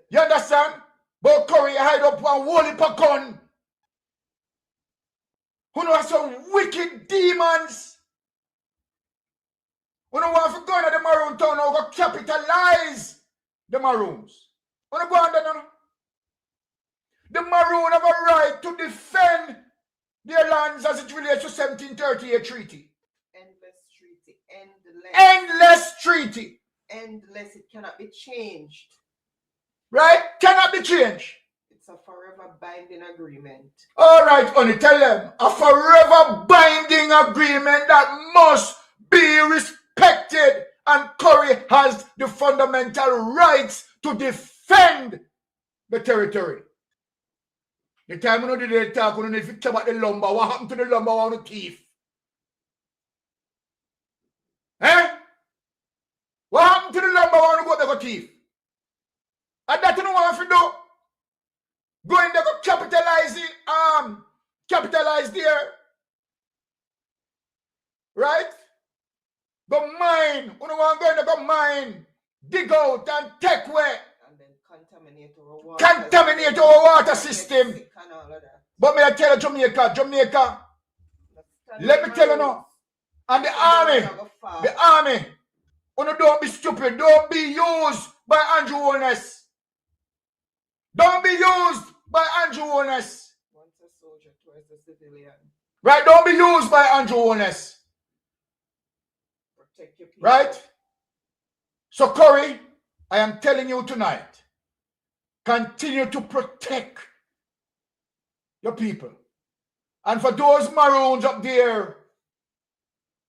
Speaker 5: You understand? But Curry hide up one wally pack gun. Who know some wicked demons. Who know want to go into the Maroon town now go capitalize the Maroons. Who know go on there now? The Maroon have a right to defend their lands as it relates to 1738 treaty.
Speaker 19: Endless treaty.
Speaker 5: Endless treaty.
Speaker 19: Endless. It cannot be changed.
Speaker 5: Right? Cannot be changed.
Speaker 19: It's a forever binding agreement.
Speaker 5: All right, honey, tell them. A forever binding agreement that must be respected. And Curry has the fundamental rights to defend the territory. The time we did the talk, we don't need to about the lumber. What happened to the lumber on the thief? Eh? What happened to the lumber on the thief? And that you know what to do? Go in there, go capitalize it, capitalize there. Right? Go mine. You know what I'm going to go mine. Dig out and take away. Contaminate our water system. But may I tell you, Jamaica, let me tell you now, and the army, don't be stupid, don't be used by Andrew Holness. Don't be used by Andrew Holness.
Speaker 19: Once a soldier, twice a civilian.
Speaker 5: Right, don't be used by Andrew Holness.
Speaker 19: Protect your people.
Speaker 5: Right? So Curry, I am telling you tonight, continue to protect your people. And for those Maroons up there,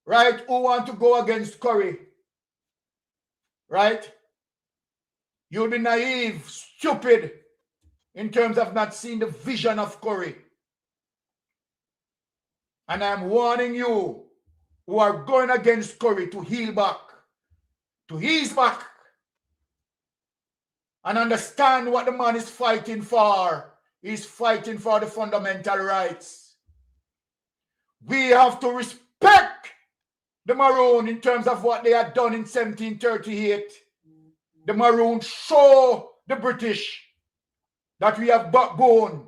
Speaker 5: right, who want to go against Curry, right, you'll be naive, stupid, in terms of not seeing the vision of Curry. And I'm warning you who are going against Curry to heel back, to ease back. and understand what the man is fighting for. He's fighting for the fundamental rights. We have to respect the Maroon in terms of what they had done in 1738. The Maroons show the British that we have backbone.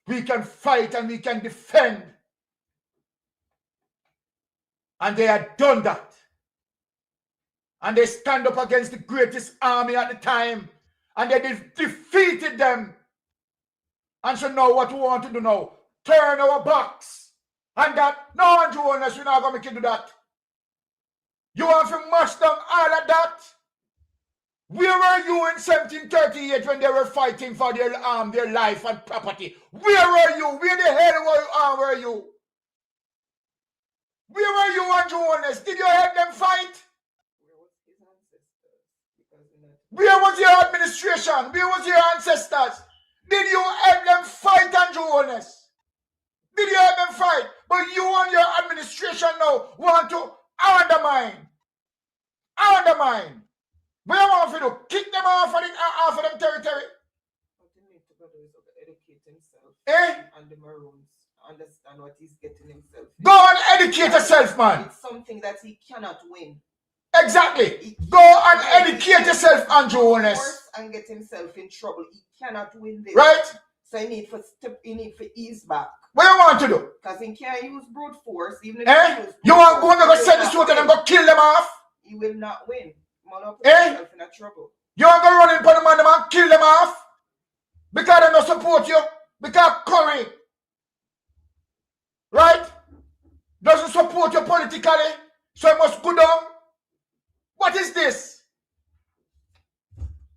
Speaker 5: We can fight and we can defend. And they had done that. And they stand up against the greatest army at the time. And they defeated them. And so now what we want to do now? Turn our backs. And that, no, Andrew Holness, we're not going to make you do that. You want to mash down all of that? Where were you in 1738 when they were fighting for their life and property? Where were you? Where the hell were you? Where were you, Andrew Holness? Did you help them fight? Where was your administration? Where was your ancestors? Did you help them fight, Andrew Holness? Did you help them fight? But you and your administration now want to undermine. Where you want to do? Kick them off of them territory.
Speaker 19: What he needs to do is educate himself.
Speaker 5: Eh?
Speaker 19: And the Maroons understand what he's getting himself.
Speaker 5: Go and educate yourself, man.
Speaker 19: It's something that he cannot win.
Speaker 5: Exactly. Go and educate yourself, Andrew Holness.
Speaker 19: And get himself in trouble. He cannot win this.
Speaker 5: Right?
Speaker 19: So he need to ease back.
Speaker 5: What you want to do?
Speaker 19: Because he can't use brute force. Even if
Speaker 5: he use you want to go set the suit and go kill them off?
Speaker 19: He will not win. Put himself in a trouble.
Speaker 5: You want to go run in for the man and kill them off? Because they don't support you? Because Croany, right, doesn't support you politically, so you must go down? What is this?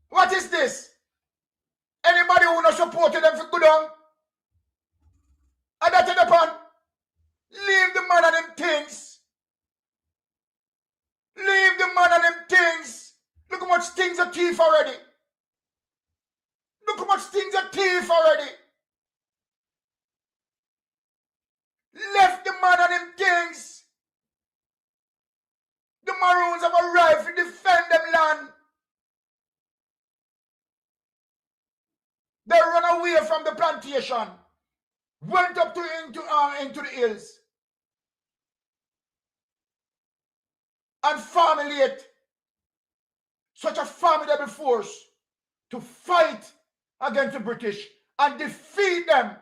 Speaker 5: What is this? Anybody who not support them for go down? And that's the point. Leave the man and them things. Leave the man and them things. Look how much things are thief already. Look how much things are thief already. Left the man and them things. The Maroons have arrived to defend them land. They run away from the plantation. Went up into the hills. And formulate such a formidable force to fight against the British and defeat them.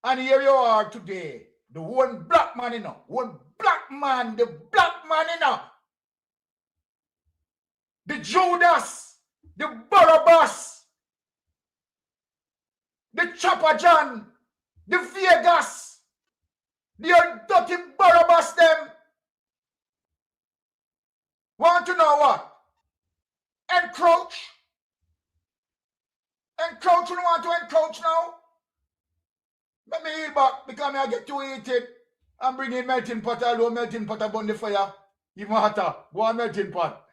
Speaker 5: And here you are today. The one black man, you know. One black man. The black man, you know. The Judas. The Barabbas. The Chopper John. The Vegas. The dirty Barabbas them. Want to know what? Encroach? Encroach, you don't want to encroach now? Let me eat back because I get to eat it and bring in melting pot, although melting pot upon the fire. Even hotter. Go on melting pot.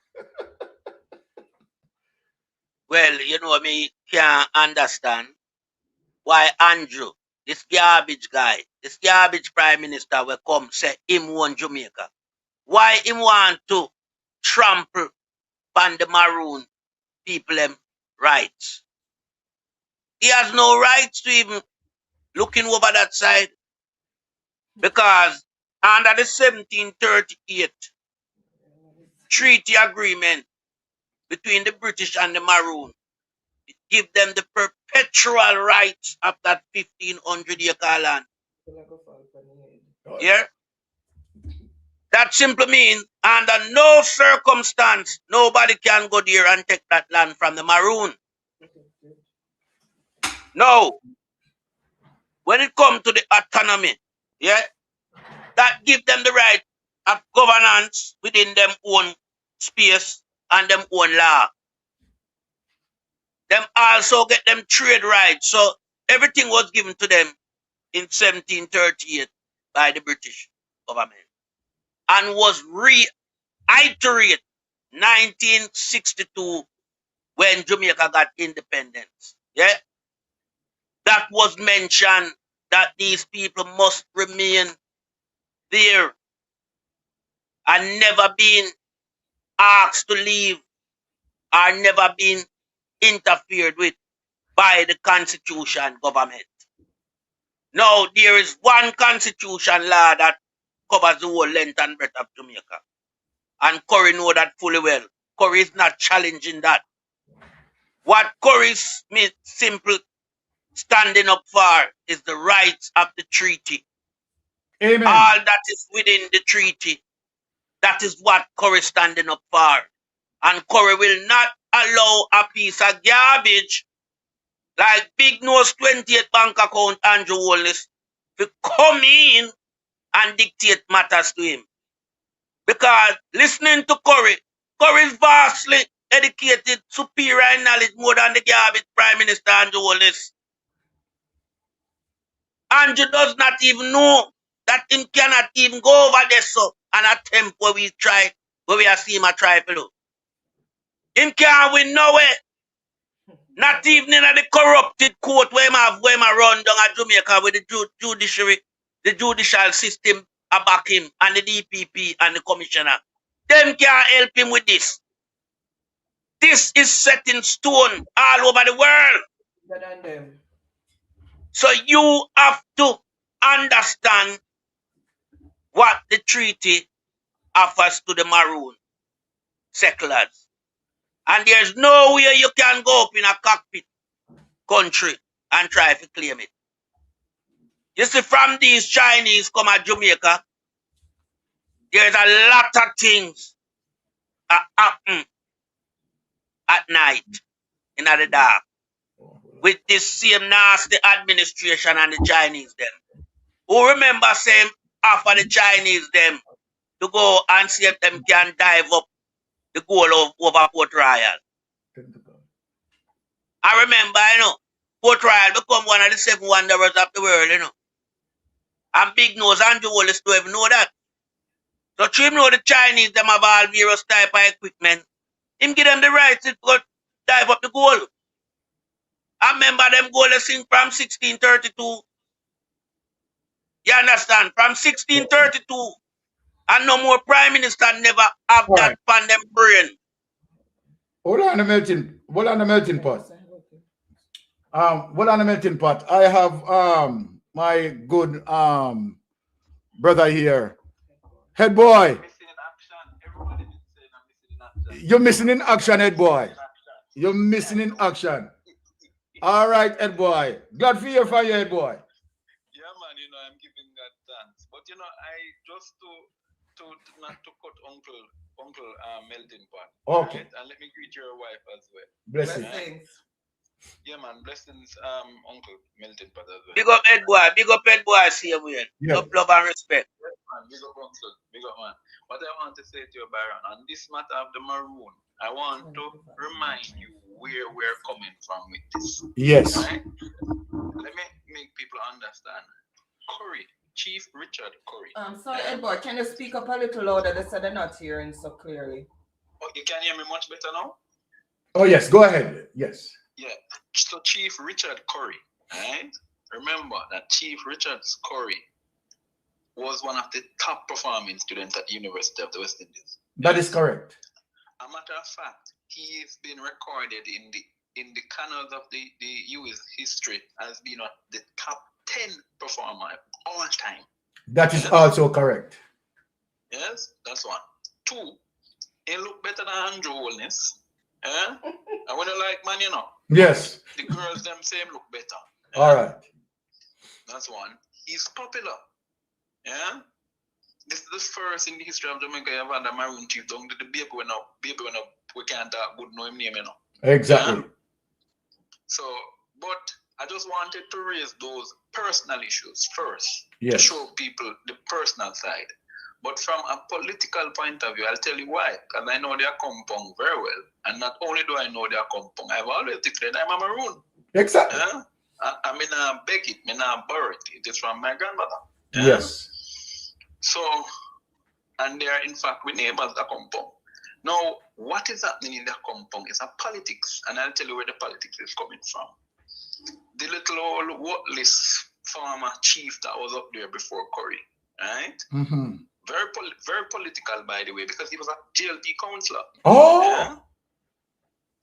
Speaker 6: Well, you know, me can't understand why Andrew, this garbage guy, this garbage prime minister will come say him want Jamaica. Why him want to trample on the Maroon people rights? He has no rights to even looking over that side because under the 1738 treaty agreement between the British and the Maroon, it give them the perpetual rights of that 1,500 acre land. Yeah? That simply means under no circumstance nobody can go there and take that land from the Maroon. No. When it comes to the autonomy, yeah, that give them the right of governance within them own space and them own law. Them also get them trade rights. So everything was given to them in 1738 by the British government and was reiterated 1962 when Jamaica got independence. Yeah, that was mentioned that these people must remain there and never been asked to leave are never been interfered with by the constitution government. Now, there is one constitution law that covers the whole length and breadth of Jamaica. And Corey know that fully well. Corey is not challenging that. What Corey's simple standing up for is the rights of the treaty.
Speaker 5: Amen.
Speaker 6: All that is within the treaty. That is what Corey is standing up for. And Corey will not allow a piece of garbage like Big Nose 28 bank account Andrew Wallace to come in and dictate matters to him. Because listening to Corey is vastly educated, superior in knowledge more than the garbage Prime Minister Andrew Wallace. Andrew does not even know that him cannot even go over there so and attempt where we are seeing him a try to do. Him can't win nowhere. Not even in the corrupted court where him run down at Jamaica with the judiciary, the judicial system back him and the DPP and the commissioner. Them can't help him with this. This is set in stone all over the world. So you have to understand what the treaty offers to the Maroon settlers. And there's no way you can go up in a cockpit country and try to claim it. You see, from these Chinese come at Jamaica, there's a lot of things that happen at night in the dark with this same nasty administration and the Chinese them. Who remember saying after the Chinese them to go and see if them can dive up the goal over Port Royal. I remember, Port Royal become one of the 7 wonders of the world, And Big Nose Andrew Wallace don't even know that. So you know the Chinese them have all various type of equipment. Him give them the right to go dive up the goal. I remember them goal sing from 1632. You understand? From 1632. And no more Prime Minister never have that on them brain.
Speaker 5: Hold on a melting pot. Hold on a melting pot. I have my good brother here. Head boy. You're missing in action, head boy. You're missing in action. All right, head boy. Glad for you, head boy.
Speaker 20: Yeah, man, I'm giving that thanks. But I just not to cut Uncle Melton Pot.
Speaker 5: Okay.
Speaker 20: Right? And let me greet your wife as well.
Speaker 5: Blessings.
Speaker 20: Right? Yeah, man, blessings, Uncle Melton Pot as well.
Speaker 6: Big up head boy, see you again.
Speaker 5: Yeah.
Speaker 6: Love and respect.
Speaker 20: Yes, man, big up Uncle, big up man. What I want to say to you, Byron, on this matter of the Maroon, I want to remind you where we're coming from with this.
Speaker 5: Yes.
Speaker 20: Right? Let me make people understand. Corey, Chief Richard Corey.
Speaker 4: Sorry, Edward, can you speak up a little louder? They said they're not hearing so clearly.
Speaker 20: Oh, you can hear me much better now?
Speaker 5: Oh, yes, go ahead. Yes.
Speaker 20: Yeah. So Chief Richard Corey, right? Remember that Chief Richard Corey was one of the top performing students at the University of the West Indies.
Speaker 5: That is correct.
Speaker 20: A matter of fact, he's been recorded in the canals of the US history as being the top 10 performer of all time.
Speaker 5: That is also correct.
Speaker 20: Yes, that's one. 2, he look better than Andrew Holness. I want to like man,
Speaker 5: Yes.
Speaker 20: The girls them same look better.
Speaker 5: All right.
Speaker 20: That's one. He's popular. Yeah. This is the first in the history of Jamaica you have had a Maroon chief down to the baby when we can't talk good know him name,
Speaker 5: Exactly.
Speaker 20: Yeah? So, but I just wanted to raise those personal issues first to show people the personal side. But from a political point of view, I'll tell you why. Because I know their compound very well. And not only do I know their compound, I've always declared I'm a Maroon.
Speaker 5: Exactly.
Speaker 20: Yeah? I mean, I beg it, I not borrow it. It is from my grandmother. Yeah?
Speaker 5: Yes.
Speaker 20: So, and they are in fact with neighbors that compound. Now, what is happening in their compound is a politics. And I'll tell you where the politics is coming from. The little old worthless former chief that was up there before Corey, right?
Speaker 5: Mm-hmm.
Speaker 20: Very political, by the way, because he was a JLP counselor.
Speaker 5: Oh!
Speaker 20: Yeah?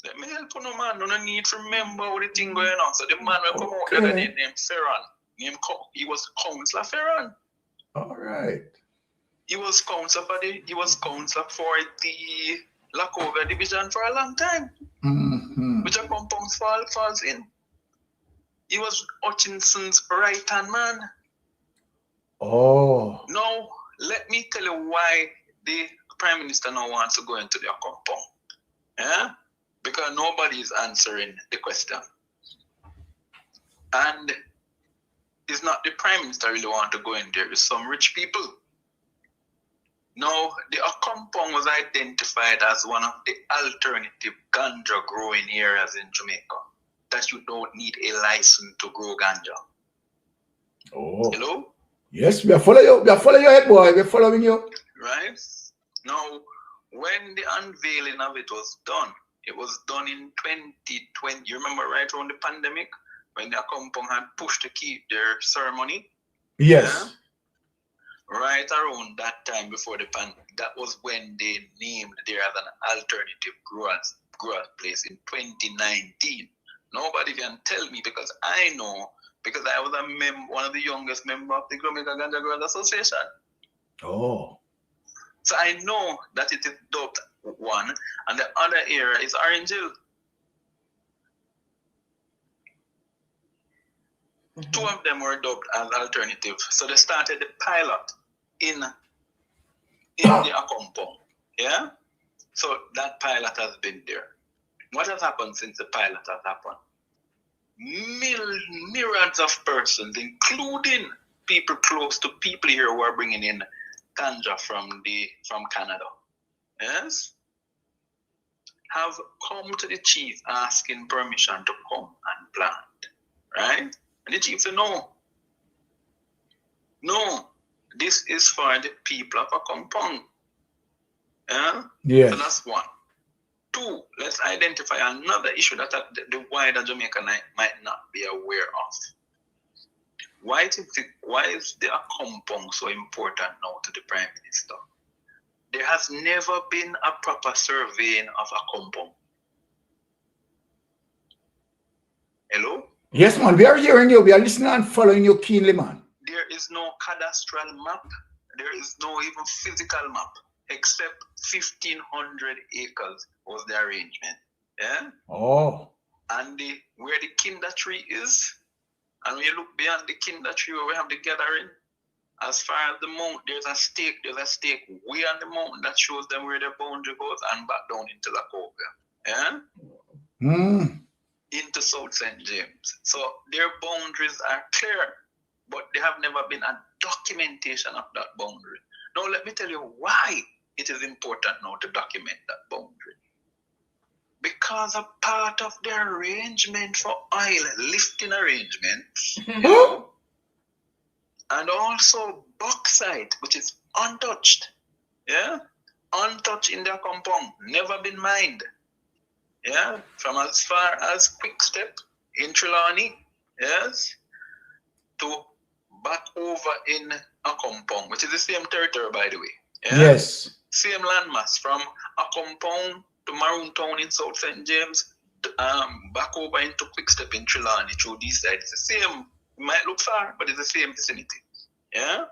Speaker 20: Let me help you, no man. No need to remember what the thing going on. So the man will come out the other day named Ferran. He was Councillor Ferran.
Speaker 5: All right.
Speaker 20: He was councillor for the Lacovia division for a long time. Which a compounds falls in. He was Hutchinson's right-hand man.
Speaker 5: Oh.
Speaker 20: Now, let me tell you why the Prime Minister now wants to go into their compound. Yeah? Because nobody is answering the question. And it's not the Prime Minister really want to go in there. It's some rich people. Now, the compound was identified as one of the alternative ganja growing areas in Jamaica. That you don't need a license to grow ganja.
Speaker 5: Oh.
Speaker 20: Hello?
Speaker 5: Yes, we are following you. We are following you, head boy. We are following you.
Speaker 20: Right? Now, when the unveiling of it was done in 2020. You remember right around the pandemic when the compound had pushed to keep their ceremony?
Speaker 5: Yes.
Speaker 20: Yeah? Right around that time before the pandemic, that was when they named there as an alternative growers place in 2019. Nobody can tell me because I know, because I was one of the youngest members of the Jamaica Ganja Growers Association.
Speaker 5: Oh.
Speaker 20: So I know that it is dubbed one, and the other area is Orange Hill. Two of them were dubbed as alternative. So they started the pilot in the compound. Yeah? So that pilot has been there. What has happened since the pilot has happened? Myriads of persons, including people close to people here who are bringing in ganja from Canada, yes, have come to the chief asking permission to come and plant, right? And the chief said, no, this is for the people of a compound. Yeah?
Speaker 5: Yes.
Speaker 20: So that's one. Two, let's identify another issue that the wider Jamaica might not be aware of. Why is the compound so important now to the Prime Minister? There has never been a proper surveying of a compound. Hello?
Speaker 5: Yes, man. We are hearing you. We are listening and following you keenly, man.
Speaker 20: There is no cadastral map. There is no even physical map, except 1,500 acres was the arrangement. Yeah?
Speaker 5: Oh.
Speaker 20: And where the kinder tree is, and when you look beyond the kinder tree where we have the gathering, as far as the mountain, there's a stake way on the mountain that shows them where their boundary goes and back down into Lacovia. Yeah? Into South St. James. So their boundaries are clear, but there have never been a documentation of that boundary. Now let me tell you why it is important now to document that boundary. Because a part of the arrangement for oil lifting arrangements, and also bauxite, which is untouched, yeah, untouched in their compound, never been mined, yeah, from as far as Quick Step in Trelawney, yes, to back over in a compound, which is the same territory, by the way. Yeah?
Speaker 5: Yes.
Speaker 20: Same landmass from a compound to Maroon Town in South St. James, back over into Quick Step in Trelawney through this side. It's the same. It might look far, but it's the same vicinity. Yeah.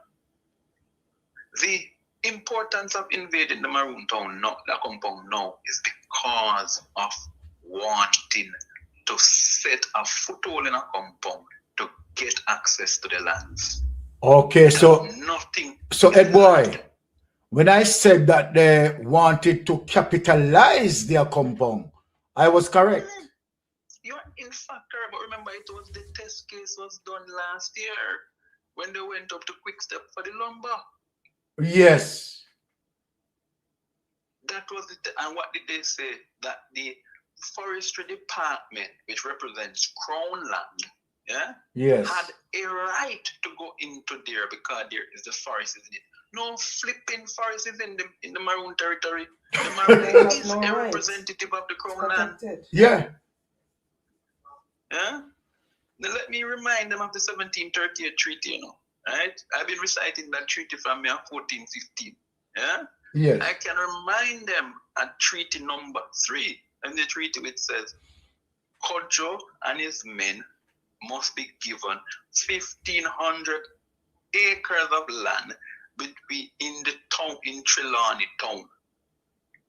Speaker 20: The importance of invading the Maroon Town, the compound now, is because of wanting to set a foothold in a compound to get access to the lands.
Speaker 5: Okay, so
Speaker 20: nothing.
Speaker 5: So Ed boy, when I said that they wanted to capitalize their compound, I was correct.
Speaker 20: You are in fact correct, but remember it was the test case was done last year when they went up to Quick Step for the lumber.
Speaker 5: Yes.
Speaker 20: That was it. And what did they say? That the forestry department, which represents Crown land, yeah,
Speaker 5: yes,
Speaker 20: had a right to go into there because there is the forest in it. No flipping forest is in the Maroon territory. The Maroon is a representative of the Crown land.
Speaker 5: Yeah.
Speaker 20: Yeah. Now let me remind them of the 1738 treaty, you know. Right? I've been reciting that treaty from 1415. Yeah?
Speaker 5: Yes.
Speaker 20: I can remind them at treaty number 3 in the treaty which says Kodjo and his men must be given 1,500 acres of land between in the town in Trelawney town.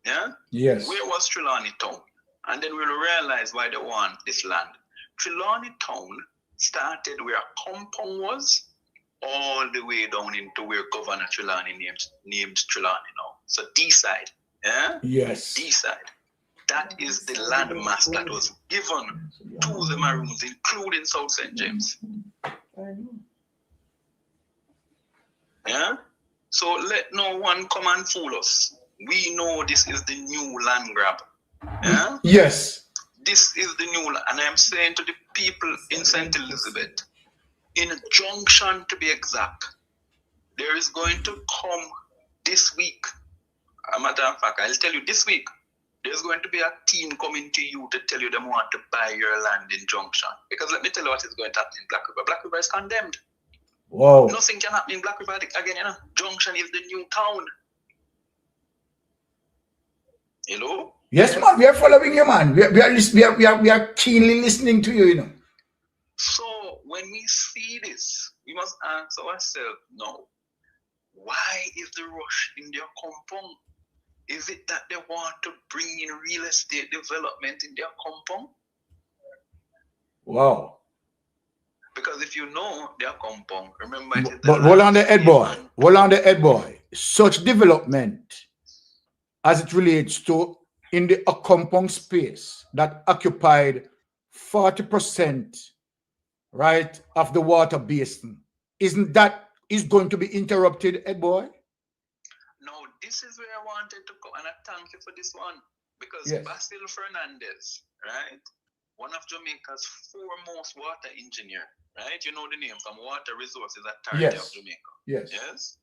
Speaker 20: Yeah?
Speaker 5: Yes.
Speaker 20: Where was Trelawney town? And then we'll realize why they want this land. Trelawney town started where Compound was, all the way down into where Governor Trelawney named Trelawney now. So D side. Yeah?
Speaker 5: Yes.
Speaker 20: D side. That is the landmass that was given to the Maroons, including South St. James. Yeah? So let no one come and fool us. We know this is the new land grab. Yeah?
Speaker 5: Yes.
Speaker 20: This is the new land. And I'm saying to the people in St. Elizabeth, in Junction to be exact, there is going to come this week. As a matter of fact, I'll tell you this week, there's going to be a team coming to you to tell you they want to buy your land in Junction. Because let me tell you what is going to happen in Black River. Black River is condemned.
Speaker 5: Wow.
Speaker 20: Nothing can happen in Black River again, you know. Junction is the new town. Hello?
Speaker 5: Yes, man. We are following you, man. We are keenly listening to you, you know.
Speaker 20: So when we see this, we must ask ourselves now, why is the rush in their compound? Is it that they want to bring in real estate development in their compound?
Speaker 5: Wow.
Speaker 20: Because if you know their compound, remember it is
Speaker 5: But hold on the head boy. Hold on the head boy. Such development as it relates to in the compound space that occupied 40%, right, of the water basin. Isn't that is going to be interrupted, head boy?
Speaker 20: No, this is where I wanted to go, and I thank you for this one. Because
Speaker 5: Yes.
Speaker 20: Basil Fernandez, right? One of Jamaica's foremost water engineer, right? You know the name from Water Resources Authority
Speaker 5: Yes.
Speaker 20: of Jamaica.
Speaker 5: Yes.
Speaker 20: Yes.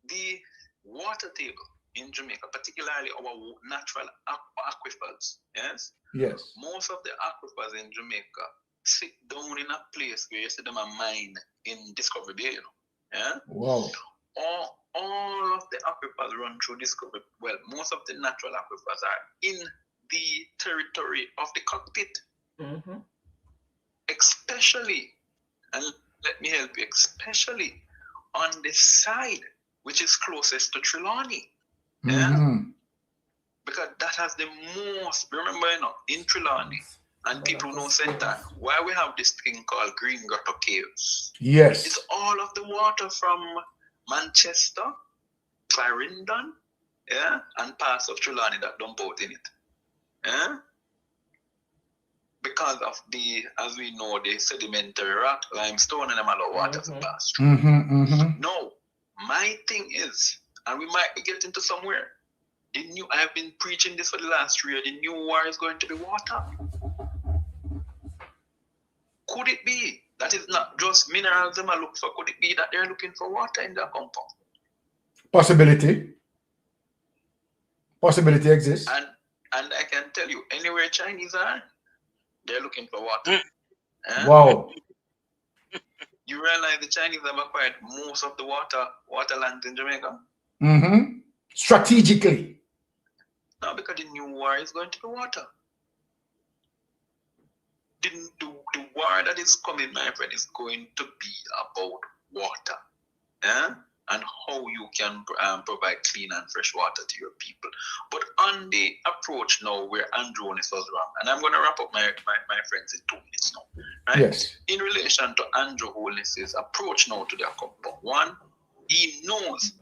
Speaker 20: The water table in Jamaica, particularly our natural aquifers, yes?
Speaker 5: Yes.
Speaker 20: Most of the aquifers in Jamaica sit down in a place where you see them a mine in Discovery Bay, you know. Yeah?
Speaker 5: Wow.
Speaker 20: All of the aquifers run through Discovery. Well, most of the natural aquifers are in the territory of the cockpit.
Speaker 4: Mm-hmm.
Speaker 20: Especially, and let me help you, especially on the side which is closest to Trelawney. Yeah?
Speaker 5: Mhm.
Speaker 20: Because that has the most, remember, you know, in Trelawney, and people know Center, why we have this thing called Green Grotto Caves.
Speaker 5: Yes.
Speaker 20: It's all of the water from Manchester, Clarendon, yeah, and parts of Trelawney that dump out in it. Yeah? Because of the, as we know, the sedimentary rock, limestone, and them allow water to pass through. No, my thing is, and we might be getting to somewhere, I've been preaching this for the last 3 years, the new war is going to be water. Could it be that it's not just minerals they might look for? Could it be that they're looking for water in their compound?
Speaker 5: Possibility. Possibility exists.
Speaker 20: And I can tell you, anywhere Chinese are, they're looking for water.
Speaker 5: Wow.
Speaker 20: You realize the Chinese have acquired most of the waterlands in Jamaica?
Speaker 5: Mm-hmm. Strategically.
Speaker 20: No, because the new war is going to be water. The war that is coming, my friend, is going to be about water. Yeah? And how you can provide clean and fresh water to your people. But on the approach now where Andrew was wrong, and I'm going to wrap up my friends in 2 minutes now. Right?
Speaker 5: Yes.
Speaker 20: In relation to Andrew Holness's approach now to the compound, one, he knows.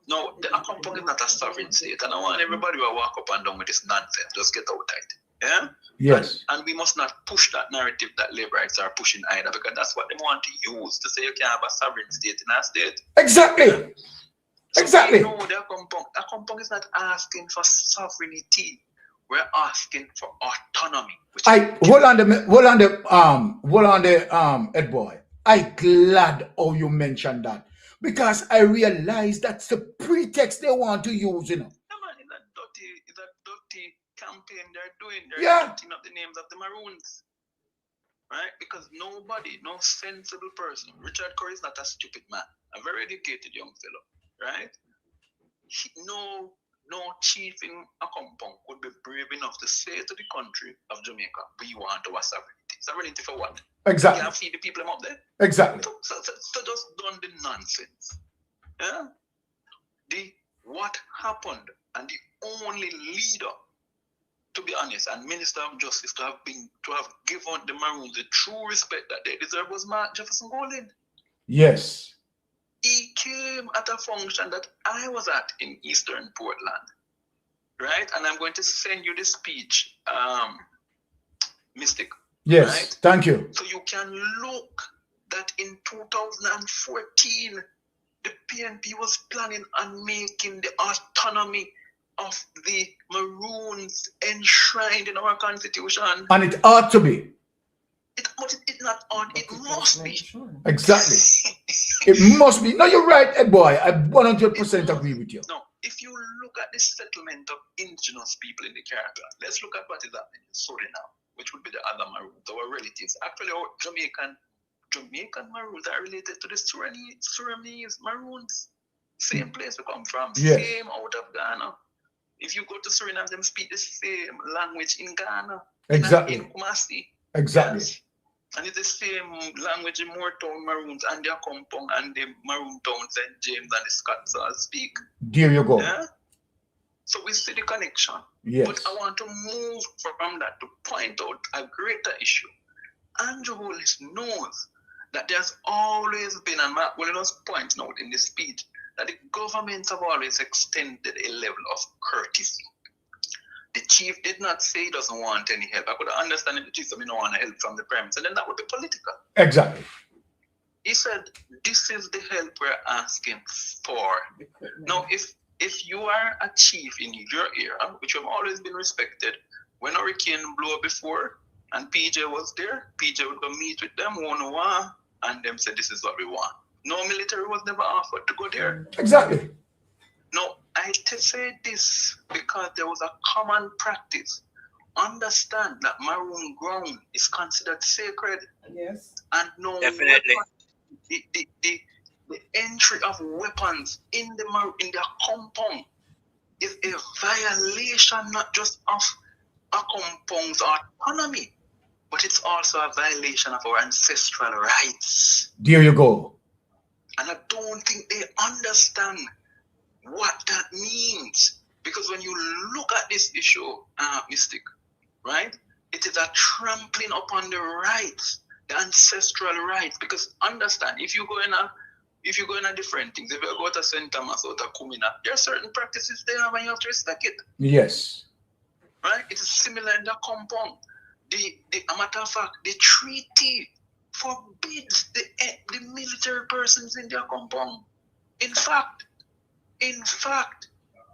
Speaker 20: No, the compound is not a sovereign state, and I want everybody to walk up and down with this nonsense. Just get out tight. Yeah?
Speaker 5: Yes.
Speaker 20: And we must not push that narrative that laborites are pushing either, because that's what they want to use to say you can't have a sovereign state in a state.
Speaker 5: Exactly.
Speaker 20: Yeah? So
Speaker 5: Exactly.
Speaker 20: we know that compound is not asking for sovereignty. We're asking for autonomy.
Speaker 5: Hold on the head boy. I glad how you mentioned that, because I realize that's the pretext they want to use, you know.
Speaker 20: It's a dirty campaign they're doing. They're putting up the names of the Maroons. Right? Because nobody, no sensible person, Richard Curry is not a stupid man, a very educated young fellow, right? No no chief in a compound could be brave enough to say to the country of Jamaica, we want our sovereignty. Sovereignty for what?
Speaker 5: Exactly.
Speaker 20: You can't feed the people up there?
Speaker 5: Exactly.
Speaker 20: So just done the nonsense. Yeah? What happened, and the only leader, to be honest, and Minister of Justice to have given the Maroons the true respect that they deserve was Mark Jefferson Golding.
Speaker 5: Yes.
Speaker 20: He came at a function that I was at in Eastern Portland, right? And I'm going to send you the speech, Mystic.
Speaker 5: Yes,
Speaker 20: right?
Speaker 5: thank you.
Speaker 20: So you can look that in 2014, the PNP was planning on making the autonomy of the Maroons enshrined in our constitution.
Speaker 5: And it ought to be.
Speaker 20: But it not on, it must be.
Speaker 5: Exactly. It must be. No, you're right, Ed boy. I 100% agree with you.
Speaker 20: No, if you look at the settlement of indigenous people in the Caribbean, let's look at what is happening in Suriname, which would be the other Maroons, our relatives. Actually, our Jamaican Maroons are related to the Surinamese Maroons. Same place we come from,
Speaker 5: Yes.
Speaker 20: same out of Ghana. If you go to Suriname, them speak the same language in Ghana.
Speaker 5: Exactly.
Speaker 20: In Kumasi.
Speaker 5: Exactly.
Speaker 20: Yes. And it's the same language in Moortown Maroons and their compound and the Maroon Town, St. James and the Scots all speak.
Speaker 5: There you go.
Speaker 20: Yeah? So we see the connection.
Speaker 5: Yes.
Speaker 20: But I want to move from that to point out a greater issue. Andrew Hollis knows that there's always been, and Mark Williams points out in the speech, that the governments have always extended a level of courtesy. The chief did not say he doesn't want any help. I could understand if the chief said, "We don't want help from the premise," and then that would be political.
Speaker 5: Exactly.
Speaker 20: He said, "This is the help we're asking for." Now, if you are a chief in your era, which have always been respected, when hurricane blew before and PJ was there, PJ would go meet with them one-on-one, and them said, "This is what we want." No military was never offered to go there.
Speaker 5: Exactly.
Speaker 20: No, I say this because there was a common practice. Understand that Maroon ground is considered sacred.
Speaker 19: Yes.
Speaker 20: And no
Speaker 6: Definitely.
Speaker 20: the entry of weapons in their compound is a violation not just of a compound's autonomy, but it's also a violation of our ancestral rights.
Speaker 5: There you go.
Speaker 20: And I don't think they understand what that means. Because when you look at this issue, Mystic, right, it is a trampling upon the rights, the ancestral rights. Because understand, if you go in a different things, if you go to St. Thomas or to Kumina, there are certain practices they have and you have to respect it.
Speaker 5: Yes.
Speaker 20: Right? It is similar in the compound. A matter of fact, the treaty forbids the military persons in their compound. In fact,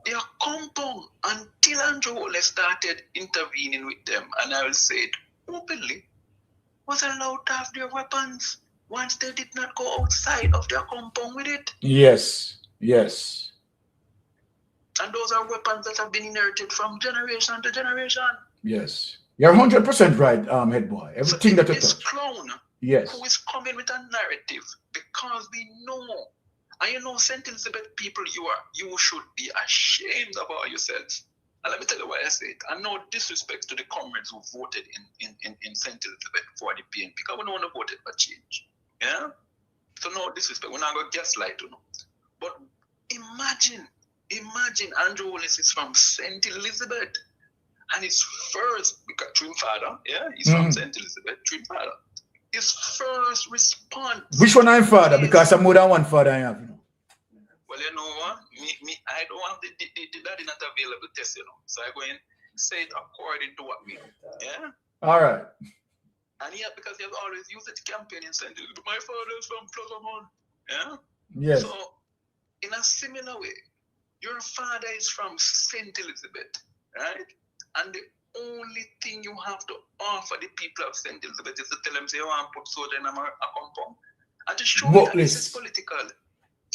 Speaker 20: their compound, until Andrew Hollis started intervening with them, and I will say it openly, was allowed to have their weapons once they did not go outside of their compound with it.
Speaker 5: Yes. Yes.
Speaker 20: And those are weapons that have been inherited from generation to generation.
Speaker 5: Yes. You're 100% right, head boy. Everything that you
Speaker 20: this
Speaker 5: touch.
Speaker 20: clown
Speaker 5: Yes.
Speaker 20: who is coming with a narrative, because we know, and you know, St. Elizabeth people, you should be ashamed about yourselves. And let me tell you why I say it. And no disrespect to the comrades who voted in St. Elizabeth for the PNP, because we don't want to vote for change. Yeah? So no disrespect. We're not going to gaslight, you know. But imagine Andrew Hollis is from St. Elizabeth. And his first, because Trim Father, yeah, he's from St. Elizabeth, Trim Father. His first response.
Speaker 5: Which one I'm father? Because I'm more than one father I have, you know.
Speaker 20: Well, you know what? I don't have the daddy not available test, you know. So I go in say it according to what we know. Yeah?
Speaker 5: All right.
Speaker 20: And yeah, because he has always used it to campaign in St. Elizabeth. My father is from Flogamon. Yeah?
Speaker 5: Yes.
Speaker 20: So, in a similar way, your father is from St. Elizabeth, right? And the only thing you have to offer the people of St. Elizabeth is to tell them, say, "Oh, I'm put soldier in a compound." And to show that this is political.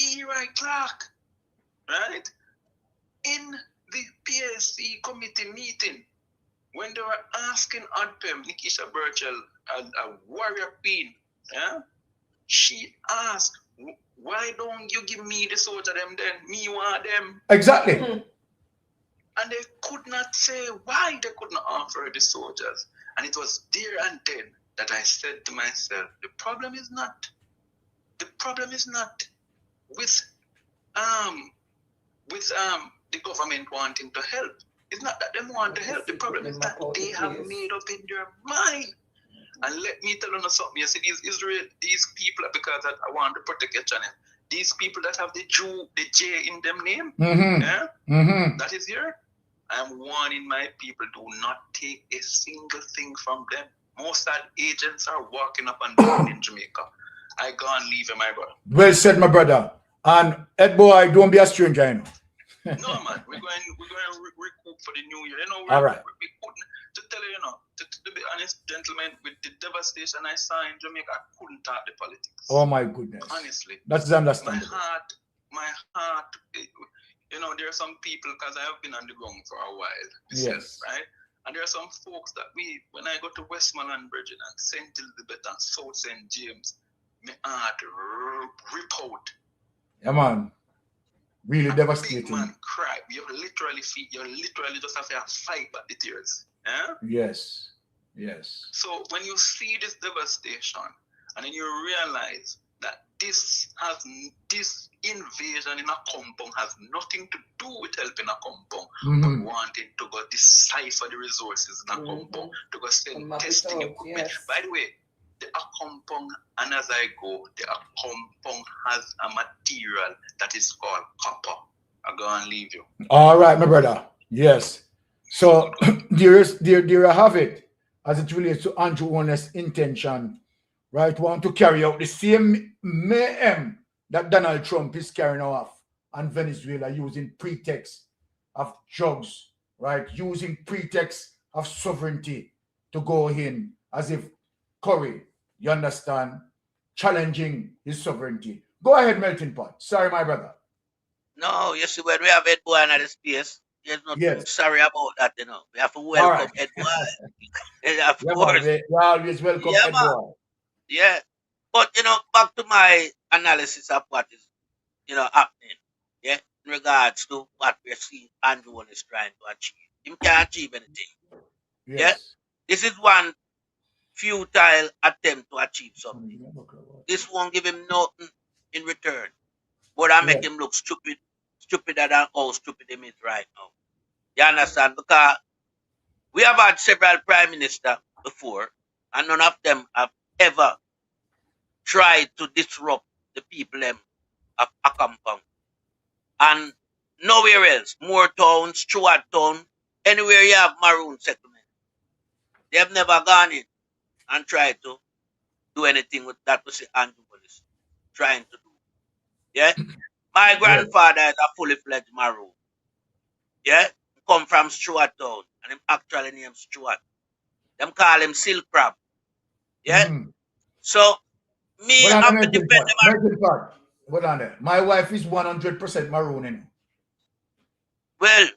Speaker 20: Eli Clark, right? In the PSC committee meeting, when they were asking Adpem, Nikisha Burchell, a warrior queen, yeah? She asked, "Why don't you give me the soldier them then? Me want them."
Speaker 5: Exactly.
Speaker 20: And they could not say why they could not offer the soldiers. And it was there and then that I said to myself, the problem is not with the government wanting to help. It's not that they want to help. The problem is that they have made up in their mind. And let me tell you something. You see, these people, because I want to protect your channel, these people that have the J in them name, that is here. I'm warning my people, do not take a single thing from them. Mossad agents are walking up and down in Jamaica. I can't leave you, my brother.
Speaker 5: Well said, my brother. And Ed boy, don't be a stranger, you know.
Speaker 20: No, man, we're going to recoup for the new year. You know,
Speaker 5: all right.
Speaker 20: We couldn't, to tell you, to be honest, gentlemen, with the devastation I saw in Jamaica, I couldn't talk the politics.
Speaker 5: Oh my goodness.
Speaker 20: Honestly.
Speaker 5: That's understandable.
Speaker 20: My heart, you know, there are some people, because I have been on the ground for a while myself,
Speaker 5: yes.
Speaker 20: right? And there are some folks that when I go to Westmoreland, Virgin, and St. Elizabeth and South St. James, my heart rip out.
Speaker 5: Yeah, man. Really devastating.
Speaker 20: Big man cry. You literally just have to fight back the tears. Yeah?
Speaker 5: Yes. Yes.
Speaker 20: So when you see this devastation, and then you realize that this invasion in a compound has nothing to do with helping a compound, but wanting to go decipher the resources in a compound, to go send testing equipment. Yes. By the way, the compound, and as I go, the compound has a material that is called copper. I'll go and leave you.
Speaker 5: All right, my brother. Yes. So there you have it, as it relates to Andrew Warner's intention, right? Want to carry out the same mayhem that Donald Trump is carrying off on Venezuela using pretext of drugs, right? Using pretext of sovereignty to go in as if Corey, you understand, challenging his sovereignty. Go ahead, Melting Pot. Sorry, my brother.
Speaker 6: No, you see, when we have Ed Boy in the space, there's nothing sorry about that, you know. We have to welcome Ed Boy. Of course.
Speaker 5: Man, we always welcome Ed Boy.
Speaker 6: Yeah. But, you know, back to my analysis of what is, you know, happening, yeah, in regards to what we're seeing Andrew is trying to achieve. He can't achieve anything.
Speaker 5: Yes.
Speaker 6: Yeah. This is one futile attempt to achieve something. This won't give him nothing in return. But I make him look stupider than how stupid he is right now. You understand? Because we have had several prime ministers before, and none of them have ever tried to disrupt the people of a compound. And nowhere else, Moortown, Stewarttown, anywhere you have Maroon settlement, they have never gone in and tried to do anything with that was Andrew is trying to do. Yeah? My grandfather is a fully fledged Maroon. Yeah? He come from Stewarttown, and him actually named Stewart. Them call him Silk Crab. Yeah? So, me have to defend them.
Speaker 5: Hold on there. My wife is 100% Maroon in.
Speaker 6: Well,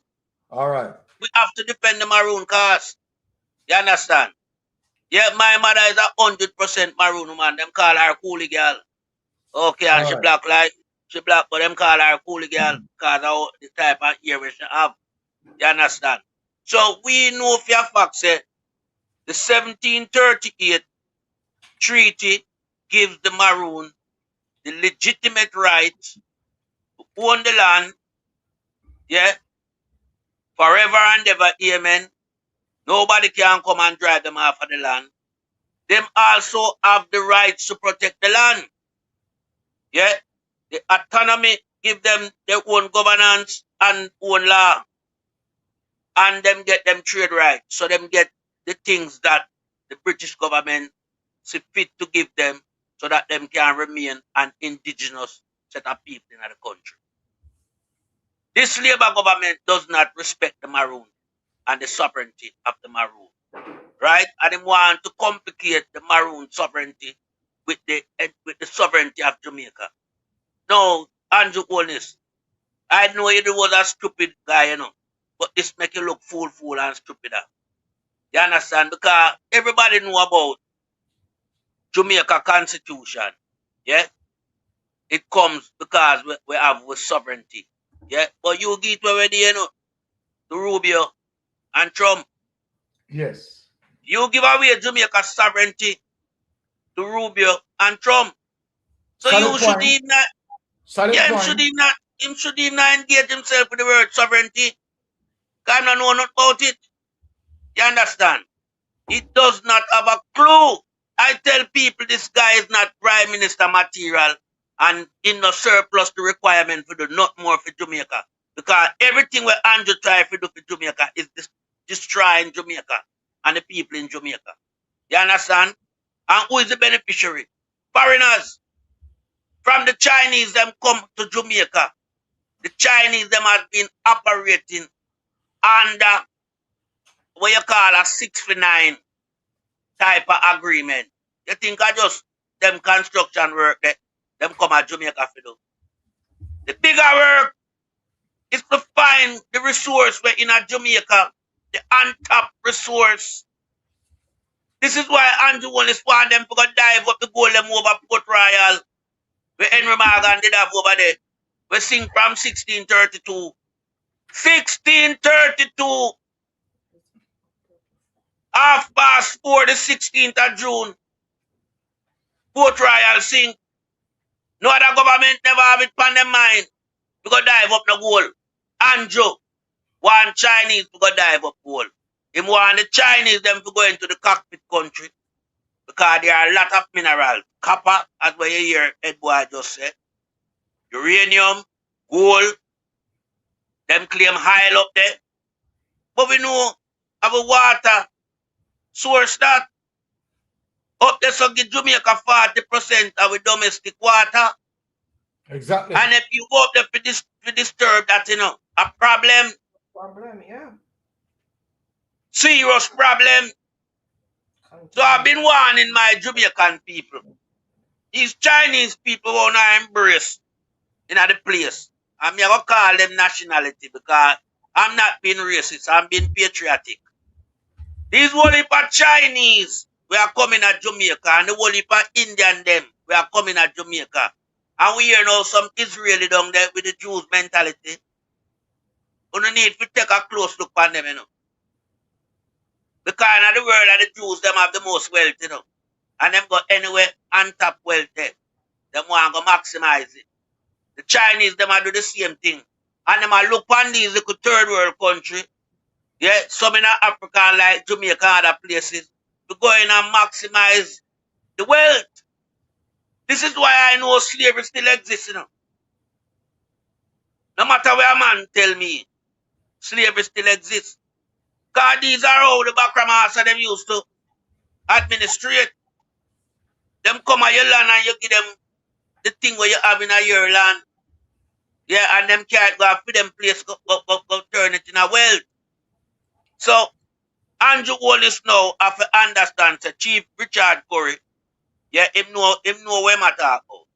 Speaker 5: all right.
Speaker 6: We have to defend the Maroon cause. You understand? Yeah, my mother is 100% Maroon woman. Them call her coolie girl. Okay, and she black like she black, but them call her coolie girl because of the type of hair she have. You understand? So we know for a fact say the 1738 treaty gives the Maroon the legitimate right to own the land, yeah, forever and ever, amen. Nobody can come and drive them off of the land. Them also have the rights to protect the land. Yeah, the autonomy give them their own governance and own law. And them get them trade rights. So them get the things that the British government see fit to give them so that them can remain an indigenous set of people in the country. This Labour government does not respect the Maroon and the sovereignty of the Maroon. Right? And they want to complicate the Maroon sovereignty with the sovereignty of Jamaica. No, Andrew Holness, I know you was a stupid guy, you know, but this make you look fool and stupider. You understand? Because everybody know about Jamaica Constitution. Yeah? It comes because we have with sovereignty. Yeah? But you get already, you know. to Rubio and Trump.
Speaker 5: Yes.
Speaker 6: You give away Jamaica sovereignty to Rubio and Trump. So
Speaker 5: Solid
Speaker 6: you should
Speaker 5: point.
Speaker 6: even not,
Speaker 5: Solid
Speaker 6: yeah,
Speaker 5: point.
Speaker 6: him should even not engage himself with the word sovereignty. Because I don't know nothing about it. You understand? He does not have a clue. I tell people this guy is not prime minister material and in no surplus the requirement for do not more for Jamaica. Because everything where Andrew try to do for Jamaica is destroying Jamaica and the people in Jamaica. You understand? And who is the beneficiary? Foreigners. From the Chinese, them come to Jamaica. The Chinese, them have been operating under what you call a 6-for-9 type of agreement. You think I just them construction work that them come at Jamaica for do? The bigger work is to find the resource where in a Jamaica, the untapped resource. This is why Andrew Wallace want them to go dive up the gold them over Port Royal, where Henry Morgan did have over there. We sing from 1632. 1632. 4:30, the 16th of June. Port Royal sing. No other government never have it on their mind. We go dive up the gold. Andrew want Chinese to go dive up gold. Him want the Chinese them to go into the cockpit country. Because there are a lot of minerals. Copper, as what you hear Ed Boy just said. Uranium, gold. Them claim high up there. But we know have a water source that up there so give Jamaica 40% of the domestic water.
Speaker 5: Exactly.
Speaker 6: And if you go up there for disturb that, you know, a problem.
Speaker 19: Problem, yeah.
Speaker 6: Serious problem. So I've been warning my Jamaican people. These Chinese people want to embrace in the place. I'm going to call them nationality because I'm not being racist. I'm being patriotic. These whole heap of Chinese we are coming at Jamaica and the whole heap of Indian them we are coming at Jamaica. And we hear now some Israeli down there with the Jews mentality. We don't need to take a close look on them, you know. Because in the world of the Jews, them have the most wealth, you know. And them go anywhere on top wealth there. Them want to maximize it. The Chinese, them do the same thing. And them look on these little third world country. Yeah, some in Africa like Jamaica and other places. To go in and maximize the wealth. This is why I know slavery still exists, you know. No matter where a man tell me, slavery still exists. Because these are how the backramasa them used to administrate. Them come at your land and you give them the thing where you have in your land. Yeah, and them can't go for them place, go turn it in a wealth. So, Andrew Wallace now have to understand, so Chief Richard Curry, yeah, him know where I talk about.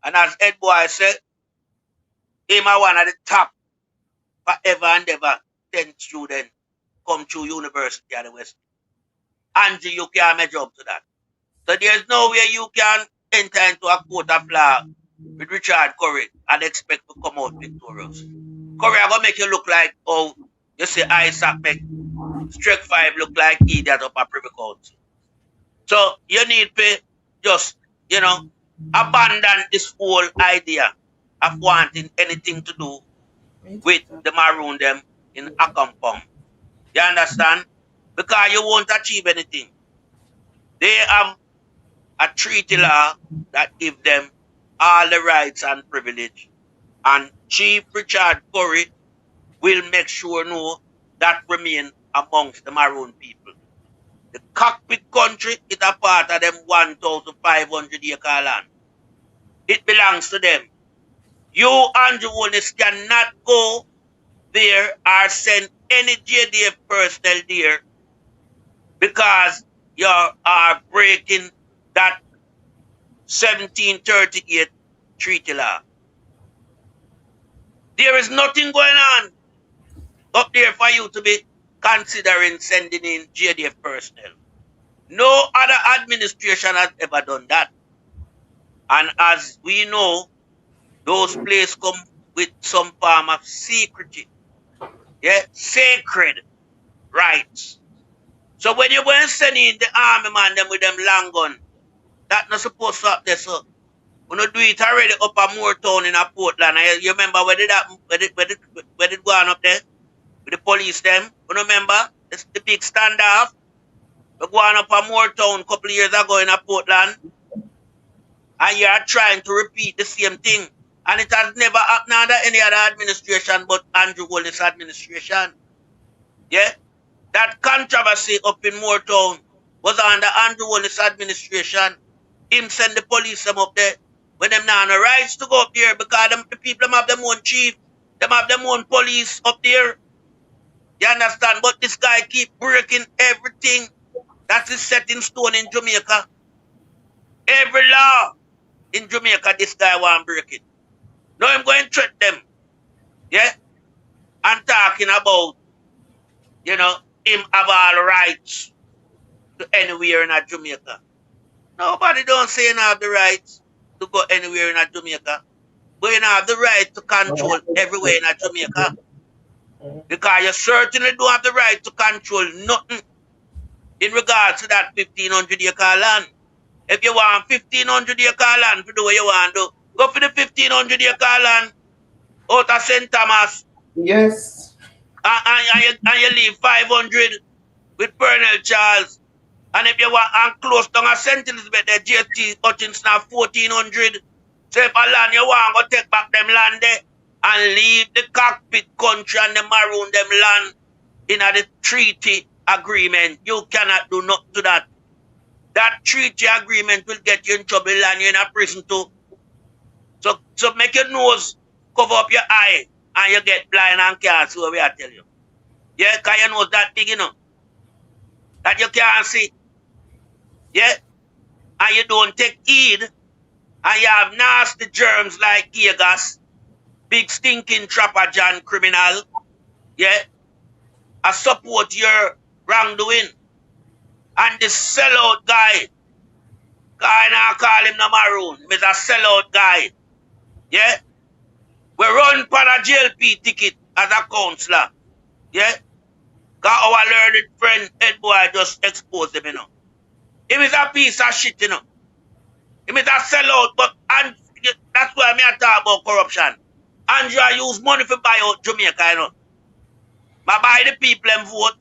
Speaker 6: And as Ed Boy said, him are one of the top forever and ever 10 students come through University of the West. Andrew, you can't measure up to that. So there's no way you can enter into a court of law with Richard Curry and expect to come out victorious. Curry are going to make you look like, oh, you see Isaac make Strike 5 look like idiot up a Privy Council. So you need to just, you know, abandon this whole idea of wanting anything to do with the Maroon them in Accompong. You understand? Because you won't achieve anything. They have a treaty law that give them all the rights and privilege. And Chief Richard Curry will make sure that remain amongst the Maroon people. The cockpit country is a part of them 1,500 acre land. It belongs to them. You, Andrew Wallace, cannot go there or send any JDF personnel there because you are breaking that 1738 treaty law. There is nothing going on up there for you to be considering sending in JDF personnel. No other administration has ever done that. And as we know, those places come with some form of secrecy. Yeah, sacred rights. So when you go and send in the army man them with them long gun, that not supposed to happen, so. We don't do it already up a Moortown in a Portland. You remember where did go on up there? With the police them? You remember? It's the big standoff. We go on up a Moortown a couple of years ago in a Portland. And you are trying to repeat the same thing. And it has never happened under any other administration but Andrew Holness administration. Yeah? That controversy up in Moortown was under Andrew Holness administration. Him send the police them up there. When them now no rights to go up there because the people them have them own chief, them have them own police up there. You understand? But this guy keep breaking everything that is set in stone in Jamaica. Every law in Jamaica, this guy want break it. Now I'm going to threat them. Yeah? I'm talking about, him have all rights to anywhere in Jamaica. Nobody don't say you have the rights to go anywhere in Jamaica. But you have the right to control everywhere in Jamaica. Because you certainly don't have the right to control nothing in regards to that 1,500 acre land. If you want 1,500 acre land to do what you want to do, go for the 1,500 acre land out of St. Thomas.
Speaker 4: Yes.
Speaker 6: And you leave 500 with Pernell Charles. And if you want and close down a St. Elizabeth, the JT Hutchinson have 1,400. So if a land you want, go take back them land there and leave the cockpit country and the Maroon them land in the treaty agreement. You cannot do nothing to that. That treaty agreement will get you in trouble and you're in a prison too. So make your nose cover up your eye and you get blind and can't see what we are telling you. Yeah, because your nose that big, that you can't see. Yeah? And you don't take heed and you have nasty germs like gas, big stinking trapper John criminal. Yeah? I support your wrongdoing. And the sellout guy now call him no Maroon. He's a sellout guy. Yeah? We run for a JLP ticket as a councillor. Yeah? Because our learned friend Ed Boy just exposed him, He is a piece of shit, He is a sellout, but and that's why I talk about corruption. Andrew use money for buy out Jamaica, But buy the people them vote,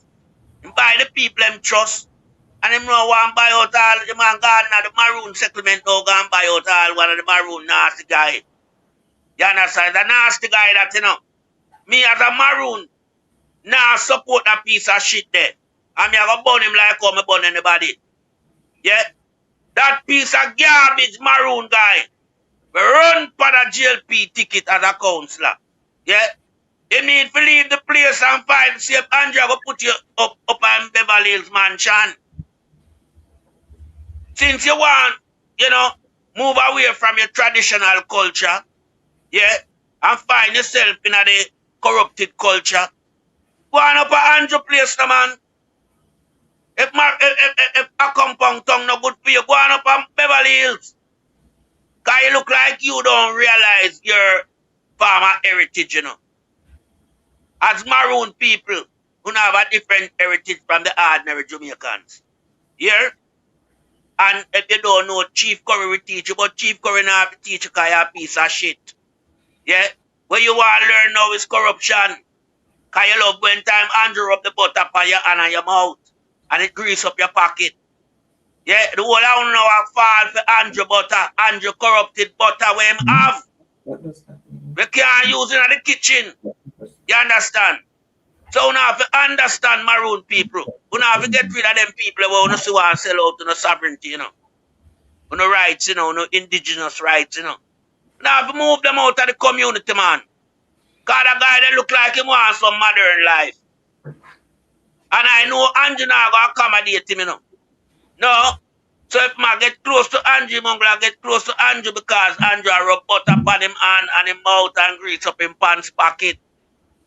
Speaker 6: buy the people them trust, and him no want buy out all the man garden at the Maroon settlement now go and buy out all one of the Maroon nasty guy. You understand? The nasty guy that me as a Maroon now support that piece of shit there. And me have to burn him like how me burn anybody. Yeah? That piece of garbage Maroon guy we run for the JLP ticket as a councillor. Yeah? You need to leave the place and find see if Andrew will put you up on Beverly Hills mansion. Since you want, move away from your traditional culture, yeah, and find yourself in the corrupted culture, go on up at Andrew place, man. If a compound tongue no good for you, go on up on Beverly Hills. Because you look like you don't realize your farmer heritage, As Maroon people, who have a different heritage from the ordinary Jamaicans. Yeah? And if you don't know, Chief Curry will teach you, but Chief Curry not have to teach you because you're a piece of shit. Yeah? What you want to learn now is corruption. Because you love when time Andrew rub the butter on your hand and your mouth. And it grease up your pocket. Yeah? The whole I don't know how fall for Andrew butter. Andrew corrupted butter where him have. We can't use it in the kitchen. You understand? So we have to understand Maroon people. We have to get rid of them people who want to sell out to no sovereignty, No rights, no indigenous rights, We have to move them out of the community, man. Because the guy they look like him wants some modern life. And I know Andrew now going to accommodate him, No. So if I get close to Andrew, I'm going to get close to Andrew because Andrew rub butter upon him hand and him mouth and grease up in pants pocket.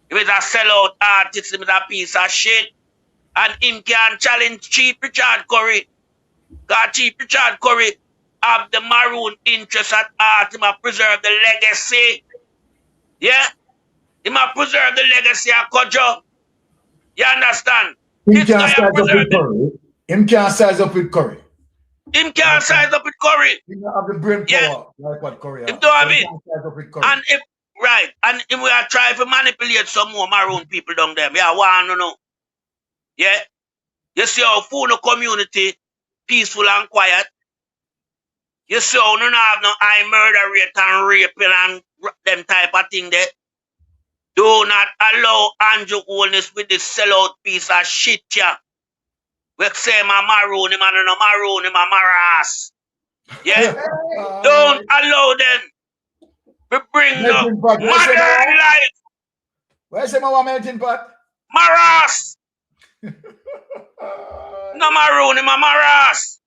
Speaker 6: If it's a sellout artist, it's a piece of shit. And him can challenge Chief Richard Curry. Because Chief Richard Curry have the Maroon interest at heart. Him preserve the legacy. Yeah?
Speaker 21: He might preserve the legacy of Kojo. You understand?
Speaker 5: Him
Speaker 21: This
Speaker 5: can't
Speaker 21: guy
Speaker 5: size up with
Speaker 21: preserved it.
Speaker 5: Curry. Him can't size up with Curry.
Speaker 21: Him can't size up with Curry.
Speaker 5: He don't have the brain power like what Curry has.
Speaker 21: Him don't have
Speaker 5: So he
Speaker 21: it.
Speaker 5: can't size up with Curry.
Speaker 21: And if right, and him we are trying to manipulate some more Maroon people down there. Yeah, want to know. Yeah. You see how Funo community peaceful and quiet. You see how none have no high murder rate and raping and them type of thing there. Do not allow Andrew Holness with this sellout piece of shit here. We say my Maroon, him and no Maroon, him a Maras. Yeah? Don't allow them to bring the modern life.
Speaker 5: Where's the mama melting pot?
Speaker 21: Maras! No Maroon, him a Maras.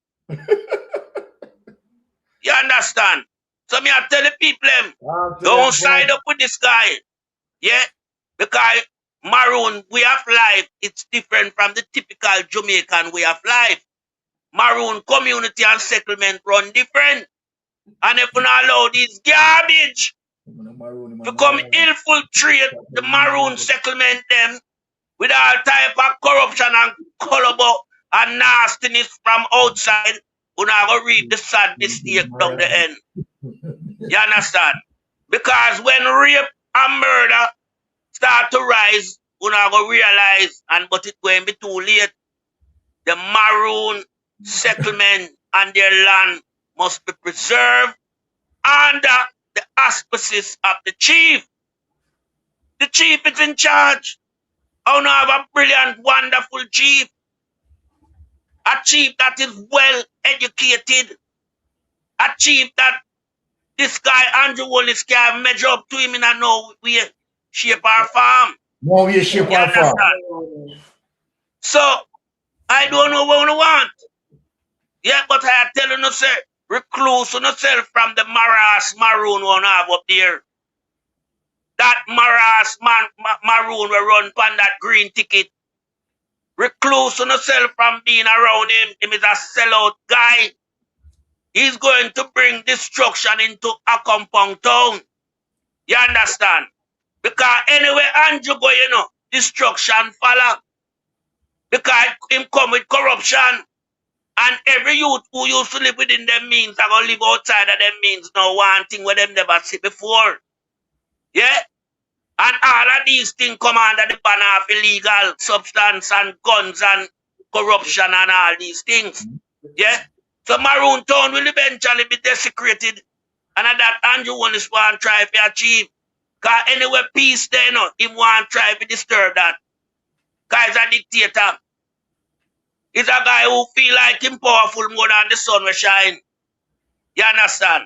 Speaker 21: You understand? So me I tell the people them, don't side up with this guy. Yeah? Because Maroon way of life, it's different from the typical Jamaican way of life. Maroon community and settlement run different. And if you not allow this garbage to come infiltrate the Maroon settlement them with all type of corruption and collabo and nastiness from outside, you not going to read the sad mistake down the end. You understand? Because when rape and murder start to rise, you not going to realize, but it's going to be too late. The Maroon settlement and their land must be preserved under the auspices of the chief. The chief is in charge. I want to have a brilliant, wonderful chief. A chief that is well educated. A chief that this guy, Andrew Wallace, can measure up to him in a no way, shape or form.
Speaker 5: No way, shape or form.
Speaker 21: So, I don't know what you want. Yeah, but I tell you, no, sir, recluse yourself from the Maras Maroon one have up there. That Maras Maroon will run on that green ticket. Recluse yourself from being around him. Him is a sellout guy. He's going to bring destruction into a compound town. You understand? Because anyway, Andrew go, you know, destruction follow. Because him come with corruption. And every youth who used to live within them means are going to live outside of them means now one thing where them never see before. Yeah? And all of these things come under the banner of illegal substance and guns and corruption and all these things. Yeah? So Maroon Town will eventually be desecrated. And that Andrew Wallace want to try to achieve. Because anyway, peace there, you know, he want to try to disturb that. Because he's a dictator. He's a guy who feel like him powerful more than the sun will shine. You understand?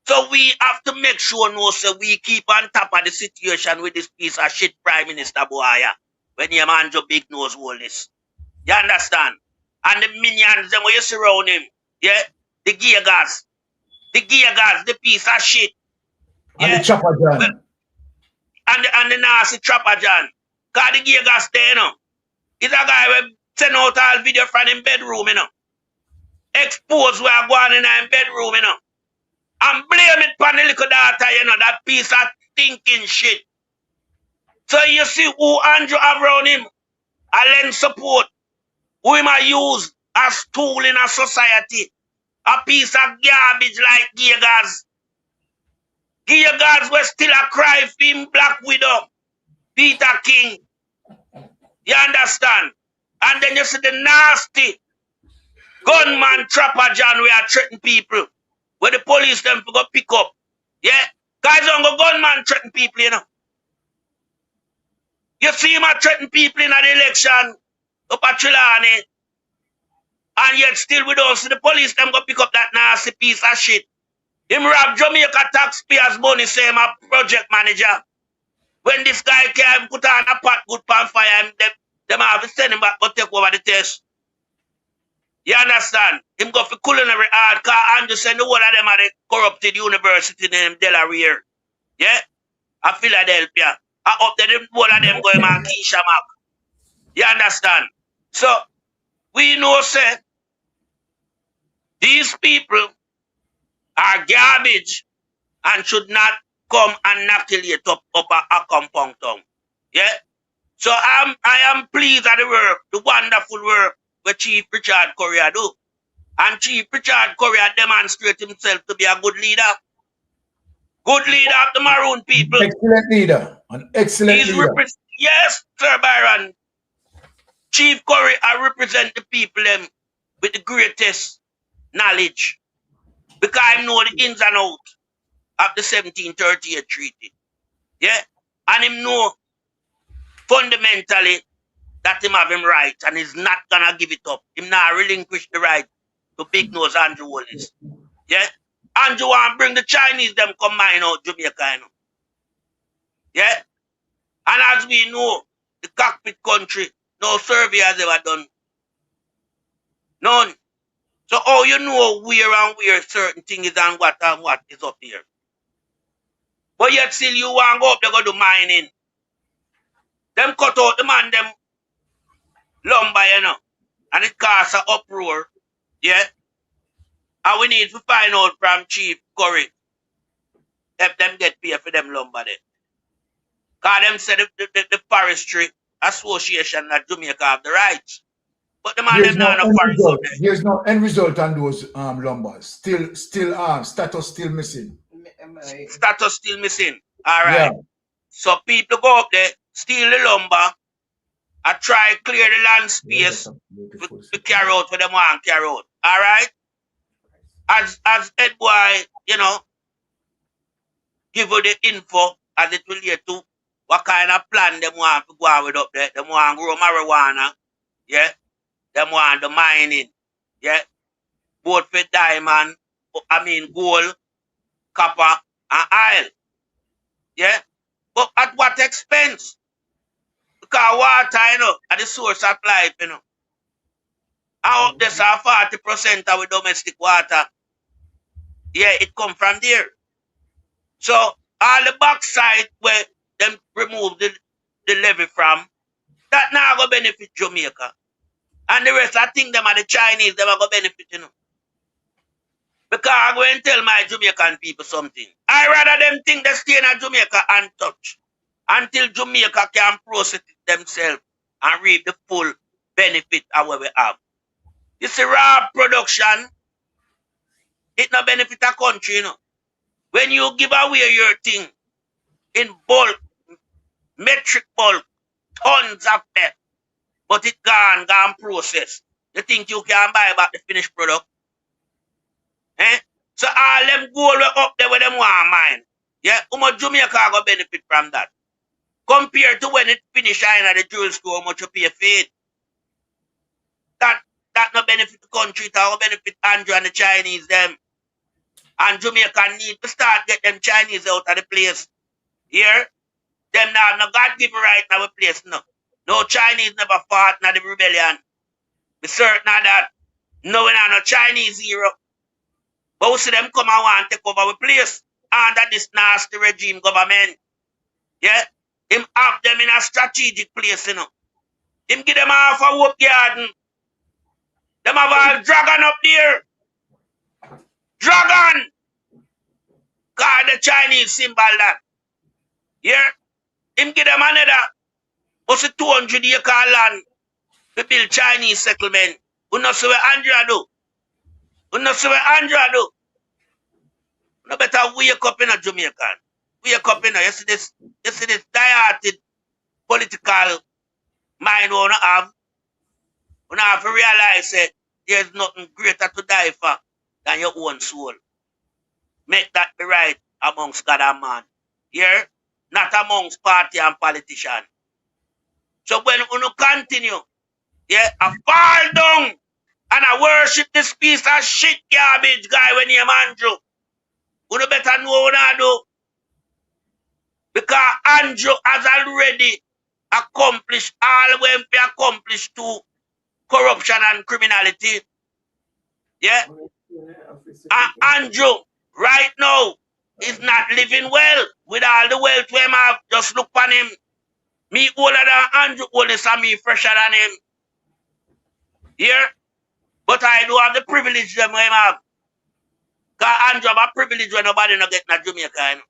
Speaker 21: So we have to make sure no, so we keep on top of the situation with this piece of shit Prime Minister Boaya. When your man Joe Big Nose hold this. You understand? And the minions, them where you surround him. Yeah? The gear gas. The gear gas, the piece of shit.
Speaker 5: And
Speaker 21: yeah?
Speaker 5: the Chopper John.
Speaker 21: And the nasty Chopper John. Because the gear gas there, you know. He's a guy who send out all video from him bedroom, you know. Expose where I go on in him bedroom, you know. And blame it upon the little daughter, you know, that piece of thinking shit. So you see who Andrew have around him, I lend support. Who him I use as tool in a society. A piece of garbage like Gigas. Gigas was still a cry for him, Black Widow, Peter King. You understand? And then you see the nasty gunman Trapper John we are threatening people. Where the police them to go pick up. Yeah? Guys don't go gunman threaten people, you know. You see him threaten people in the election up at Trelawney. And yet still we don't see the police them go pick up that nasty piece of shit. Him rob Jamaica taxpayers money, say him a project manager. When this guy came put on a pot good pan fire, them have to send him back to take over the test. You understand? Him go for culinary art, because Andrew said the whole of them are the corrupted university named Delaware. Yeah? At Philadelphia. I up there, the whole of them going on Keisha Mac. You understand? So, we know, say, these people are garbage and should not come and inoculate up a compound town. Yeah? So I am pleased at the work, the wonderful work that Chief Richard Courier do. And Chief Richard Courier demonstrate himself to be a good leader. Good leader of the Maroon people.
Speaker 5: Excellent leader. An excellent leader.
Speaker 21: Yes, Sir Byron. Chief Courier represent the people them with the greatest knowledge. Because I know the ins and outs of the 1738 treaty. Yeah? And him know fundamentally that him have him right and he's not gonna give it up. Him not relinquish the right to big nose Andrew Wallace. Yeah? Andrew want bring the Chinese them come mine out Jamaica, you know. Yeah? And as we know, the cockpit country, no survey has ever done. None. So how you know where certain things is and what is up here. But yet still you want to go up there go do mining. Them cut out the man them lumber, you know. And it causes an uproar. Yeah? And we need to find out from Chief Curry if them get paid for them lumber there. Because them said the Forestry Association of Jamaica have the rights. But the man them not no forest out there.
Speaker 5: Here's no end result on those lumbers. Still status still missing.
Speaker 21: Status still missing. Alright. Yeah. So people go up there, steal the lumber, and try clear the land space to carry out what they want to carry out. Alright? As head boy, you know, give you the info as it relates to what kind of plan they want to go on with up there. They want to grow marijuana. Yeah? They want the mining. Yeah? Both for diamond, gold, copper, and oil. Yeah? But at what expense? Because water, you know, are the source of life, you know. And up there, 40% of our domestic water. Yeah, it come from there. So, all the backside where them remove the levy from, that now go benefit Jamaica. And the rest, I think them are the Chinese, them are going to benefit, you know. Because I'm going to tell my Jamaican people something. I rather them think they stay in Jamaica untouched until Jamaica can process it themselves and reap the full benefit of what we have. You see, raw production, it not benefit a country, you know. When you give away your thing in bulk, metric bulk, tons of them, but it gone process. You think you can buy back the finished product? Eh? So all them gold up there with them want mine. Yeah, how much Jamaica go benefit from that? Compared to when it finish in the jewel store, how much you pay for it? That no benefit the country, that will benefit Andrew and the Chinese them. And Jamaica need to start get them Chinese out of the place. Here, them now no God give right now a place, no. No Chinese never fought in the rebellion. Be certain of that. No, we not no Chinese hero. But we see them come and want to take over the place under this nasty regime government. Yeah? Him have them in a strategic place, you know. Him give them half a work garden. Them have all dragon up there. Dragon! God, the Chinese symbol that. Yeah? Him give them another. Also 200 acre land to build Chinese settlement. We not see what Andrea do. We not see what Andrea do. No better wake up in a Jamaican. Wake up in a, you see this die-hearted political mind we don't have. We don't have to realize that there's nothing greater to die for than your own soul. Make that be right amongst God and man. Here, not amongst party and politician. So when you continue, yeah, I fall down and I worship this piece of shit garbage guy when you're Andrew. You better know what I do. Because Andrew has already accomplished all when we accomplished to corruption and criminality. Yeah? And Andrew, right now, is not living well with all the wealth we have. Just look on him. Me older than Andrew, oldest and me fresher than him. Here? But I do have the privilege that we have. Because Andrew have a privilege when nobody not get in Jamaica. You know?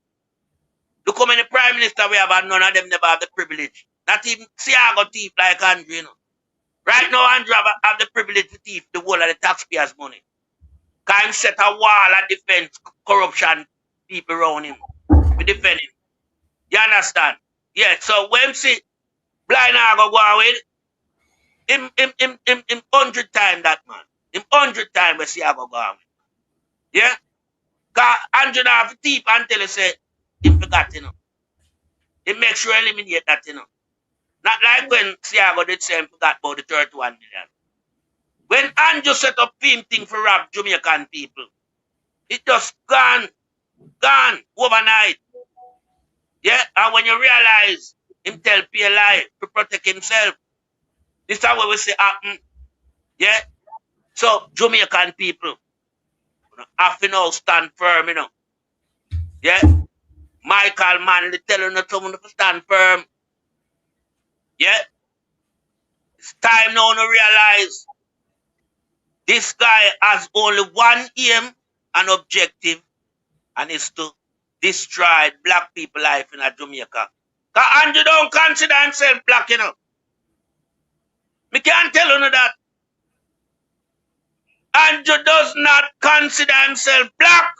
Speaker 21: Look how many prime minister we have and none of them never have the privilege. Not even Seaga thief like Andrew, you know. Right now, Andrew have the privilege to thief the whole of the taxpayers' money. Can set a wall and defend corruption people around him. We defend him. You understand? Yeah, so when see blind Ago go on with him 100 times that man. Him 100 times we see Ago go on with. Yeah? Because Andrew now have to thief until he say he forgot, you know. He make sure eliminate that, you know. Not like when Seaga did say he forgot about the 31 million. When Andrew set up him thing for rob Jamaican people, it just gone overnight. Yeah, and when you realize him tell PLI to protect himself, this is what we say happen. Yeah, so Jamaican people have to now stand firm, you know. Yeah, Michael Manley telling us someone to stand firm. Yeah, it's time now to realize this guy has only one aim and objective, and it's to destroy black people life in Jamaica. Because Andrew don't consider himself black, you know. Me can't tell you that. Andrew does not consider himself black.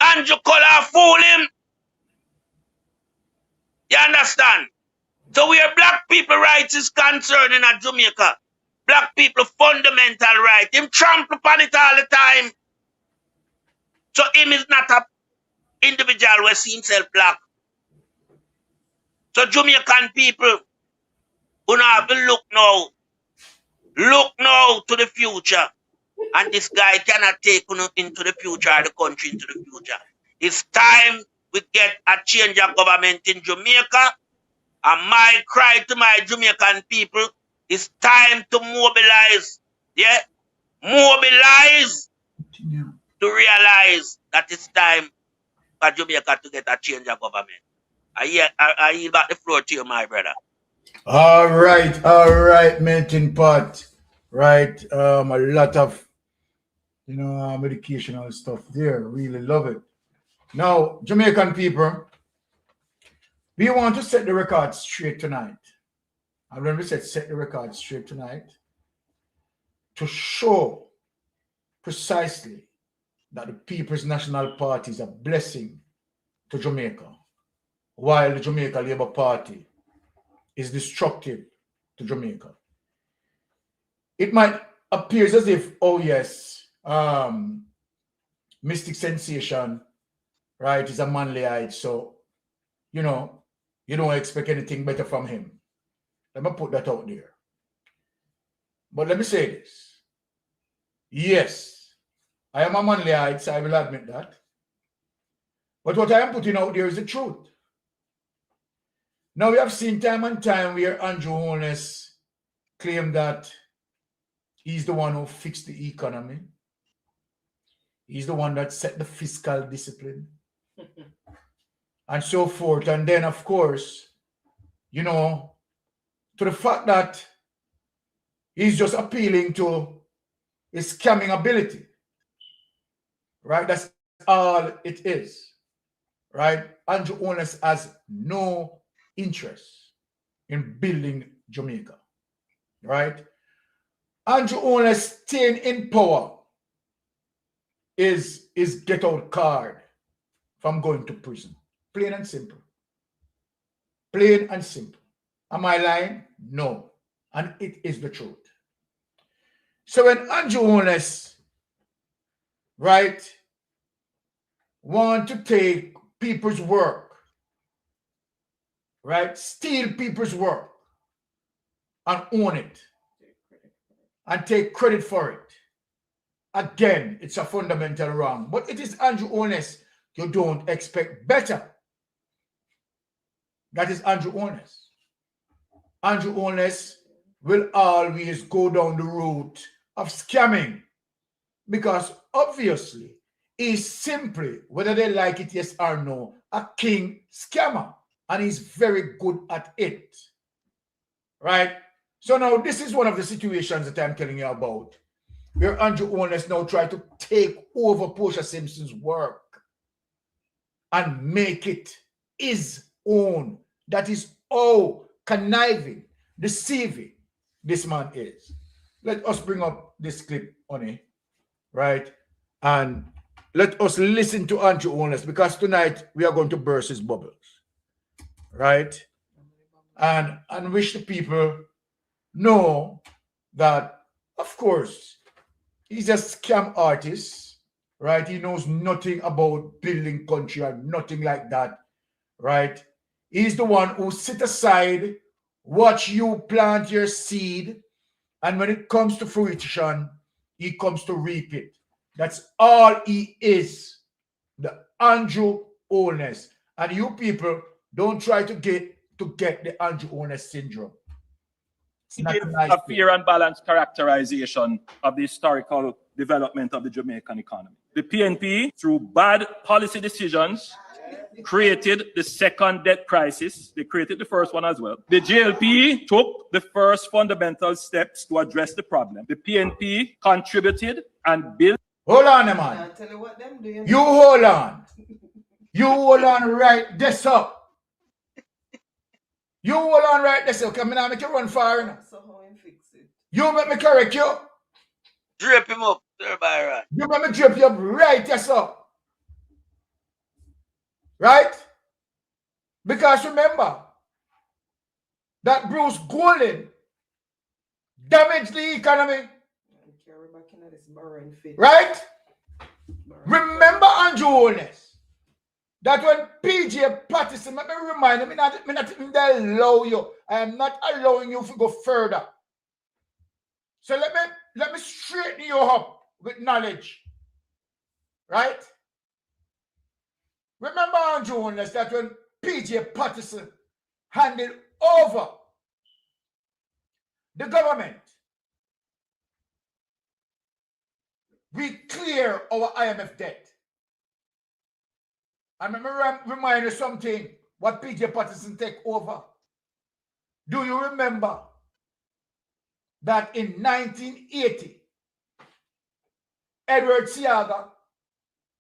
Speaker 21: Andrew color fool him. You understand? So where black people rights is concerned in Jamaica, black people fundamental right, him trample upon it all the time. So him is not an individual who see himself black. So Jamaican people who have to look now to the future. And this guy cannot take you into the future, the country into the future. It's time we get a change of government in Jamaica. And my cry to my Jamaican people is time to mobilize. Yeah? Mobilize to realize that it's time for Jamaica to get a change of government. I yield back the floor to you, my brother.
Speaker 5: All right, Melting Pot. Right, a lot of, educational stuff there. Really love it. Now, Jamaican people, we want to set the record straight tonight. And when we said set the record straight tonight, to show precisely that the People's National Party is a blessing to Jamaica, while the Jamaica Labour Party is destructive to Jamaica. It might appear as if, oh yes, Mystic Sensation, right, is a manlyite, so, you don't expect anything better from him. Let me put that out there. But let me say this. Yes, I am a manlyite, so I will admit that. But what I am putting out there is the truth. Now, we have seen time and time where Andrew Holness claimed that he's the one who fixed the economy. He's the one that set the fiscal discipline. And so forth. And then, of course, to the fact that he's just appealing to his scamming ability. Right? That's all it is. Right? Andrew Holness has no interest in building Jamaica. Right? Andrew Holness staying in power is get out card from going to prison. Plain and simple. Plain and simple. Am I lying? No. And it is the truth. So when Andrew Holness, right, want to take people's work, right, steal people's work and own it and take credit for it, again, it's a fundamental wrong. But it is Andrew Holness. You don't expect better. That is Andrew Holness. Andrew Holness will always go down the route of scamming because obviously he's simply, whether they like it yes or no, a king scammer, and he's very good at it. Right? So now this is one of the situations that I'm telling you about, where Andrew Holness now try to take over Portia Simpson's work. and make it his own. That is how conniving, deceiving this man is. Let us bring up this clip on it, right? And let us listen to Andrew Holness, because tonight we are going to burst his bubbles, right? And wish the people know that, of course, he's a scam artist, right? He knows nothing about building country or nothing like that, right? He's the one who sit aside, watch you plant your seed, and when it comes to fruition, he comes to reap it. That's all he is, the Andrew Holness. And you people don't try to get the Andrew Holness syndrome.
Speaker 2: Give a fair and balanced characterization of the historical development of the Jamaican economy. The PNP, through bad policy decisions, created the second debt crisis. They created the first one as well. The JLP took the first fundamental steps to address the problem. The PNP contributed and built.
Speaker 5: Hold on, man. You hold on. You hold on right this up. You hold on right this up. Come on, make you run far enough. You make me correct you.
Speaker 21: Drape him up, Sir Byron.
Speaker 5: You make me drape you up right this up. Right? Because remember that Bruce Golding damaged the economy. Right? Remember Andrew Holness. That when PJ Patterson, let me remind him, I'm not even allow you. I am not allowing you to go further. So let me straighten you up with knowledge. Right? Remember Andrew Holness, that when PJ Patterson handed over the government, we clear our IMF debt. And let me remind you something, what PJ Patterson take over. Do you remember that in 1980, Edward Seaga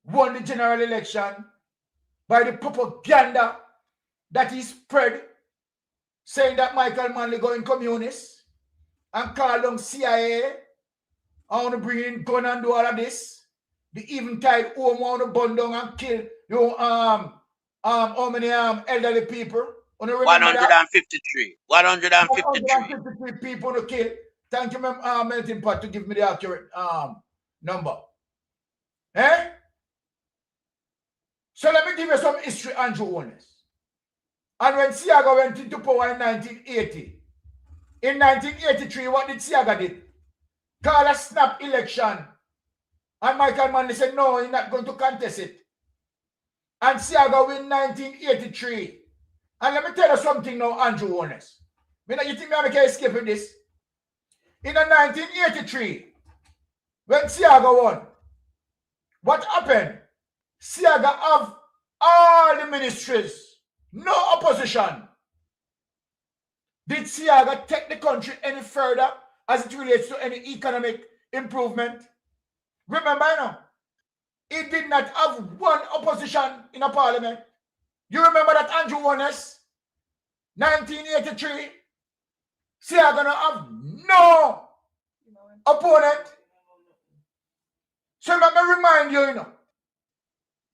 Speaker 5: won the general election by the propaganda that he spread, saying that Michael Manley going communist and call on CIA. I want to bring in gun and do all of this. The eventide home want to burn down and kill how many elderly people?
Speaker 21: 153.
Speaker 5: 153 people to kill. Thank you, Melting Pot, to give me the accurate number. Eh? So let me give you some history, Andrew Holness. And when Seaga went into power in 1980, in 1983, what did Seaga do? Call a snap election. And Michael Manley said, no, he's not going to contest it. And Seaga win 1983. And let me tell you something now, Andrew Holness. You think I can escape with this? In 1983, when Seaga won, what happened? Seaga have all the ministries, no opposition. Did Seaga take the country any further as it relates to any economic improvement? Remember, he did not have one opposition in a parliament. You remember that, Andrew Holness? 1983, Seaga don't have no opponent. So let me remind you,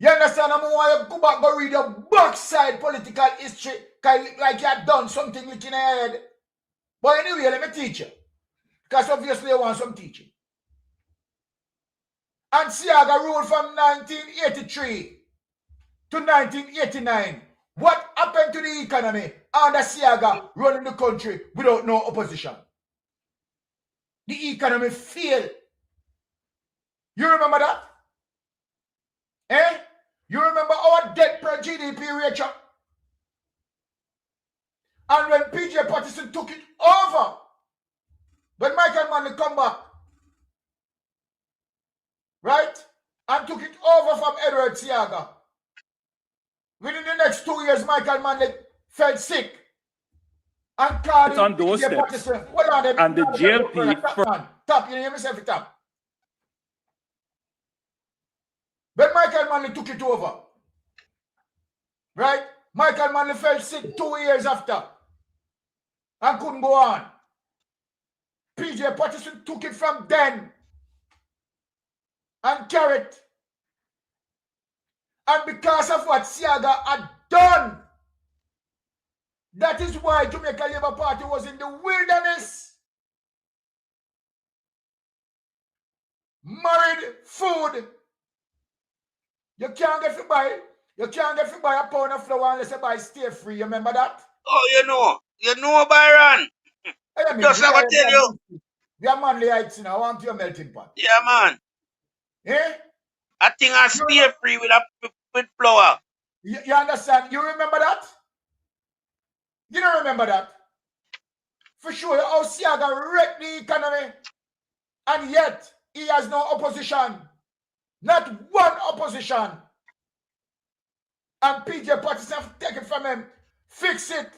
Speaker 5: you understand? I want you to go back and read your backside political history, like you had done something with your head. But anyway, let me teach you. Because obviously you want some teaching. And Seaga ruled from 1983 to 1989. What happened to the economy under Seaga running the country without no opposition? The economy failed. You remember that? Eh? You remember our debt per GDP ratio? And when PJ Patterson took it over, when Michael Manley come back, right, and took it over from Edward Seaga, within the next 2 years, Michael Manley fell sick and called
Speaker 2: on those
Speaker 5: PJ
Speaker 2: steps.
Speaker 5: Patterson. Hold on,
Speaker 2: And the JLP
Speaker 5: Top, you hear me say it, top. When Michael Manley took it over, right? Michael Manley fell sick 2 years after and couldn't go on. PJ Patterson took it from then and carried it. And because of what Seaga had done, that is why Jamaica Labour Party was in the wilderness. Married food. You can't get to buy. You can't get to buy a pound of flour unless you buy stay free. You remember that?
Speaker 21: Oh, you know, Byron. Just like I tell you.
Speaker 5: We are manly heights now. I want your melting pot.
Speaker 21: Yeah, man.
Speaker 5: Eh?
Speaker 21: I think I stay free with flour.
Speaker 5: You understand? You remember that? You don't remember that? For sure, how Seaga wrecked the economy, and yet he has no opposition. Not one opposition. And PJ Patterson take it from him, fix it,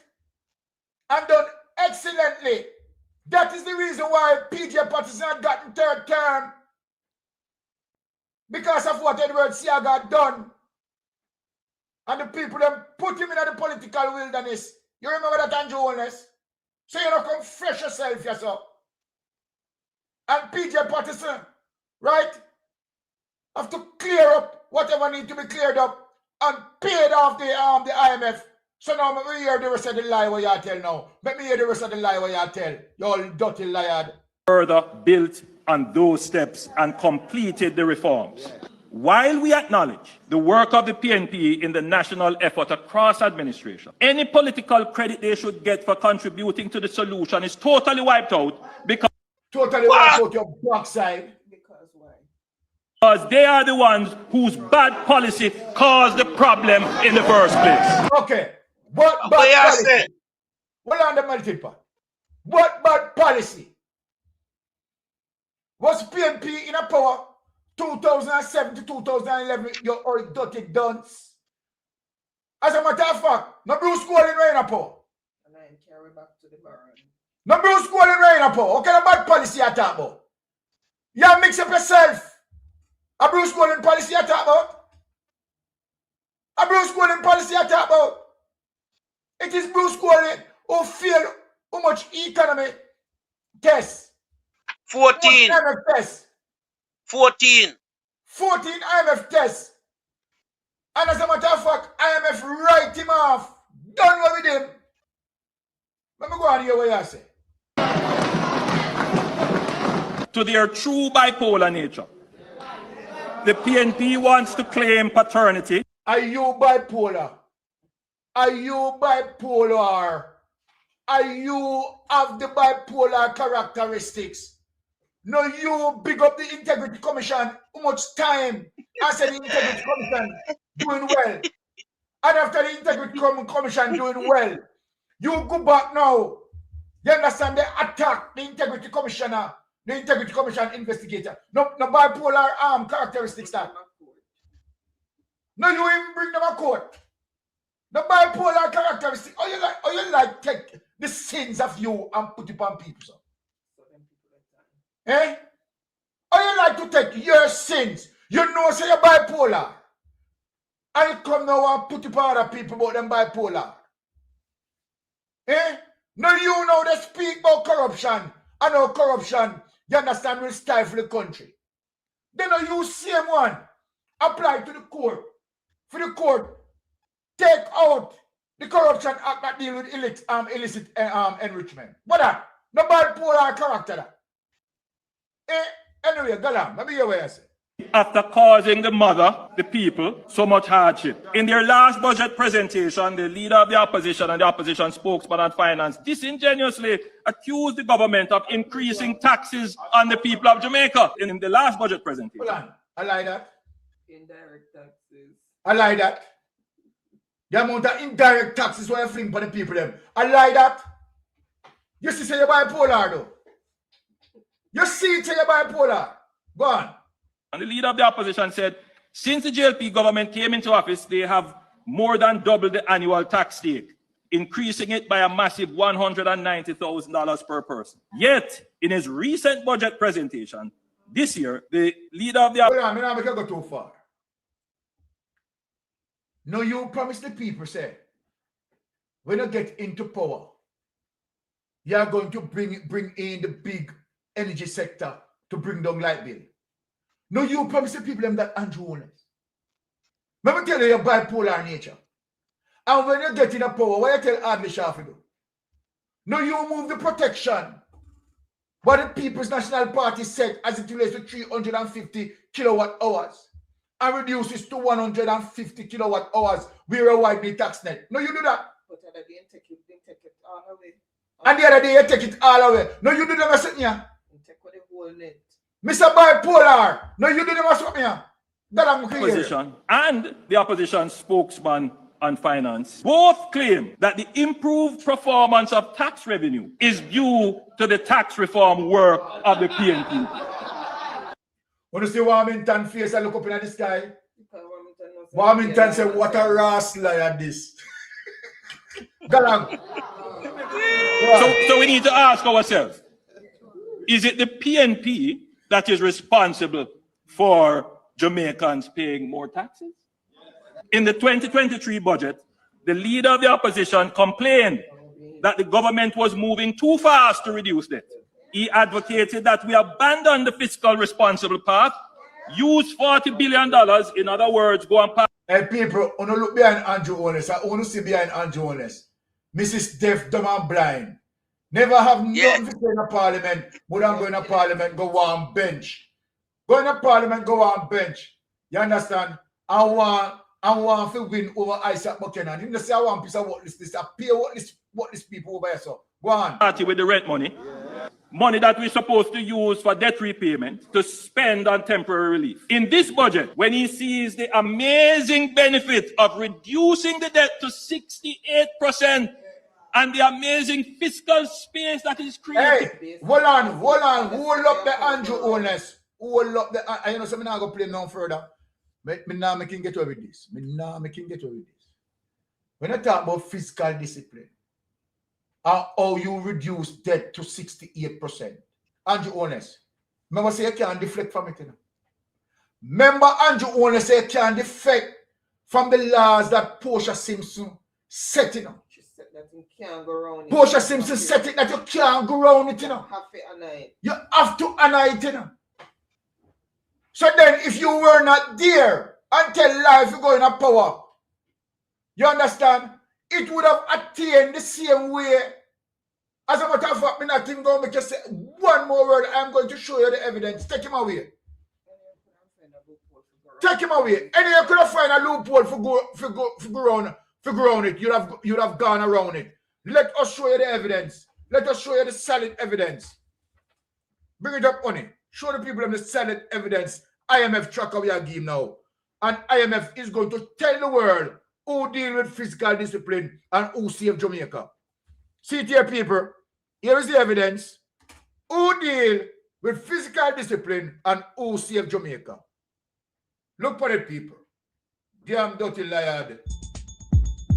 Speaker 5: and done excellently. That is the reason why PJ Patterson had gotten third term. Because of what Edward Seaga had done. And the people them put him in the political wilderness. You remember that, Andrew Holness? So you don't come fresh yourself, yourself. And PJ Patterson, right, have to clear up whatever need to be cleared up and paid off the IMF. So now let me hear the rest of the lie what y'all tell now. Let me hear the rest of the lie what y'all tell. You all dirty liar.
Speaker 2: Further built on those steps and completed the reforms. While we acknowledge the work of the PNP in the national effort across administration, any political credit they should get for contributing to the solution is totally wiped out because
Speaker 5: totally wiped out your backside.
Speaker 2: Because they are the ones whose bad policy caused the problem in the first place.
Speaker 5: Okay. What bad policy? Well, on the melting pot. What bad policy? Was PNP in a power 2007 to 2011, you all dirty dunce? As a matter of fact, no Bruce Golding right in a power.
Speaker 19: And I carry back to the Maroons.
Speaker 5: No Bruce Golding right in a power. What kind of bad policy you talk about? You mix up yourself. A Bruce Golding policy you talk about? A Bruce Golding policy you talk about? It is Bruce Golding who failed how much economy test?
Speaker 21: 14.
Speaker 5: IMF tests.
Speaker 21: 14.
Speaker 5: 14 IMF tests. And as a matter of fact, IMF write him off. Done with him. Let me go on here what you say.
Speaker 2: To their true bipolar nature. The PNP wants to claim paternity.
Speaker 5: Are you bipolar? Are you bipolar? Are you have the bipolar characteristics? No, you big up the Integrity Commission. How much time? I said the Integrity Commission doing well. And after the Integrity Commission doing well, you go back now. You understand? They attack the Integrity Commissioner, the Integrity Commission investigator. No bipolar characteristics that. No, you even bring them a court. The bipolar characteristics. Oh, you like take the sins of you and put it on people, sir. Eh? Or you like to take your sins? You know, say you're bipolar. And you come now and put it on other people about them bipolar. Eh? No, you know they speak about corruption. And how corruption, you understand, will stifle the country. Then you same one apply to the court. For the court, take out the Corruption Act that deal with illicit enrichment. What that? No bipolar character that. Anyway, go on. Let me hear what you say.
Speaker 2: After causing the mother, the people, so much hardship. In their last budget presentation, the leader of the opposition and the opposition spokesman on finance disingenuously accused the government of increasing taxes on the people of Jamaica in the last budget presentation.
Speaker 5: Hold on. I like that.
Speaker 19: Indirect taxes.
Speaker 5: I like that. The amount of indirect taxes where you fling for the people them. I like that. You see say you're bipolar though. You see it say you're bipolar. Go on.
Speaker 2: And the leader of the opposition said, since the JLP government came into office, they have more than doubled the annual tax take, increasing it by a massive $190,000 per person. Yet, in his recent budget presentation, this year, the leader of the...
Speaker 5: Hold on, I don't go too far. No, you promise the people, say, when you get into power, you are going to bring in the big energy sector to bring down light bill. No, you promise the people them that Andrew Holness. Let me tell you, you're bipolar nature. And when you get in a power, what you tell Adley Shah to do? No, you move the protection. What the People's National Party said as it relates to 350 kilowatt hours and reduces to 150 kilowatt hours. We're a widely tax net. No, you do that.
Speaker 19: But the other day, take it all away.
Speaker 5: And the other day, you take it all away. No, you do them as something here.
Speaker 19: Take away the whole net.
Speaker 5: Mr. Bipolar. No, you do them as something here. That I'm clear.
Speaker 2: Opposition and the opposition spokesman on finance both claim that the improved performance of tax revenue is due to the tax reform work of the PNP.
Speaker 5: When you see Warmington face and look up in the sky, Warmington said, what a rascal at this.
Speaker 2: So we need to ask ourselves, is it the PNP that is responsible for Jamaicans paying more taxes? In the 2023 budget, the leader of the opposition complained that the government was moving too fast to reduce debt. He advocated that we abandon the fiscal responsible path, use $40 billion, in other words, go and pass.
Speaker 5: Hey people, when you look behind Andrew Holness, I want to see behind Andrew Holness. Mrs. Deaf, dumb and blind. Never have nothing to say in a parliament, but I'm going to parliament, go on bench. Go in parliament, go on bench. You understand? I want to win over Isaac Buchanan. You say I want piece of what this I pay what this people over here. So go on.
Speaker 2: Party with the rent money. Money that we're supposed to use for debt repayment to spend on temporary relief. In this budget, when he sees the amazing benefit of reducing the debt to 68% and the amazing fiscal space that is created.
Speaker 5: Hey, hold on. Hold up the Andrew Holness. Hold up the. I know something I'm going to play no further. Me now making get away with this. When I talk about fiscal discipline, how you reduce debt to 68%. Andrew Holness, remember say you can't deflect from it. You know? Remember Andrew Holness say you can't deflect from the laws that Portia Simpson set it. You know?
Speaker 19: She said that you can't go around it.
Speaker 5: Portia Simpson set it that you can't go around it. You know? You have to honor it. You know? So then, if you were not there until life you go in a power, you understand? It would have attained the same way. As a matter of fact, I'm not going to make you say one more word. I'm going to show you the evidence. Take him away. Take him away. And you could have find a loophole for go around it. You'd have gone around it. Let us show you the evidence. Let us show you the solid evidence. Bring it up, honey. Show the people the solid evidence. IMF tracker we are giving now. And IMF is going to tell the world who deal with fiscal discipline and who save Jamaica. See it here, people. Here is the evidence. Who deal with fiscal discipline and who save Jamaica. Look for it, people. Damn dirty liar.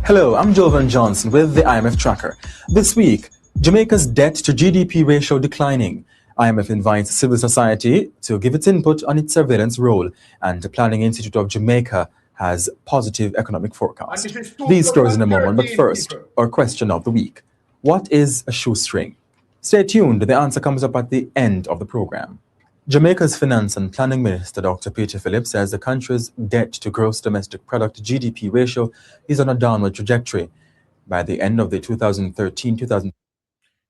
Speaker 3: Hello, I'm Jovan Johnson with the IMF tracker. This week, Jamaica's debt to GDP ratio declining. IMF invites civil society to give its input on its surveillance role, and the Planning Institute of Jamaica has positive economic forecast. These stories in a moment, but first, our question of the week. What is a shoestring? Stay tuned, the answer comes up at the end of the program. Jamaica's Finance and Planning Minister, Dr. Peter Phillips, says the country's debt to gross domestic product GDP ratio is on a downward trajectory. By the end of the 2013-2014.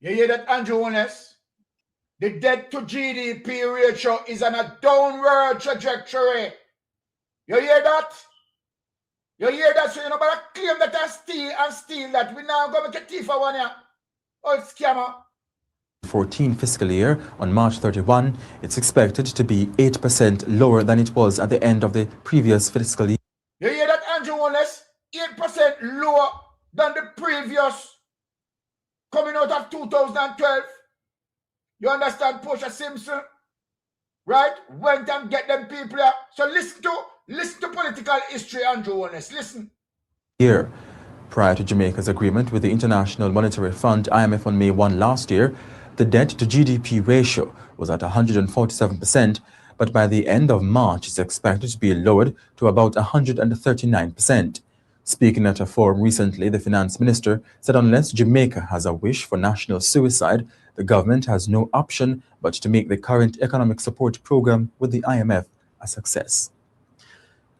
Speaker 5: You hear that, Andrew Holness? The debt to GDP ratio is on a downward trajectory. You hear that? You hear that? So you know about a claim that I steal that. We now go make a thief for one year. Oh, it's scammer.
Speaker 3: 14 fiscal year on March 31, it's expected to be 8% lower than it was at the end of the previous fiscal year.
Speaker 5: You hear that, Andrew Holness? 8% lower than the previous coming out of 2012. You understand, Portia Simpson, right? Went and get them people here. So listen to political history, Andrew Holness. Listen.
Speaker 3: Here, prior to Jamaica's agreement with the International Monetary Fund, IMF, on May 1 last year, the debt to GDP ratio was at 147%, but by the end of March, it's expected to be lowered to about 139%. Speaking at a forum recently, the finance minister said unless Jamaica has a wish for national suicide, the government has no option but to make the current economic support program with the IMF a success.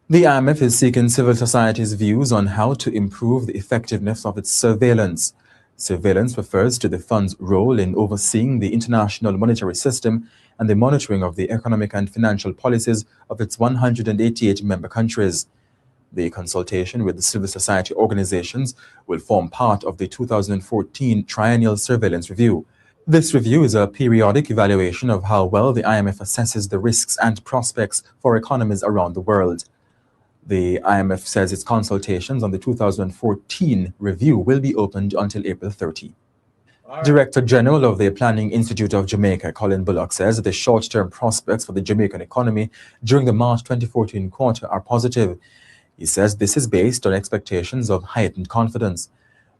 Speaker 3: The IMF is seeking civil society's views on how to improve the effectiveness of its surveillance. Surveillance refers to the fund's role in overseeing the international monetary system and the monitoring of the economic and financial policies of its 188 member countries. The consultation with the civil society organizations will form part of the 2014 Triennial Surveillance Review. This review is a periodic evaluation of how well the IMF assesses the risks and prospects for economies around the world. The IMF says its consultations on the 2014 review will be opened until April 30. Director General of the Planning Institute of Jamaica, Colin Bullock, says the short-term prospects for the Jamaican economy during the March 2014 quarter are positive. He says this is based on expectations of heightened confidence.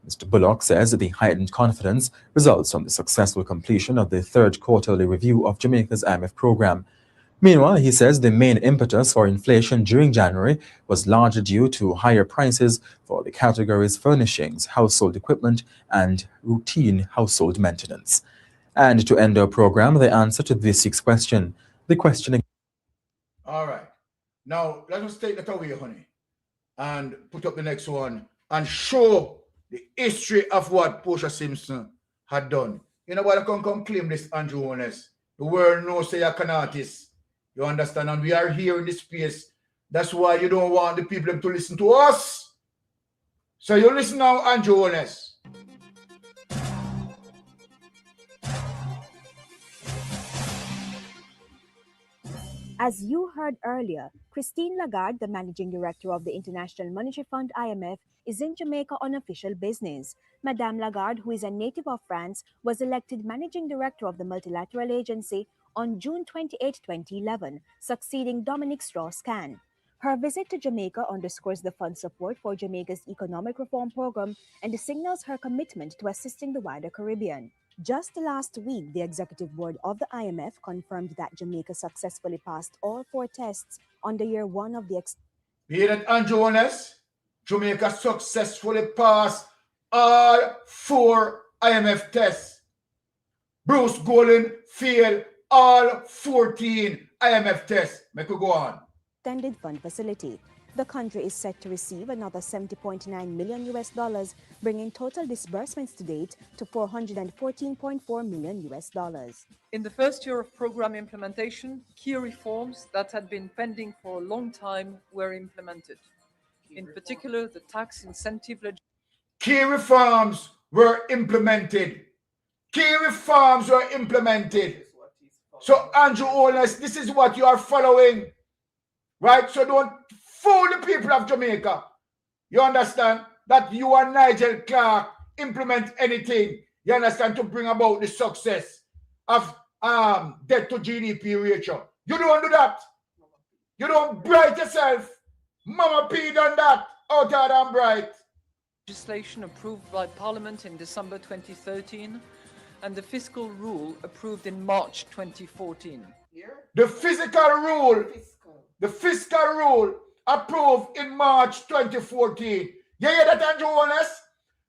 Speaker 3: Mr. Bullock says the heightened confidence results from the successful completion of the third quarterly review of Jamaica's IMF program. Meanwhile, he says the main impetus for inflation during January was largely due to higher prices for the categories furnishings, household equipment, and routine household maintenance. And to end our program, the answer to this week's question. The question.
Speaker 5: All right. Now, let us take that away, honey, and put up the next one and show the history of what Portia Simpson had done. You know what? I come claim this, Andrew Honest. The world knows say you're an artist. You understand? And we are here in this space. That's why you don't want the people to listen to us. So you listen now, Andrew Honest.
Speaker 7: As you heard earlier, Christine Lagarde, the managing director of the International Monetary Fund (IMF), is in Jamaica on official business. Madame Lagarde, who is a native of France, was elected managing director of the multilateral agency on June 28, 2011, succeeding Dominic Strauss-Kahn. Her visit to Jamaica underscores the fund's support for Jamaica's economic reform program and signals her commitment to assisting the wider Caribbean. Just last week, the executive board of the IMF confirmed that Jamaica successfully passed all 4 tests on the year 1 of the
Speaker 5: Hear that, Andrew Honest? Jamaica successfully passed all 4 IMF tests. Bruce Golan failed all 14 IMF tests. Make we go on.
Speaker 7: extended fund facility. The country is set to receive another $70.9 million, bringing total disbursements to date to $414.4 million.
Speaker 22: In the first year of program implementation, key reforms that had been pending for a long time were implemented. In particular, the tax incentive
Speaker 5: Key reforms were implemented. Key reforms were implemented. So, Andrew Honest, this is what you are following. Right? So don't fool the people of Jamaica. You understand? That you and Nigel Clark implement anything, you understand, to bring about the success of debt to GDP ratio. You don't do that. You don't bright yourself. Mama P done that. Out there and bright.
Speaker 22: legislation approved by Parliament in December 2013 and the fiscal rule approved in March 2014.
Speaker 5: The fiscal rule approved in March 2014. You hear that, Andrew Honest?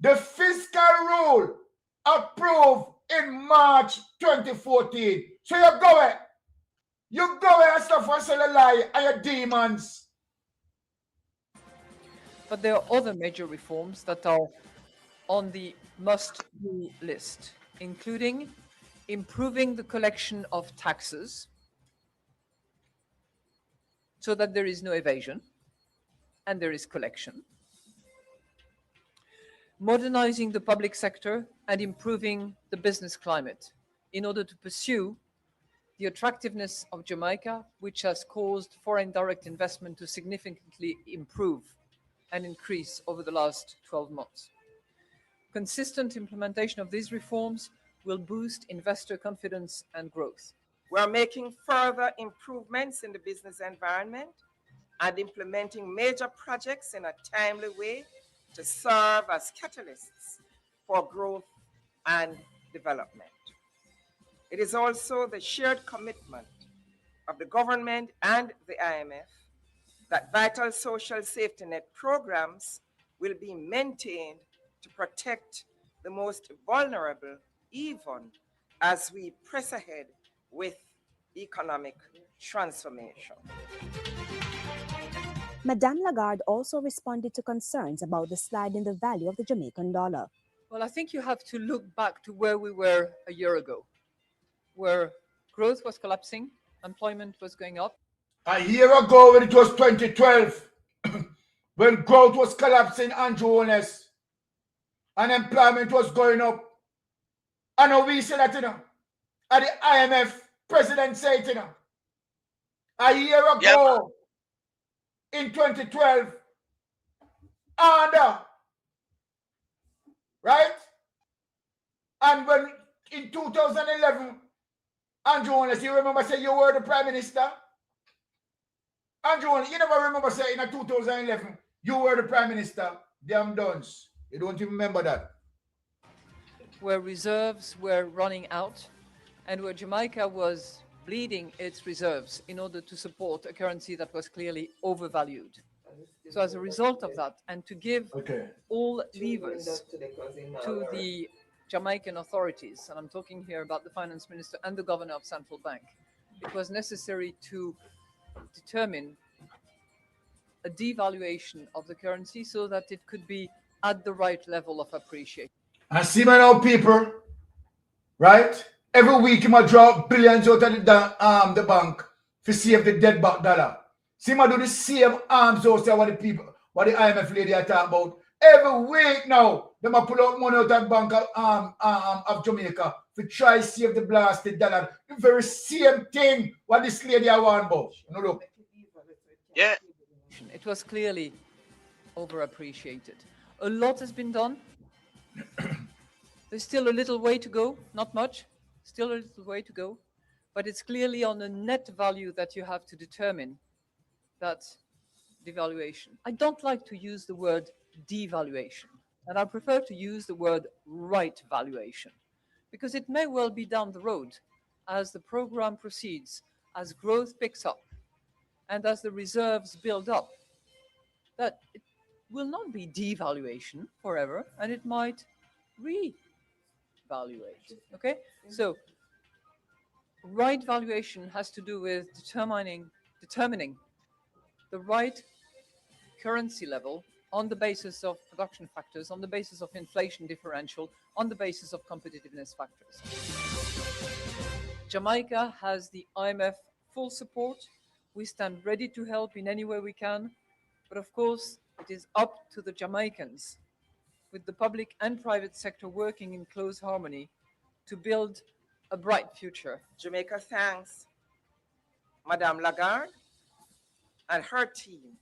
Speaker 5: The fiscal rule approved in March 2014. So you go and stuff and sell a lie and your demons.
Speaker 22: But there are other major reforms that are on the must-do list, including improving the collection of taxes so that there is no evasion and there is collection, modernizing the public sector and improving the business climate in order to pursue the attractiveness of Jamaica, which has caused foreign direct investment to significantly improve and increase over the last 12 months. Consistent implementation of these reforms will boost investor confidence and growth.
Speaker 19: We're making further improvements in the business environment and implementing major projects in a timely way to serve as catalysts for growth and development. It is also the shared commitment of the government and the IMF that vital social safety net programs will be maintained to protect the most vulnerable, even as we press ahead with economic transformation.
Speaker 7: Madame Lagarde also responded to concerns about the slide in the value of the Jamaican dollar.
Speaker 22: Well, I think you have to look back to where we were a year ago, where growth was collapsing, employment was going up.
Speaker 5: A year ago, when it was 2012, when growth was collapsing, Andrew Honest, unemployment was going up. I know we said that, you know. And the IMF president said, you know. A year ago, in 2012, and right? And when in 2011, Andrew Honest, you remember say you were the prime minister? Andrew Honest, you never remember saying in 2011, you were the prime minister. Damn duns. You don't even remember that.
Speaker 22: Where reserves were running out and where Jamaica was bleeding its reserves in order to support a currency that was clearly overvalued. So as a result of that, and to give all levers to the Jamaican authorities, and I'm talking here about the finance minister and the governor of central bank, it was necessary to determine a devaluation of the currency so that it could be at the right level of appreciation.
Speaker 5: And see my now people, right? Every week you might draw billions out of the bank to save the dead back dollar. See my do the same arms out there what the IMF lady are talking about. Every week now, they might pull out money out of the bank of Jamaica to try save the blasted dollar. The very same thing what this lady I want about. You know, look.
Speaker 22: Yeah. It was clearly overappreciated. A lot has been done. There's still a little way to go, not much, still a little way to go, but it's clearly on a net value that you have to determine that devaluation. I don't like to use the word devaluation, and I prefer to use the word right valuation, because it may well be down the road as the program proceeds, as growth picks up, and as the reserves build up, that it will not be devaluation forever, and it might revaluate. Okay? So right valuation has to do with determining the right currency level on the basis of production factors, on the basis of inflation differential, on the basis of competitiveness factors. Jamaica has the IMF full support. We stand ready to help in any way we can. But of course, it is up to the Jamaicans, with the public and private sector working in close harmony, to build a bright future.
Speaker 19: Jamaica thanks Madame Lagarde and her team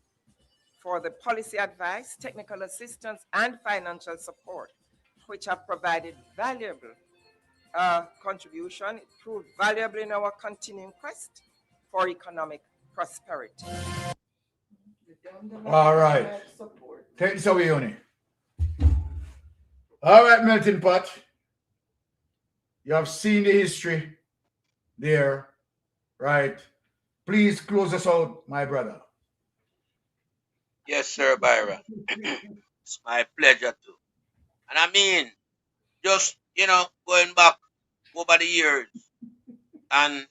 Speaker 19: for the policy advice, technical assistance, and financial support, which have provided valuable contribution. It proved valuable in our continuing quest for economic prosperity.
Speaker 5: All right. Take this away, Yoni. All right, Melting Pot. You have seen the history there, right? Please close us out, my brother.
Speaker 21: Yes, sir, Byron. It's my pleasure to. And I mean, just, going back over the years, and,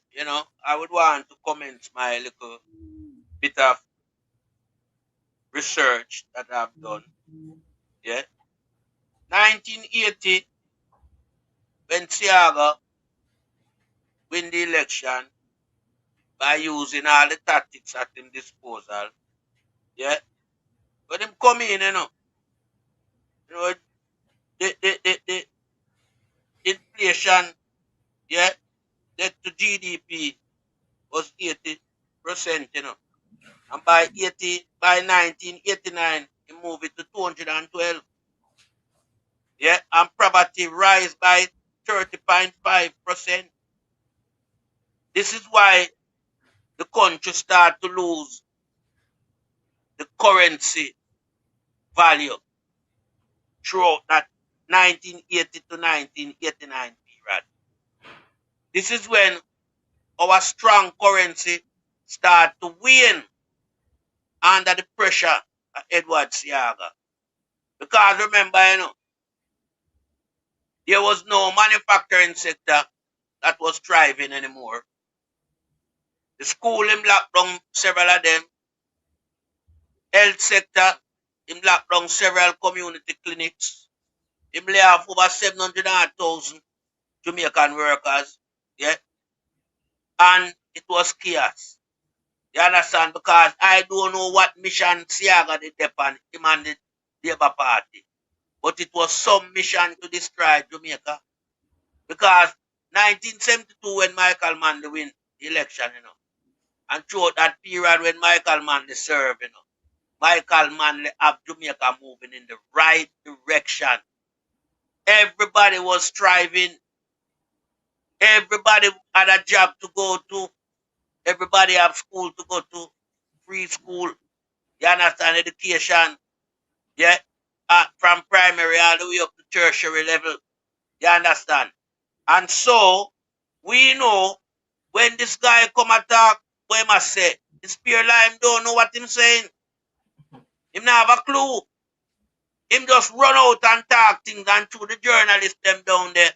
Speaker 21: I would want to commence my little bit of research that I've done. Yeah. 1980, when Seaga win the election by using all the tactics at his disposal, yeah. When him come in, the inflation, yeah, debt to GDP was 80%, and by 1989, he moved it to 212. Yeah, and poverty rise by 30.5%. This is why the country start to lose the currency value throughout that 1980 to 1989 period. This is when our strong currency start to wane under the pressure of Edward Seaga. Because remember, there was no manufacturing sector that was thriving anymore. The school in locked down several of them. Health sector in locked down several community clinics. Him lay off over 700,000 Jamaican workers. Yeah. And it was chaos. You understand? Because I don't know what mission Seaga did upon him and the Labour Party. But it was some mission to destroy Jamaica. Because 1972 when Michael Manley win the election, and throughout that period when Michael Manley served, Michael Manley have Jamaica moving in the right direction. Everybody was striving. Everybody had a job to go to. Everybody have school to go to. Free school. You understand? Education. Yeah. From primary all the way up to tertiary level. You understand? And so, we know when this guy come attack, what he must say, the spear line don't know what him saying. Him not have a clue. Him just run out and talk things and through the journalists them down there.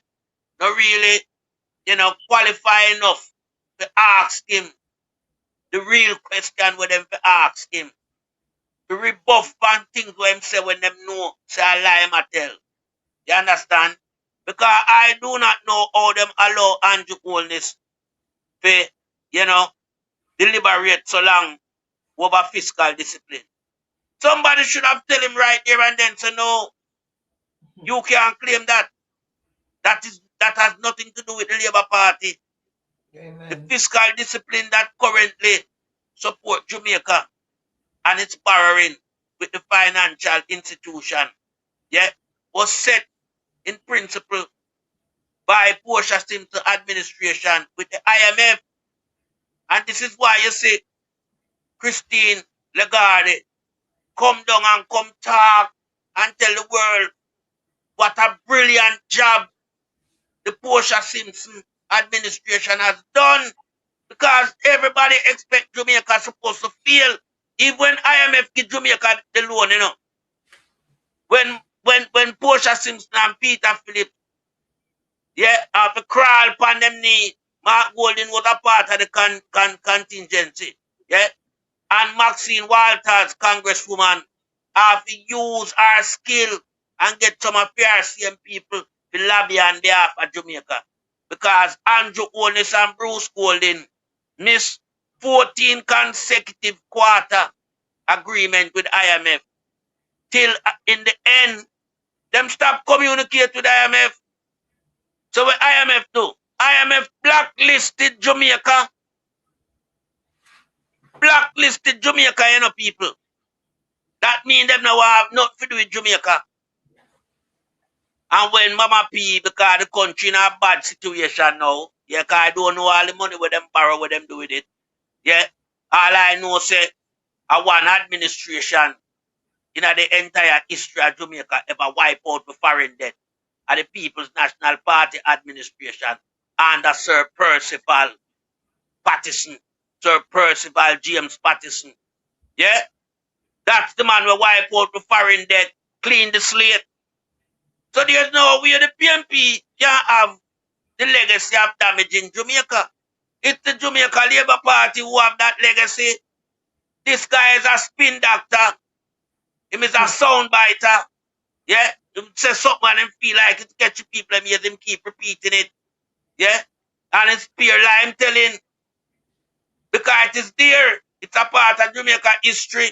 Speaker 21: Not really, qualify enough to ask him the real question with them to ask him. To rebuff and things what him say when them know, say I lie him a tell. You understand? Because I do not know how them allow Andrew Holness to, deliberate so long over fiscal discipline. Somebody should have tell him right there and then, say no, you can't claim that. That has nothing to do with the Labour Party.
Speaker 4: Amen.
Speaker 21: The fiscal discipline that currently support Jamaica and its borrowing with the financial institution, was set in principle by Portia Simpson administration with the IMF. And this is why you see Christine Lagarde come down and come talk and tell the world what a brilliant job the Portia Simpson administration has done, because everybody expect Jamaica supposed to fail. Even when IMF give Jamaica the loan, when Portia Simpson and Peter Phillips, have to crawl upon them knee, Mark Golding was a part of the contingency, and Maxine Walters, Congresswoman, have to use our skill and get some of our same people to lobby on behalf of Jamaica. Because Andrew Holness and Bruce Golding missed 14 consecutive quarter agreement with IMF. Till in the end, them stop communicating with IMF. So what IMF do? IMF blacklisted Jamaica. Blacklisted Jamaica, people. That means them now have nothing to do with Jamaica. And when Mama P, because the country in a bad situation now, because I don't know all the money with them borrow, what them do with it. All I know say, one administration in the entire history of Jamaica ever wipe out the foreign debt. The People's National Party administration under Sir Percival Pattison, Sir Percival James Pattison. That's the man who wipe out the foreign debt, clean the slate. So there's no way the PNP can have the legacy of damaging Jamaica. It's the Jamaica Labour Party who have that legacy. This guy is a spin doctor. He is a soundbiter. He say something and him feel like it catch people and make them keep repeating it. And it's pure lie telling. Because it is there. It's a part of Jamaica history.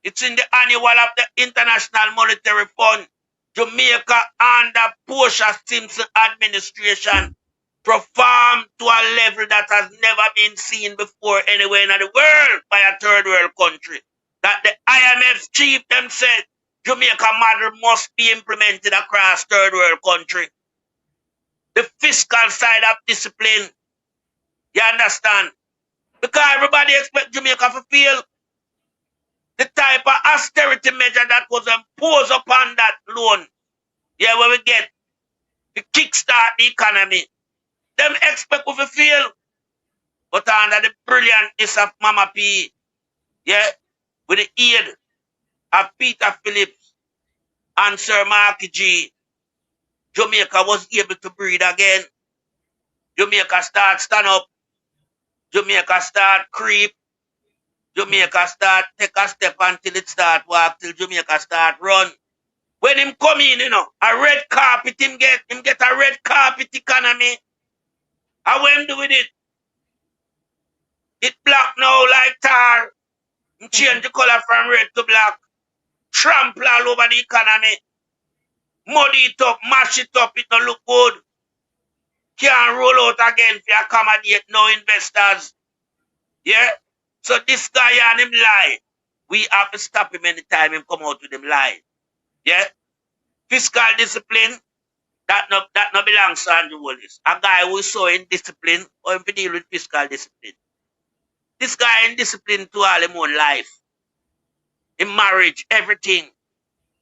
Speaker 21: It's in the annual of the International Monetary Fund. Jamaica under Portia Simpson administration performed to a level that has never been seen before anywhere in the world by a third world country. That the IMF chief them said Jamaica model must be implemented across third world country. The fiscal side of discipline. You understand? Because everybody expect Jamaica to fail. The type of austerity measure that was imposed upon that loan, where we get to kickstart the economy, them expect we to fail. But under the brilliantness of Mama P, with the aid of Peter Phillips, and Sir Marky G, Jamaica was able to breathe again. Jamaica start stand up. Jamaica start creep. Jamaica start take a step until it start walk, till Jamaica start run. When him come in, a red carpet him get a red carpet economy. How him do with it? It black now like tar. Him change the color from red to black. Trample all over the economy. Muddy it up, mash it up, it don't look good. Can't roll out again for accommodate no investors. Yeah? So this guy and him lie. We have to stop him anytime him come out with him lie. Yeah? Fiscal discipline, that no belongs to Andrew Wallace. A guy who is so indisciplined or him to deal with fiscal discipline. This guy indisciplined to all him own life. In marriage, everything.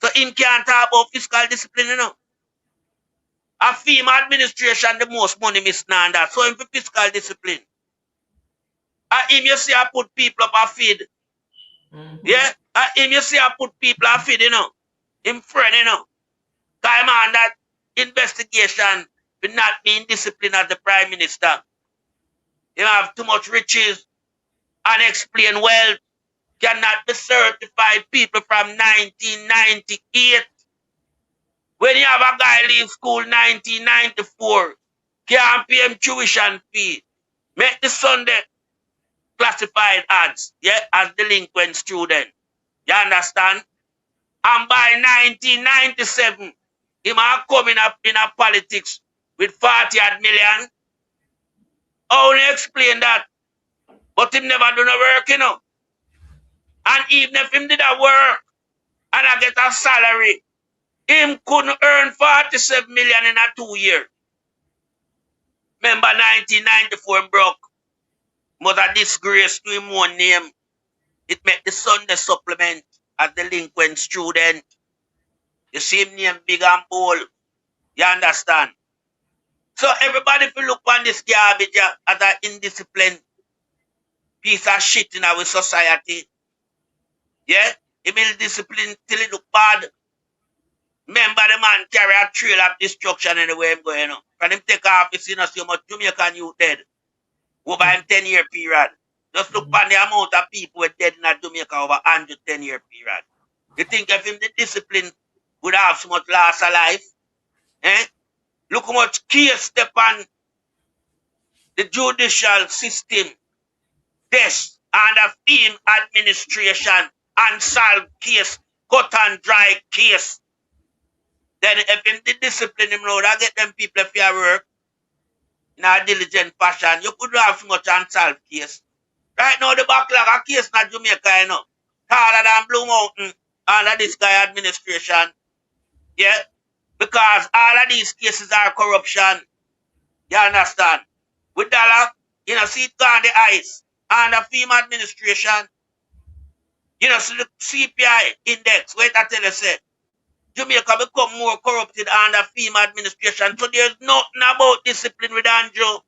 Speaker 21: So him can't talk about fiscal discipline, A FEMA administration the most money miss now and that. So him for fiscal discipline. And him you see I put people up a feed. Yeah? And him you see I put people a feed, Him friend, Time on that investigation will not be in discipline as the Prime Minister. You have too much riches, unexplained wealth, cannot be certified people from 1998. When you have a guy leave school 1994, can't pay him tuition fee. Make the Sunday classified ads, as delinquent student. You understand? And by 1997, him are coming up in a politics with 40 odd million. Only explain that. But him never do no work, And even if him did a work and I get a salary, him couldn't earn 47 million in a 2 year. Remember 1994 him broke. Was a disgrace to him own name. It made the Sunday supplement as delinquent student. You see him name big and bold. You understand? So everybody if you look on this garbage as an indisciplined piece of shit in our society. Yeah? He will discipline till it look bad. Remember the man carry a trail of destruction anywhere him going. Can him take off his see how much Jamaican youth dead over him 10-year period. Just look on the amount of people who dead in Jamaica over 110-year period. You think if him the discipline would have so much loss of life? Eh? Look how much case step on the judicial system. This and the theme administration unsolved case, cut and dry case. Then if him the discipline him now, that get them people if you work in a diligent fashion, you could have so much unsolved case. Right now the backlog of case in Jamaica, taller than Blue Mountain under this guy administration. Yeah? Because all of these cases are corruption. You understand? With dollar, see it gone the ice. And the FEMA administration, see the CPI index, wait I tell you, say, Jamaica become more corrupted under FEMA administration. So there's nothing about discipline with Andrew.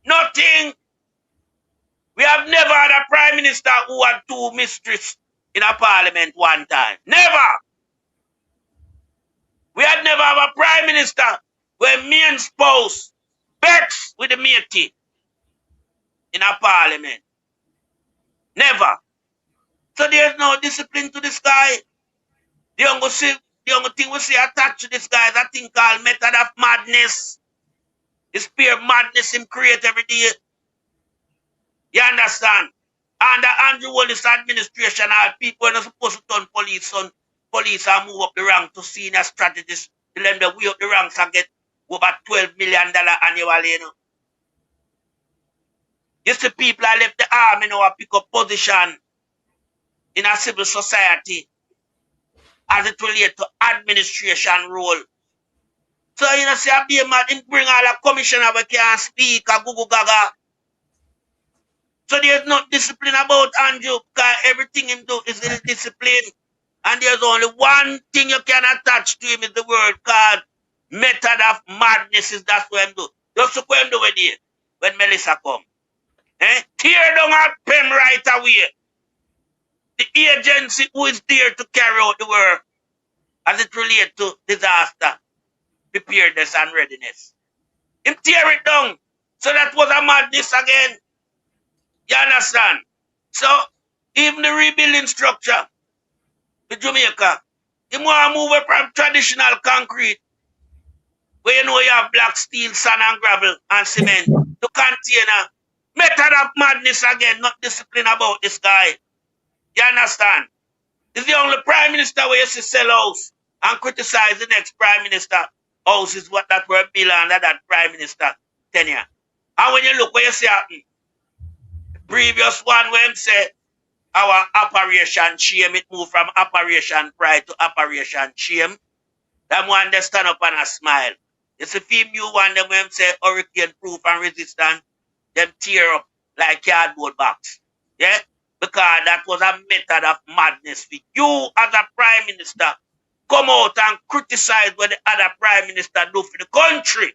Speaker 21: Nothing. We have never had a prime minister who had 2 mistresses in a parliament one time. Never. We had never have a prime minister where main spouse bets with the matey in a parliament. Never. So there's no discipline to this guy. The only thing we see attached to this guy is a thing called method of madness. This pure madness him create every day. You understand? Under Andrew Wallace administration, our people are not supposed to turn police on. Police are move up the rank to senior strategists. To them the way up the ranks and get over $12 million annually. You see people are left the army now pick up position in a civil society as it relates to administration role. So see a be mad him bring all a commissioner we can't speak a Google Gaga. So there's no discipline about Andrew because everything him do is in discipline. And there's only one thing you can attach to him is the word called method of madness. That's what him do. Just look what him do with it when Melissa come. Tear down our pen right away. The agency who is there to carry out the work. as it relates to disaster preparedness and readiness. Him tear it down. So that was a madness again. You understand? So even the rebuilding structure in Jamaica, him want to move it from traditional concrete, where you know you have black steel, sand and gravel and cement, to container. Method of madness again, not discipline about this guy. You understand? He's the only prime minister where you see sell house and criticize the next prime minister. House is what that were built under that prime minister tenure. And when you look where you see happen, the previous one where him say our operation shame, it moved from operation pride to operation shame. That one they stand up and a smile. You see few new one them when him say hurricane proof and resistant, them tear up like cardboard box. Yeah? Because that was a method of madness for you as a prime minister. Come out and criticize what the other prime minister do for the country.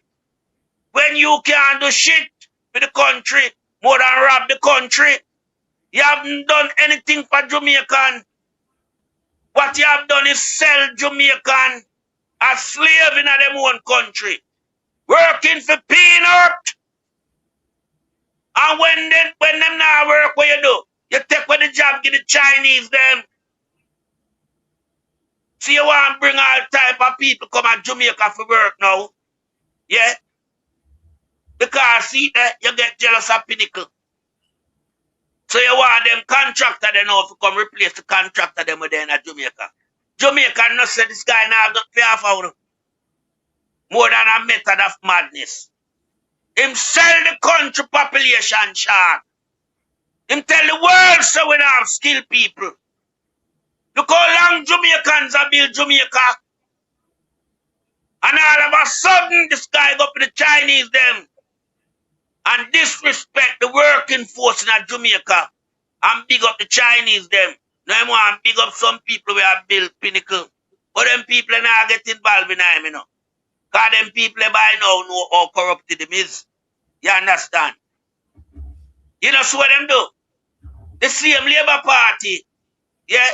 Speaker 21: When you can't do shit for the country, more than rob the country, you haven't done anything for Jamaican. What you have done is sell Jamaican as slave in their own country. Working for peanut. And when them not work, what you do? You take with the job, give the Chinese them. See, you want to bring all type of people come to Jamaica for work now. Yeah? Because see that you get jealous of Pinnacle. So you want them contractor they know to come replace the contractor them with them in Jamaica. Jamaica not say this guy now got pay off out. More than a method of madness. Him sell the country population short. Him tell the world so we don't have skilled people. Look how long Jamaicans have built Jamaica. And all of a sudden this guy go for the Chinese them and disrespect the working force in Jamaica and big up the Chinese them. Now I want to big up some people who have built Pinnacle. But them people are not get involved in them, you know. Because them people by now know how corrupted them is. You understand? You know so what them do? The same Labour Party, yeah,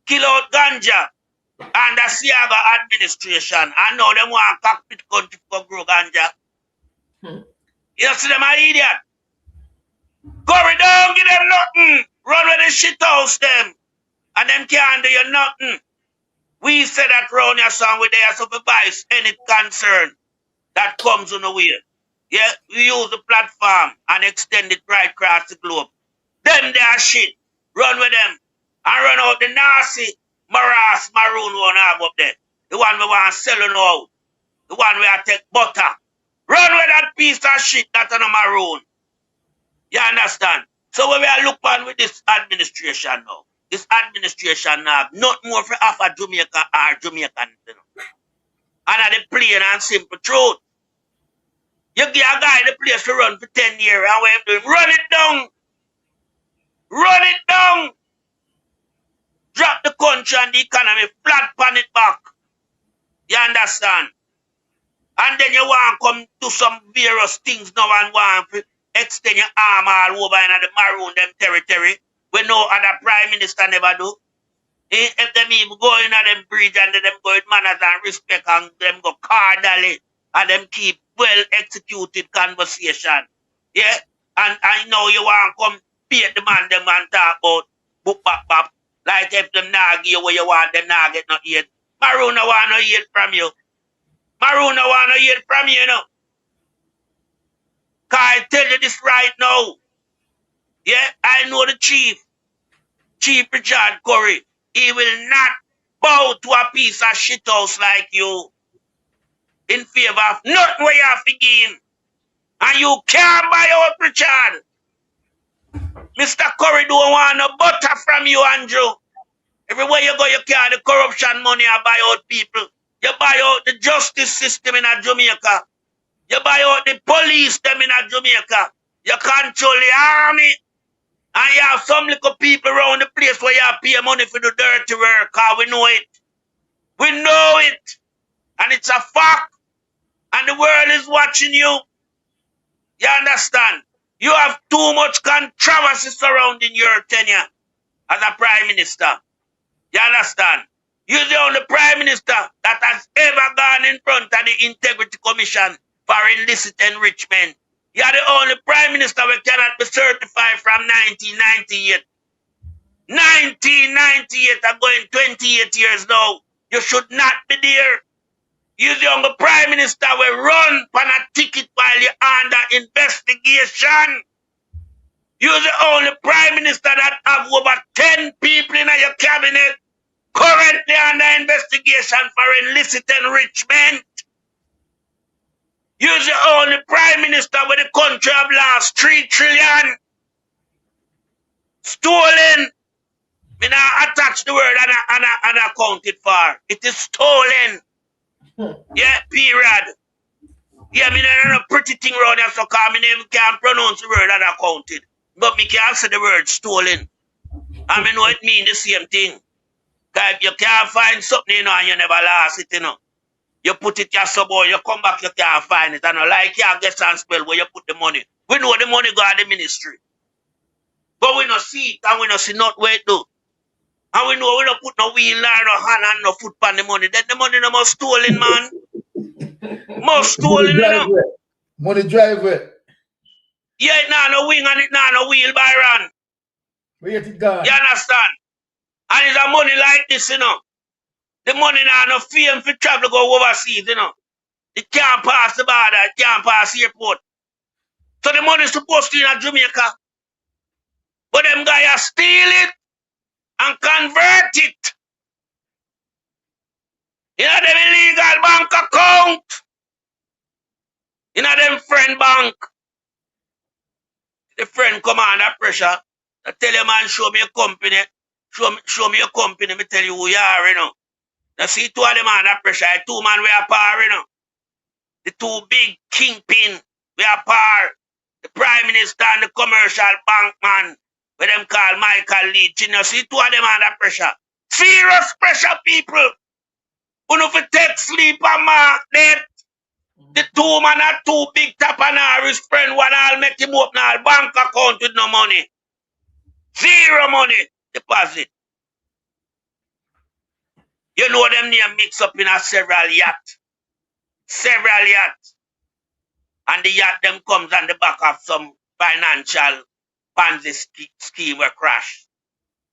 Speaker 21: kill out ganja and the Seaga administration. And now them want to cockpit country for grow ganja. You see them are idiot. Go down, give them nothing. Run with the shit house them. And them can't do you nothing. We say that round your song with their supervise any concern that comes on the way. Yeah, we use the platform and extend it right across the globe. Them they are shit. Run with them. And run out the nasty Maroon one have up there. The one we want to sell out. The one we take butter. Run with that piece of shit that's on a Maroon. You understand? So when we are looking with this administration now, this administration now, not more for half of Jamaica or Jamaicans, you know. And at the plain and simple truth. You give a guy the place to run for 10 years and what him doing? Run it down. Run it down. Drop the country and the economy flat pan it back. You understand? And then you want to come do some various things now and want to extend your arm all over in the Maroon them territory where no other prime minister never do. If them even go in them bridge and them go with manners and respect and them go cardinally and them keep well executed conversation. Yeah? And I know you want to come beat the man them and talk about book bap. Like if them not give you what you want, them not get no aid. Maroon no want no aid from you. Maroon no want no aid from you, you know. Cause I tell you this right now. Yeah, I know the Chief Richard Curry. He will not bow to a piece of shit house like you in favor of nothing where you have to gain. And you can't buy out Richard. Mr. Curry don't want no butter from you, Andrew. Everywhere you go, you carry the corruption money and buy out people. You buy out the justice system in Jamaica. You buy out the police them in Jamaica. You control the army. And you have some little people around the place where you have to pay money for the dirty work. Because we know it. We know it. And it's a fact. And the world is watching you. You understand? You have too much controversy surrounding your tenure as a prime minister. You understand? You're the only prime minister that has ever gone in front of the Integrity Commission for illicit enrichment. You're the only prime minister who cannot be certified from 1998. 1998 are going 28 years now. You should not be there. You're the only prime minister who run on a ticket while you're under investigation. You're the only prime minister that have over 10 people in your cabinet currently under investigation for illicit enrichment. You're the only prime minister where the country have lost 3 trillion. Stolen. Me not attach the word and accounted for. It is stolen. Yeah, period. Yeah, me not know pretty thing around here, so call me name can't pronounce the word unaccounted. But me can't say the word stolen. And me know it mean the same thing. Because if you can't find something, you know, and you never lost it, you know. You put it your somewhere, you come back, you can't find it. And like you guess and spell where you put the money. We know the money go to the ministry. But we don't see it and we don't see not where it do. And we know we don't put no wheel, no hand and no foot on the money. Then the money no more stolen, man. More stolen, you know.
Speaker 5: Money drive it.
Speaker 21: Yeah, it nah no wing and it nah no wheel, Byron.
Speaker 5: Where it gone?
Speaker 21: You understand? And it's a money like this, you know. The money nah no fame for travel go overseas, you know. It can't pass the border, it can't pass the airport. So the money is supposed to be in Jamaica. But them guys steal it and convert it. You know them illegal bank account. You know them friend bank. The friend come under pressure. I tell you, man, show me your company. Show me your company. Me tell you who you are, you know. Now see two of them under pressure. The 2 man we are par, you know. The 2 big kingpin we are par. The prime minister and the commercial bank man. Where them call Michael Leach. You know, see 2 of them under pressure. Serious pressure, people. Who know if take sleep and mark dead. The 2 man are 2 big tapanari's friend. One all make him open all bank account with no money. 0 money deposit. You know them name mix up in a several yacht. Several yacht. And the yacht them comes on the back of some financial Ponzi scheme will crash.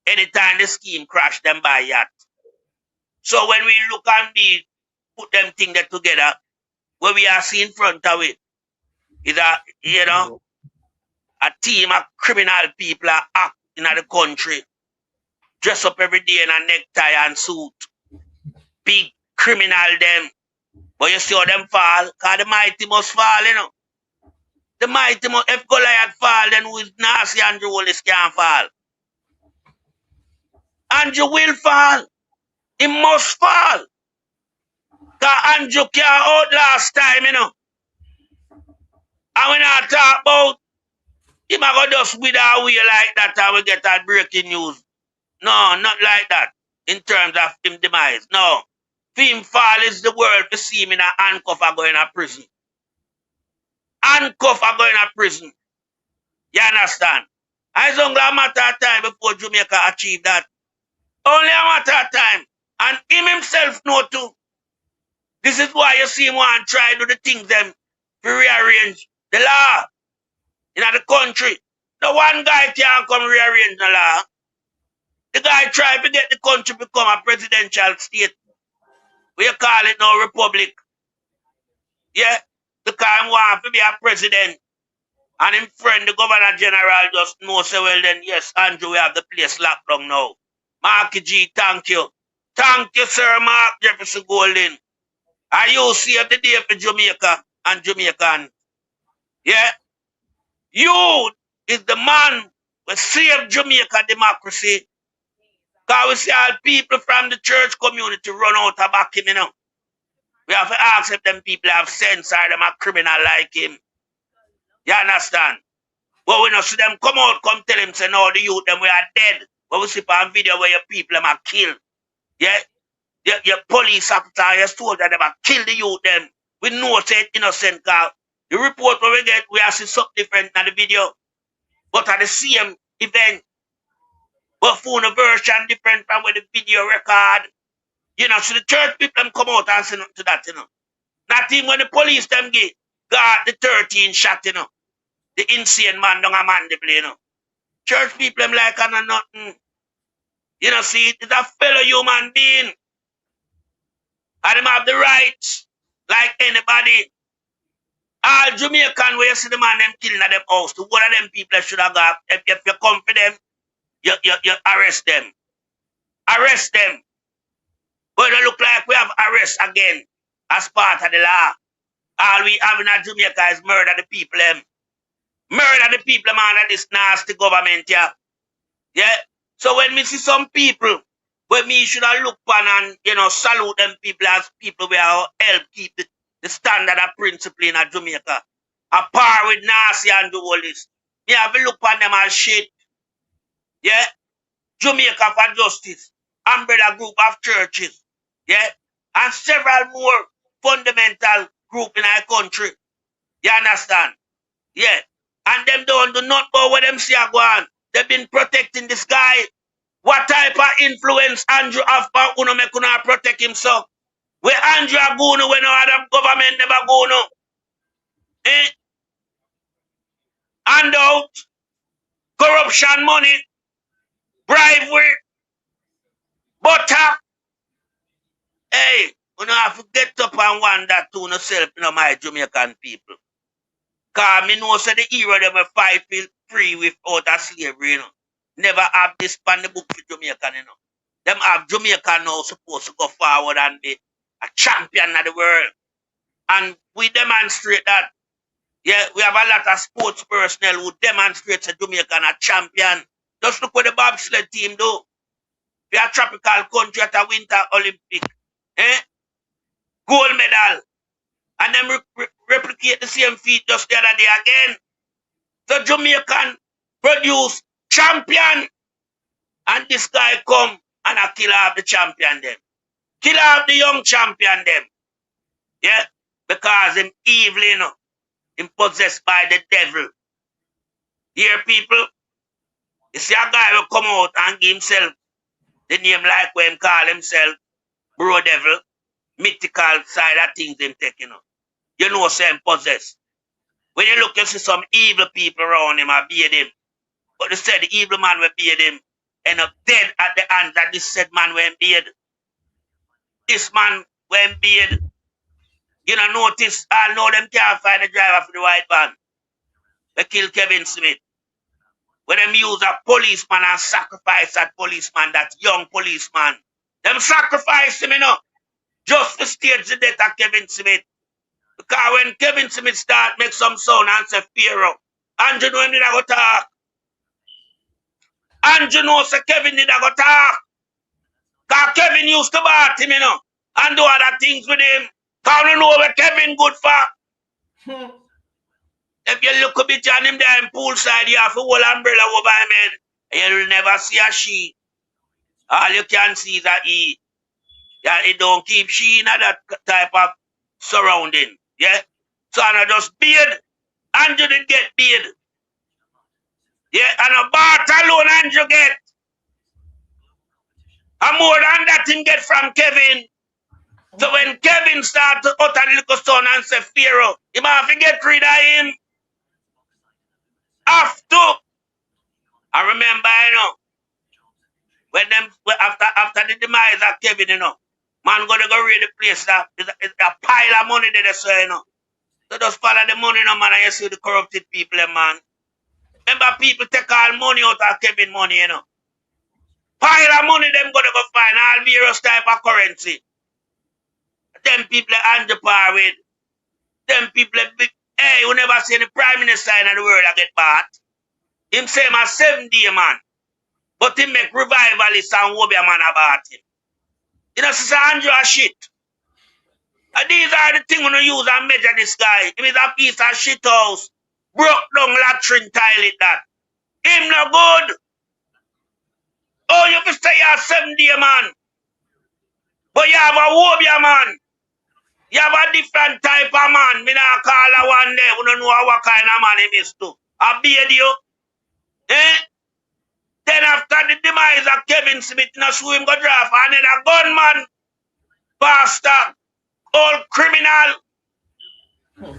Speaker 21: Anytime the scheme crash, them buy yacht. So when we look and put them things together, what we are seeing in front of it is a, you know, a team of criminal people are act in the country. Dress up every day in a necktie and suit. Big criminal them. But you see how them fall, because the mighty must fall, you know. The mighty must, if Goliath fall, then who is nasty Andrew Wallace can't fall. Andrew will fall. He must fall. Because Andrew can't out last time, you know. And when I talk about him, I go just with our way like that and we get that breaking news. No, not like that. In terms of him demise. No. For him fall is the word to see him in a handcuff or going to prison. Handcuff or going to prison. You understand? It's only a matter of time before Jamaica achieve that. Only a matter of time. And him himself know too. This is why you see him want to try to do the things them to rearrange the law in the country. No one guy can't come rearrange the law. The guy tried to get the country to become a presidential state. We call it now republic. Yeah? Because he want to be a president. And him friend, the governor general, just know, say, well then, yes, Andrew, we have the place locked down now. Marky G, thank you. Thank you, sir, Mark Jefferson Golden. Are you saved the day for Jamaica and Jamaican? Yeah? You is the man who saved Jamaica democracy. Because we see all people from the church community run out of back him, you know. We have to ask if them people have sense or them a criminal like him. You understand? But we don't see them come out, come tell him, say, no, the youth, them we are dead. But we see on video where your people them are killed. Yeah? Your police officer, your soldier, them are killed the youth, them. We know say innocent, because the report where we get, we have seen something different than the video. But at the same event. But phone version different from where the video record. You know, so the church people them come out and say nothing to that, you know. Not even when the police them got the 13 shot, you know. The insane man don't a man they play, you know. Church people them like and nothing. You know, see, it's a fellow human being. And them have the rights, like anybody. All Jamaican where you see the man them killing at them house, to one of them people should have got, if you come for them, you arrest them. Arrest them. But it look like we have arrest again as part of the law. All we have in Jamaica is murder the people them. Murder the people man of this nasty government here. Yeah. So when we see some people, when me should have look on and, you know, salute them people as people who help keep the standard of principle in Jamaica. A par with Nasi and do all this. Me have a look on them as shit. Yeah. Jamaica for Justice. Umbrella group of churches. Yeah. And several more fundamental group in our country. You understand? Yeah. And them don't do not know what them see are going. They've been protecting this guy. What type of influence Andrew have for uno make uno protect himself? Where Andrew a go no when no other government never go no. Eh? Handout, corruption money, bribery, butter. Hey, uno have to get up and wonder to yourself, you know, my Jamaican people. Cause me know say the era them will fight free without a slavery, you know. Never have this pan the book for Jamaican, you know. Them have Jamaica now supposed to go forward and be a champion of the world. And we demonstrate that. Yeah, we have a lot of sports personnel who demonstrate that Jamaica a champion. Just look what the bobsled team do. We are a tropical country at a winter Olympic. Eh? Gold medal. And then replicate the same feat just the other day again. So Jamaican produce champion. And this guy come and I kill off the champion them. Kill off the young champion them. Yeah? Because him evil, you know. Him possessed by the devil. Here people, you see a guy will come out and give himself the name like when him call himself bro devil, mythical side of things him take, you know. You know say him possessed. When you look, you see some evil people around him and beat him. But they said the evil man will beat him. End up dead at the hands of this said man when beard. This man when beard. You know, notice, I know them can't find the driver for the white van. They kill Kevin Smith. When them use a policeman and sacrifice that policeman, that young policeman. Them sacrifice him, you know, just to stage the death of Kevin Smith. Because when Kevin Smith start make some sound and say Pharaoh, Andrew know him did a go talk. Andrew know say Kevin did a go talk. Because Kevin used to bat him, you know, and do other things with him. Because you know where Kevin good for. If you look a bit on him there in poolside, you have a whole umbrella over him head. And you'll never see a she. All you can see is a he. Yeah, it don't keep she in that type of surrounding. Yeah? So I just beard. Andrew did get beard. Yeah, and a bat alone Andrew get. And more than that him get from Kevin. So when Kevin start to utter the little son and say Pharaoh, he might have to get rid of him. After. I remember, you know, when them after the demise of Kevin, you know, man gonna go raid the place. It's a pile of money there, so you know. So just follow the money, no man, and you see the corrupted people, man. Remember, people take all money out of Kevin money, you know. Pile of money, them gonna go find all various type of currency. Them people Andrew par with. Them people big. Hey, you never see the prime minister in the world get bought. Him say him a 7-day man. But he make revivalists and Wobia man about him. You know, Sister Andrew a shit. And these are the things we use and measure this guy. Him is a piece of shit house. Broke down latrine toilet that. Him no good. Oh, you have to say you're a 7-day man. But you have a Wobia man. You have a different type of man. Me not call her one day. We don't know what kind of man he is to. I beard you. Eh? Then after the demise of Kevin Smith, now show him go draft another gunman. pastor, old criminal.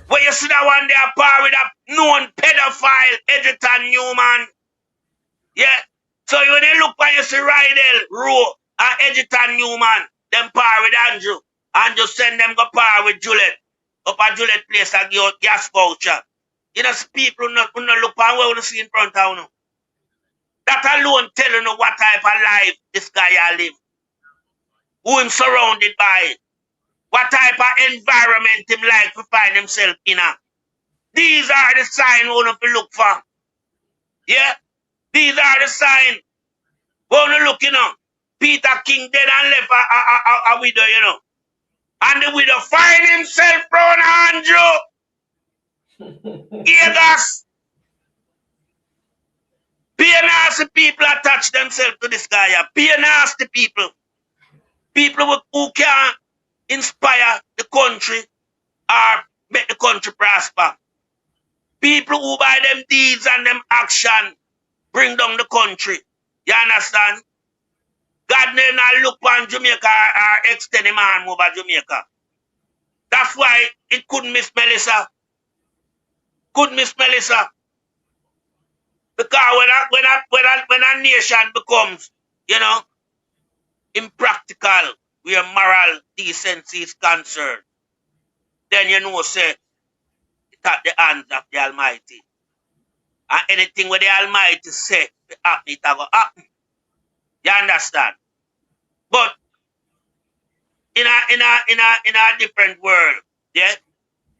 Speaker 21: Where you see that one there par with a known pedophile, Edgerton Newman. Yeah. So when you look when you see Rydell, Rowe, and Edgerton Newman, them par with Andrew, and just send them go par with Juliet. Up at Juliet place and give out gas voucher. You know, people who not look on what you see in front of you. That alone tell you what type of life this guy live. Who him surrounded by. What type of environment him like to find himself in. These are the signs we want to look for. Yeah? These are the signs we want to look, you know. Peter King dead and left a widow, you know. And the widow find himself from Andrew. Gigas. Be nasty people attach themselves to this guy. Be nasty people. People who can inspire the country or make the country prosper. People who by them deeds and them action bring down the country. You understand? God may not look on Jamaica or extend him arm over Jamaica. That's why it couldn't miss Melissa. Couldn't miss Melissa. Because when a nation becomes, you know, impractical where moral decency is concerned, then you know, say, it's at the hands of the Almighty. And anything where the Almighty say, it will happen. You understand? But in a different world, yeah,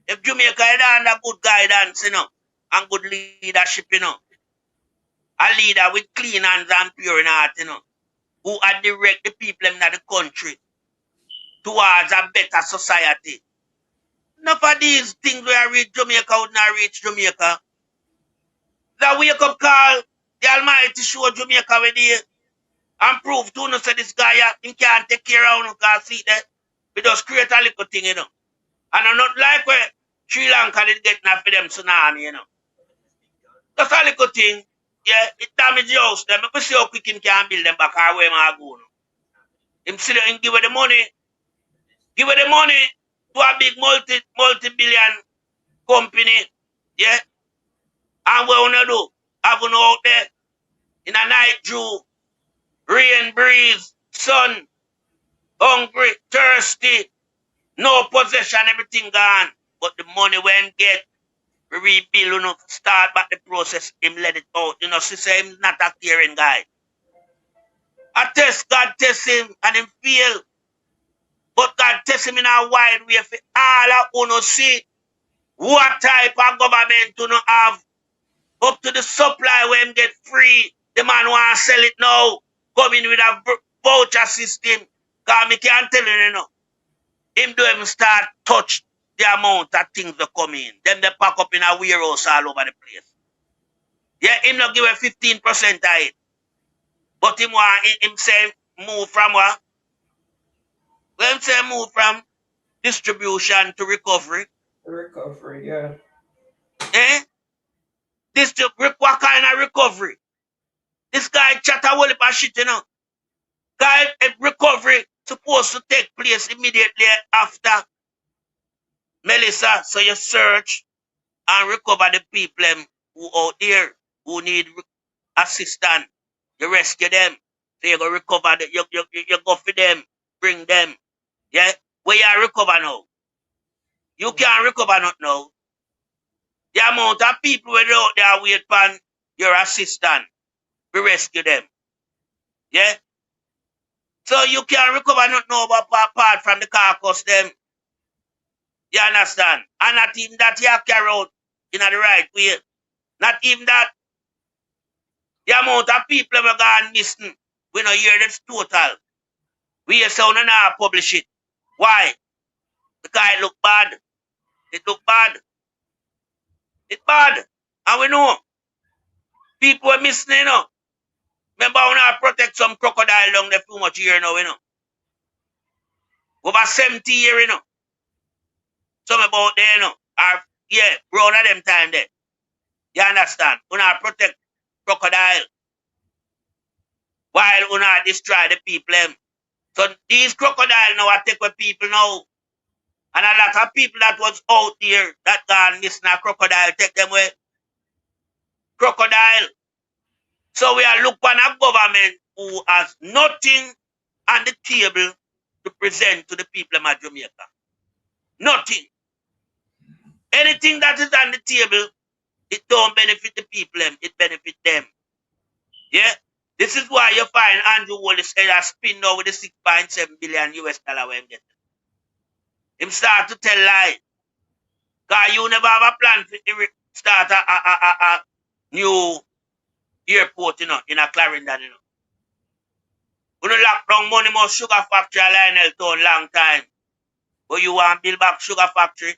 Speaker 21: if Jamaica is under good guidance, you know, and good leadership, you know, a leader with clean hands and pure in heart, you know, who direct the people in the country towards a better society. Enough of these things where I reach Jamaica would not reach Jamaica. The wake up call, the Almighty show Jamaica with you and prove to us that this guy he can't take care of us because see that we just create a little thing, you know. And I'm not like where Sri Lanka did get enough for them tsunami, you know. That's a little thing. Yeah, it damage the house them. We see how quick him can build them back or where I go. Him sit there and give her the money. Give her the money to a big multi-billion company. Yeah. And what we do? Have you out there in a night dew, rain, breeze, sun, hungry, thirsty, no possession, everything gone. But the money when get, we rebuild, you know, start back the process, him let it out. You know, she say him not a caring guy. I test God, test him, and him fail. But God test him in a wide way for all of you know see what type of government you know have. Up to the supply when him get free. The man want to sell it now. Come in with a voucher system. Because me can't tell you, know. Him do even start touch the amount of things that come in. Them they pack up in a warehouse all over the place. Yeah, him not give a 15% of it. But him want him say move from what? When him say move from distribution to recovery.
Speaker 4: Recovery, yeah.
Speaker 21: Eh? What kind of recovery? This guy chat a whole heap of shit, you know. Guy, recovery supposed to take place immediately after Melissa. So you search and recover the people who out there who need assistance. You rescue them. So you go recover them. You go for them. Bring them. Yeah? Where you recover now? You can't recover not now. The amount of people who out there wait for your assistance. We rescue them. Yeah? So you can't recover not know about apart from the carcass them. You understand? And not even that you carry out in the right way. Not even that. The amount of people who gone missing, we don't hear this total. We hear sound and not publish it. Why? Because it look bad. It look bad. It's bad. And we know. People are missing, you know. Remember when I protect some crocodile down there too much year now, you know. Over 70 years, you know. Some about there, you know. Or, yeah, around at them time there. You understand? When I protect crocodile. While when I destroy the people, So these crocodiles now are take with people now. And a lot of people that was out there that gone missing a crocodile, take them away. Crocodile. So we are looking at a government who has nothing on the table to present to the people of Jamaica. Nothing. Anything that is on the table, it don't benefit the people, it benefit them. Yeah? This is why you find Andrew Wallace a spin now with the $6.7 billion US where him get. Him start to tell lie. Because you never have a plan to start a new airport, you know, in a Clarendon, you know. We don't lock down money more sugar factory at Lionel Town long time. But you want to build back sugar factory?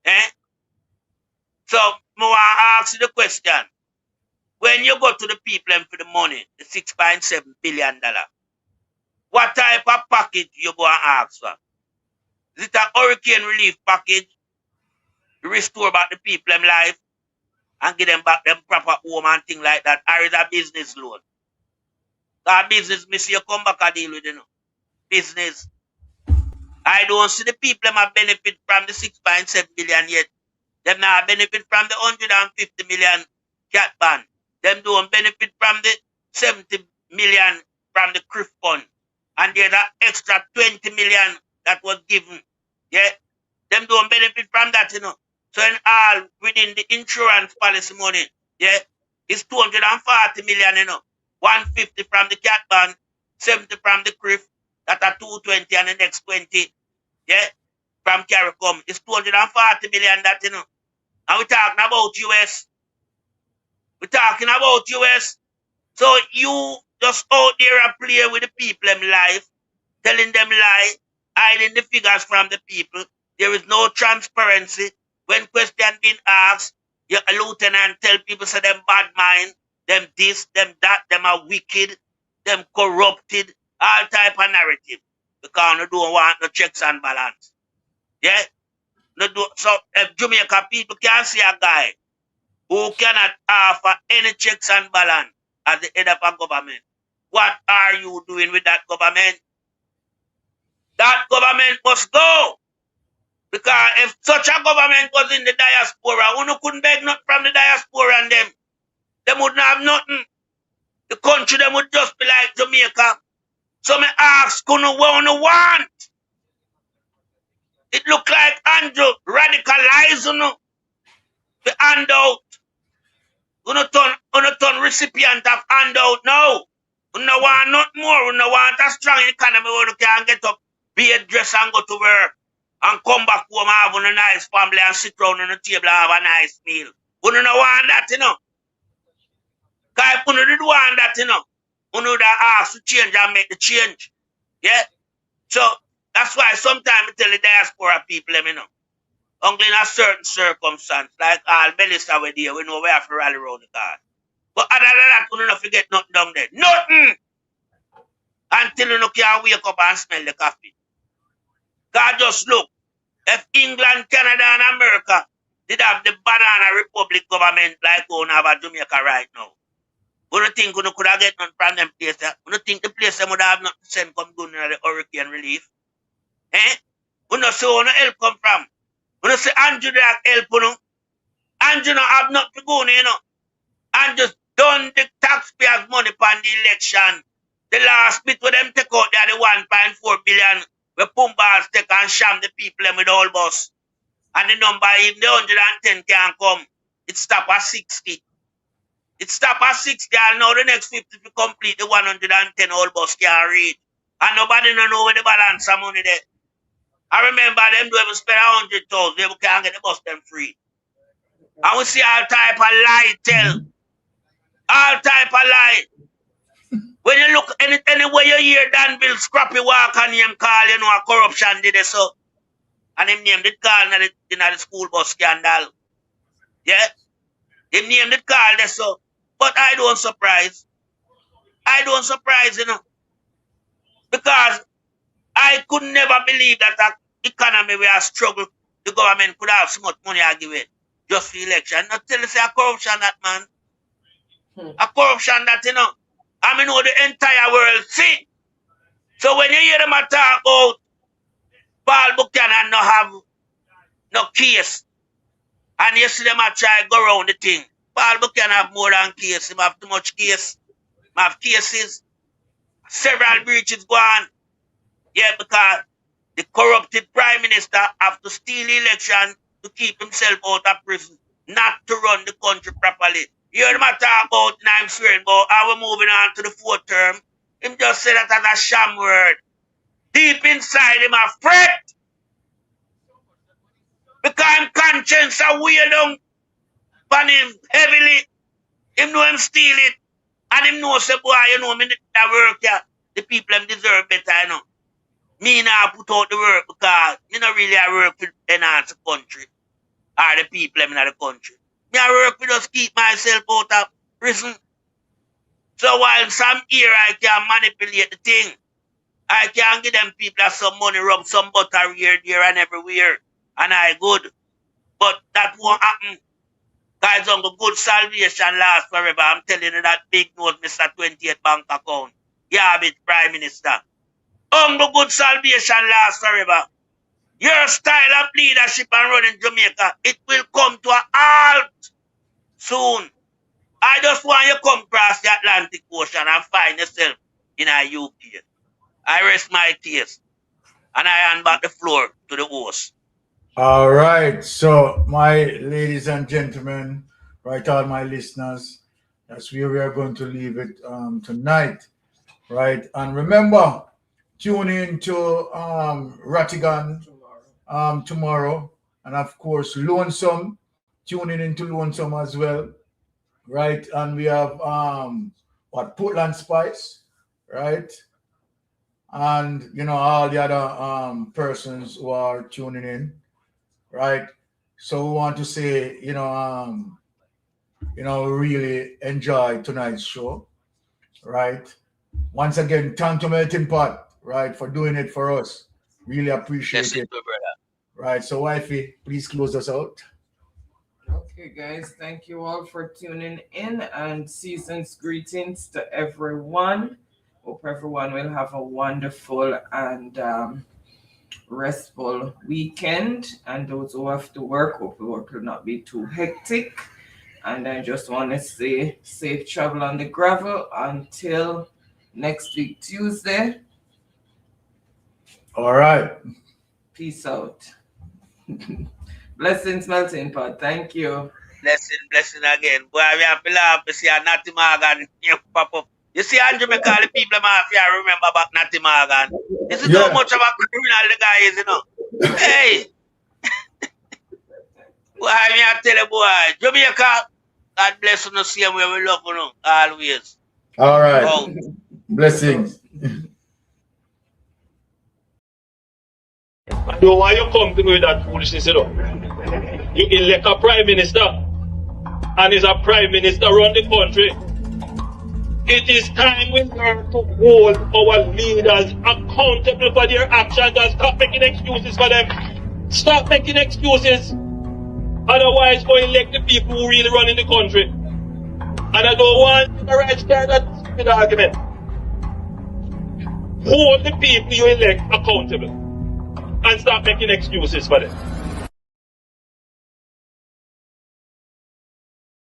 Speaker 21: Eh? So, I want to ask you the question. When you go to the people and for the money, the $6.7 billion, what type of package you go and ask for? Is it a hurricane relief package to restore back the people in life and give them back them proper home and things like that? Or is it a business loan? That business, miss you come back and deal with, you know. Business. I don't see the people that benefit from the 6.7 billion yet. Them not benefit from the 150 million cat ban. Them don't benefit from the 70 million from the CRIF fund. And there's an extra 20 million that was given. Yeah. Them don't benefit from that, you know. So in all within the insurance policy money, yeah, it's 240 million, you know. 150 from the cat ban, 70 from the CRIF, that are 220 and the next 20, yeah, from CARICOM. It's 240 million that, you know. And we're talking about US. We're talking about US. So you just out there and play with the people in life, telling them lie, hiding the figures from the people. There is no transparency. When question been asked, your lieutenant tell people say them bad mind, them this, them that, them are wicked, them corrupted, all type of narrative. Because you don't want no checks and balance. Yeah? So if Jamaica people can see a guy who cannot offer any checks and balance as the head of a government, what are you doing with that government? That government must go. Because if such a government was in the diaspora, you couldn't beg nothing from the diaspora and them wouldn't have nothing. The country them would just be like Jamaica. So me ask, what you want? It look like Andrew radicalized, you know, the handout. You turn recipient of handout now. You don't want nothing more. You don't want a strong economy where you can get up, be a dress and go to work and come back home and have a nice family and sit down on the table and have a nice meal. You don't want that, you know. Because if you don't want that, you know, you know that ask to change and make the change. Yeah? So, that's why sometimes I tell the diaspora people, you know, only in a certain circumstance, like all bellies over there, we know we have to rally around the car. But other than that, you don't forget nothing down there. Nothing! Until you can wake up and smell the coffee. God just look, if England, Canada, and America did have the banana republic government like we have a Jamaica right now, you don't think you could have get nothing from them places? You don't think the place would have nothing to send come down in the hurricane relief? Eh? You don't see where no help come from. You don't see Andrew that help, you know. Andrew don't have nothing to go, you know. And just done the taxpayers' money upon the election. The last bit where them take out there, the 1.4 billion, where Pumbas take and sham the people with the whole bus. And the number, even the 110 can come, it stop at 60. It stop at 60, and now the next 50 to complete the 110 whole bus can read. And nobody don't know where the balance of money there. I remember them do even spend 100,000, they can't get the bus them free. And we see all type of lie tell. All type of lie. When you look anywhere you hear Dan Bill Scrappy walk and him call, you know, a corruption did it so. And him name did call in the school bus scandal. Yeah? Him name did call there so. But I don't surprise. I don't surprise, you know. Because I could never believe that the economy we have struggled, the government could have so much money I give it just for election. Not tell us a corruption that, man. A corruption that, you know, I mean, know the entire world see. So when you hear them talk about Paul Buchanan no have no case, and you see them try to go around the thing, Paul Buchanan have more than case. He have too much case. He have cases. Several breaches go on. Yeah, because the corrupted prime minister have to steal the election to keep himself out of prison, not to run the country properly. You heard him talk about, and I'm swearing about how we're moving on to the fourth term. Him just said that as a sham word. Deep inside him a fret. Because him conscience a weigh down on him heavily. Him know him steal it. And him know say, boy, you know, me that work here. The people them deserve better, you know. Me now put out the work because me not really I work to enhance the country. Or the people them in the country. Me I work to just keep myself out of prison. So while some here I can manipulate the thing, I can give them people some money, rub some butter here, there, and everywhere. And I good. But that won't happen. Because on the good salvation lasts forever. I'm telling you that big note, Mr. 28 bank account. Yeah, bit Prime Minister. On the good salvation lasts forever. Your style of leadership and running Jamaica, it will come to a halt soon. I just want you to come across the Atlantic Ocean and find yourself in a UK. I rest my case. And I hand back the floor to the host.
Speaker 5: All right. So, my ladies and gentlemen, right, all my listeners, that's where we are going to leave it tonight. Right. And remember, tune in to Rattigan tomorrow. And of course, Lonesome. Tune in into Lonesome as well. Right. And we have Portland Spice, right? And you know, all the other persons who are tuning in, right? So we want to say, you know, really enjoy tonight's show, right? Once again, thank you, Melting Pot, right, for doing it for us. Really appreciate it. Right. So, wifey, please close us out.
Speaker 4: Okay, guys, thank you all for tuning in, and season's greetings to everyone. Hope everyone will have a wonderful and restful weekend. And those who have to work, hope the work will not be too hectic. And I just want to say safe travel on the gravel until next week, Tuesday.
Speaker 5: All right.
Speaker 4: Peace out. Blessings, Melting Pot. Thank you.
Speaker 21: Blessing again. Boy, we have to laugh to see a Natty Morgan pop up. You see, Andrew McCall, people mafia remember about Natty Morgan. This is how much of a criminal the guy is, you know. Hey! Boy, I tell you, boy, Jamaica, God bless you, the same way we love you, always.
Speaker 5: All right. Blessings.
Speaker 11: I don't want you to come to me with that foolishness, you know. You elect a prime minister, and is a prime minister run the country. It is time we learn to hold our leaders accountable for their actions and stop making excuses for them. Stop making excuses. Otherwise, go elect the people who really run in the country. And I don't want the right start that stupid argument. Hold the people you elect accountable and stop making excuses for them.